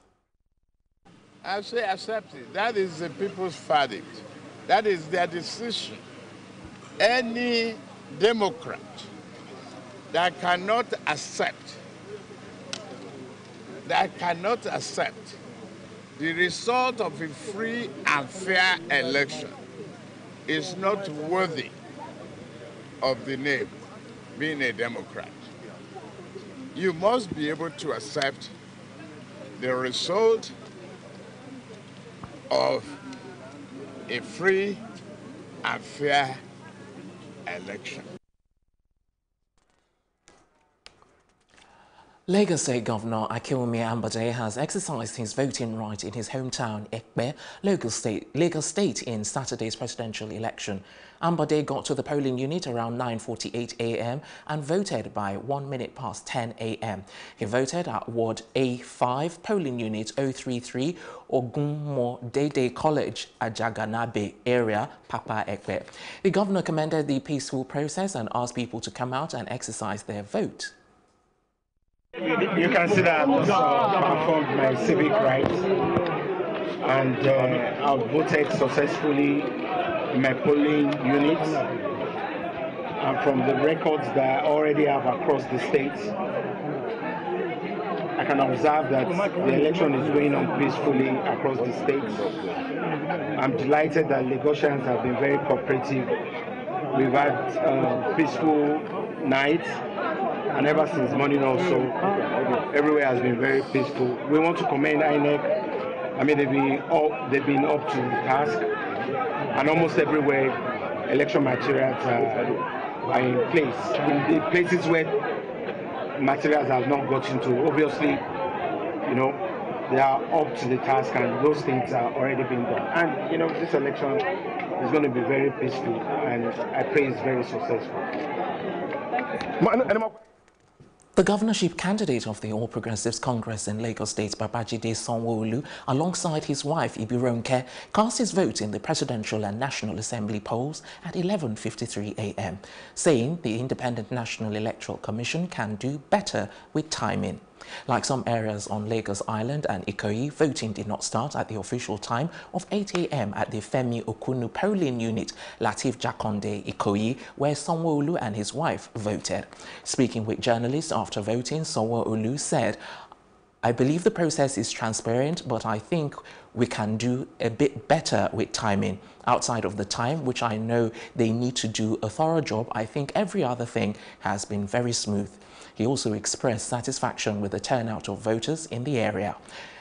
Speaker 8: I say accept it. That is the people's verdict. That is their decision. Any Democrat that cannot accept the result of a free and fair election is not worthy of the name being a Democrat. You must be able to accept the result of a free and fair election.
Speaker 2: Lagos State Governor Akinwumi Ambode has exercised his voting right in his hometown, Ekpe, Lagos State in Saturday's presidential election. Ambode got to the polling unit around 9:48 a.m. and voted by 1 minute past 10 a.m. He voted at Ward A5, polling unit 033, Ogunmo Dede College, Ajaganabe area, Papa Ekpe. The governor commended the peaceful process and asked people to come out and exercise their vote.
Speaker 9: You can see that I've performed my civic rights and I've voted successfully in my polling units. And from the records that I already have across the state, I can observe that the election is going on peacefully across the state. I'm delighted that Lagosians have been very cooperative. We've had peaceful nights. And ever since morning also, everywhere has been very peaceful. We want to commend INEC. I mean, they've been up to the task. And almost everywhere, election materials are in place. In the places where materials have not gotten to, obviously, you know, they are up to the task and those things are already being done. And, you know, this election is going to be very peaceful and I pray it's very successful.
Speaker 2: The governorship candidate of the All Progressives Congress in Lagos State, Babajide Sanwo-Olu, alongside his wife Ibironke, cast his vote in the Presidential and National Assembly polls at 11:53 a.m., saying the Independent National Electoral Commission can do better with timing. Like some areas on Lagos Island and Ikoyi, voting did not start at the official time of 8 a.m. at the Femi Okunu polling unit, Latif Jakonde, Ikoyi, where Sanwo-Olu and his wife voted. Speaking with journalists after voting, Sanwo-Olu said, "I believe the process is transparent, but I think we can do a bit better with timing. Outside of the time, which I know they need to do a thorough job, I think every other thing has been very smooth." He also expressed satisfaction with the turnout of voters in the area.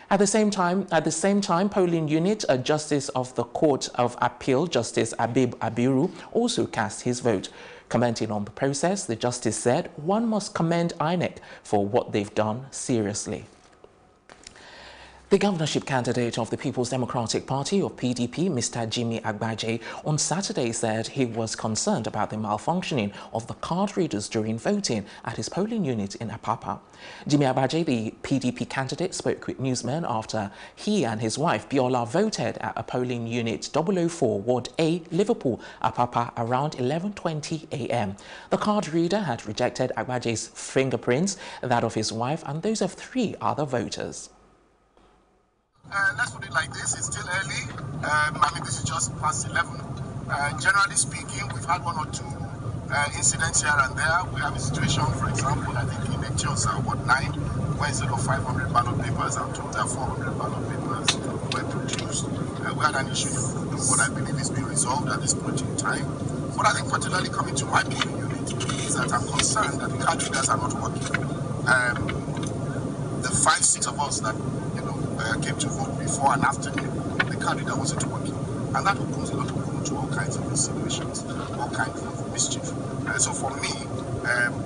Speaker 2: At the same time, polling unit, a Justice of the Court of Appeal, Justice Abib Abiru, also cast his vote. Commenting on the process, the justice said, "One must commend INEC for what they've done seriously." The governorship candidate of the People's Democratic Party of PDP, Mr. Jimmy Agbaje, on Saturday said he was concerned about the malfunctioning of the card readers during voting at his polling unit in Apapa. Jimmy Agbaje, the PDP candidate, spoke with newsmen after he and his wife Biola voted at a polling unit 004 Ward A, Liverpool, Apapa around 11:20 a.m. The card reader had rejected Agbaje's fingerprints, that of his wife and those of 3 other voters.
Speaker 10: Let's put it like this, it's still early. This is just past 11. Generally speaking, we've had 1 or 2 incidents here and there. We have a situation, for example, I think in the Chelsea Ward 9, where instead of 500 ballot papers, I'm told that 400 ballot papers were produced. We had an issue in what I believe is being resolved at this point in time. But I think particularly coming to my polling unit is that I'm concerned that the card readers are not working. The 5-6 of us that came to vote before and after me, the card reader wasn't working. And that opens a lot of room to all kinds of insinuations, all kinds of mischief. So for me,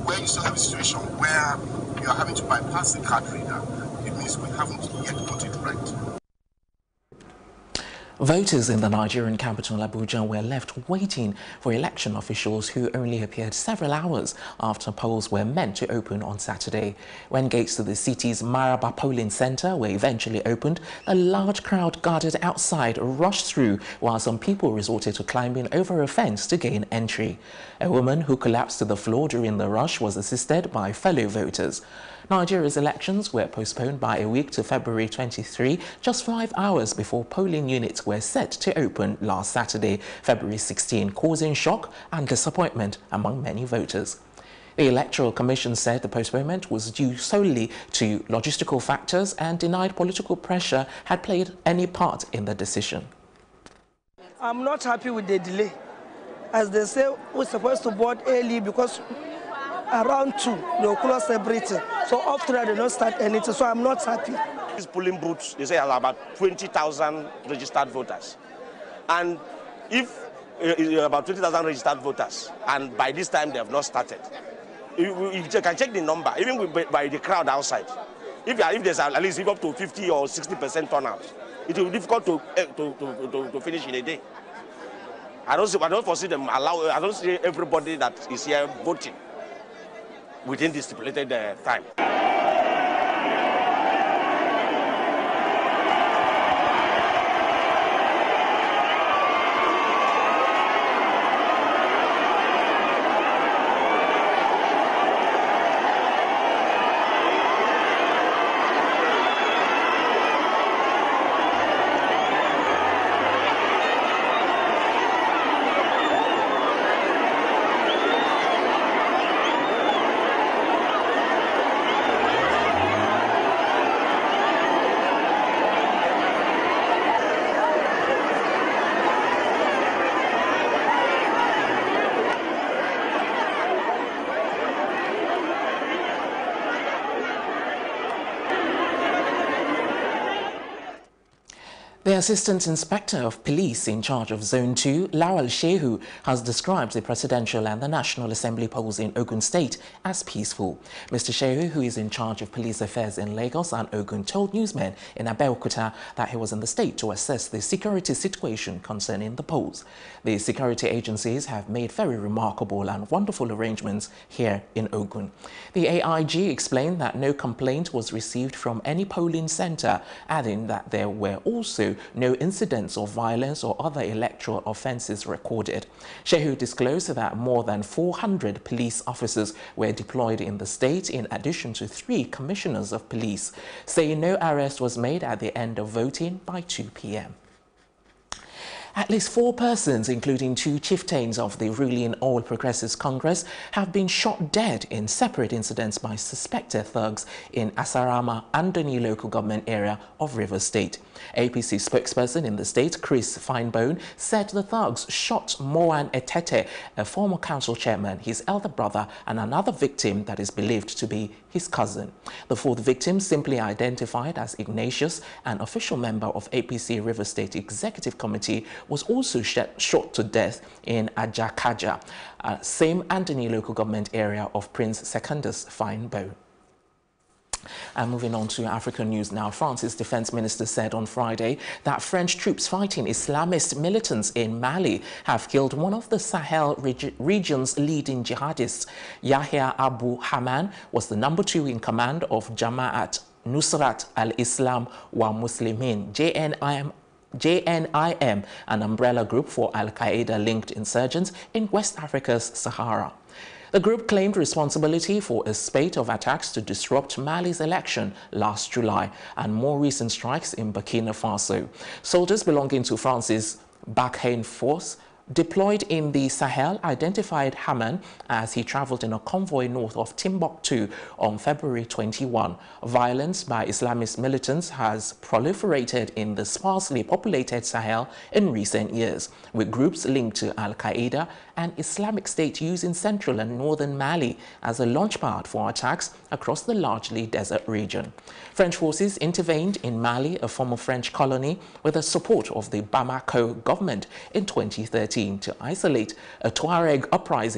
Speaker 10: where you still have a situation where you are having to bypass the card reader, it means we haven't yet got it right.
Speaker 2: Voters in the Nigerian capital Abuja were left waiting for election officials who only appeared several hours after polls were meant to open on Saturday. When gates to the city's Maraba polling center were eventually opened, a large crowd gathered outside rushed through, while some people resorted to climbing over a fence to gain entry. A woman who collapsed to the floor during the rush was assisted by fellow voters. Nigeria's elections were postponed by a week to February 23, just 5 hours before polling units were set to open last Saturday, February 16, causing shock and disappointment among many voters. The Electoral Commission said the postponement was due solely to logistical factors and denied political pressure had played any part in the decision.
Speaker 12: I'm not happy with the delay. As they say, we're supposed to board early because around 2, they'll close everything. So after that, they don't start anything. So I'm not happy.
Speaker 14: These polling booths, they say, have about 20,000 registered voters. And if about 20,000 registered voters, and by this time they have not started, you can check the number, even by the crowd outside. If there's at least up to 50 or 60% turnout, it will be difficult to finish in a day. I don't foresee them I don't see everybody that is here voting within the stipulated time.
Speaker 2: The Assistant Inspector of Police in charge of Zone 2, Lawal Shehu, has described the presidential and the National Assembly polls in Ogun State as peaceful. Mr. Shehu, who is in charge of police affairs in Lagos and Ogun, told newsmen in Abeokuta that he was in the state to assess the security situation concerning the polls. The security agencies have made very remarkable and wonderful arrangements here in Ogun. The AIG explained that no complaint was received from any polling center, adding that there were also no incidents of violence or other electoral offences recorded. Shehu disclosed that more than 400 police officers were deployed in the state, in addition to 3 commissioners of police, saying no arrest was made at the end of voting by 2 p.m. At least 4 persons, including 2 chieftains of the ruling All Progressives Congress, have been shot dead in separate incidents by suspected thugs in Asarama, Andoni local government area of Rivers State. APC spokesperson in the state, Chris Finebone, said the thugs shot Moan Etete, a former council chairman, his elder brother, and another victim that is believed to be his cousin. The 4th victim, simply identified as Ignatius, an official member of APC Rivers State Executive Committee, was also shot to death in Ajakaja, same Andoni local government area of Prince Secondus Finebone. And moving on to African news now, France's defense minister said on Friday that French troops fighting Islamist militants in Mali have killed one of the Sahel region's leading jihadists. Yahya Abu Haman was the #2 in command of Jama'at Nusrat al-Islam wa Muslimin, JNIM, an umbrella group for Al-Qaeda-linked insurgents in West Africa's Sahara. The group claimed responsibility for a spate of attacks to disrupt Mali's election last July and more recent strikes in Burkina Faso. Soldiers belonging to France's Barkhane force deployed in the Sahel identified Haman as he traveled in a convoy north of Timbuktu on February 21. Violence by Islamist militants has proliferated in the sparsely populated Sahel in recent years, with groups linked to Al-Qaeda and Islamic State using central and northern Mali as a launchpad for attacks across the largely desert region. French forces intervened in Mali, a former French colony, with the support of the Bamako government in 2013 to isolate a Tuareg uprising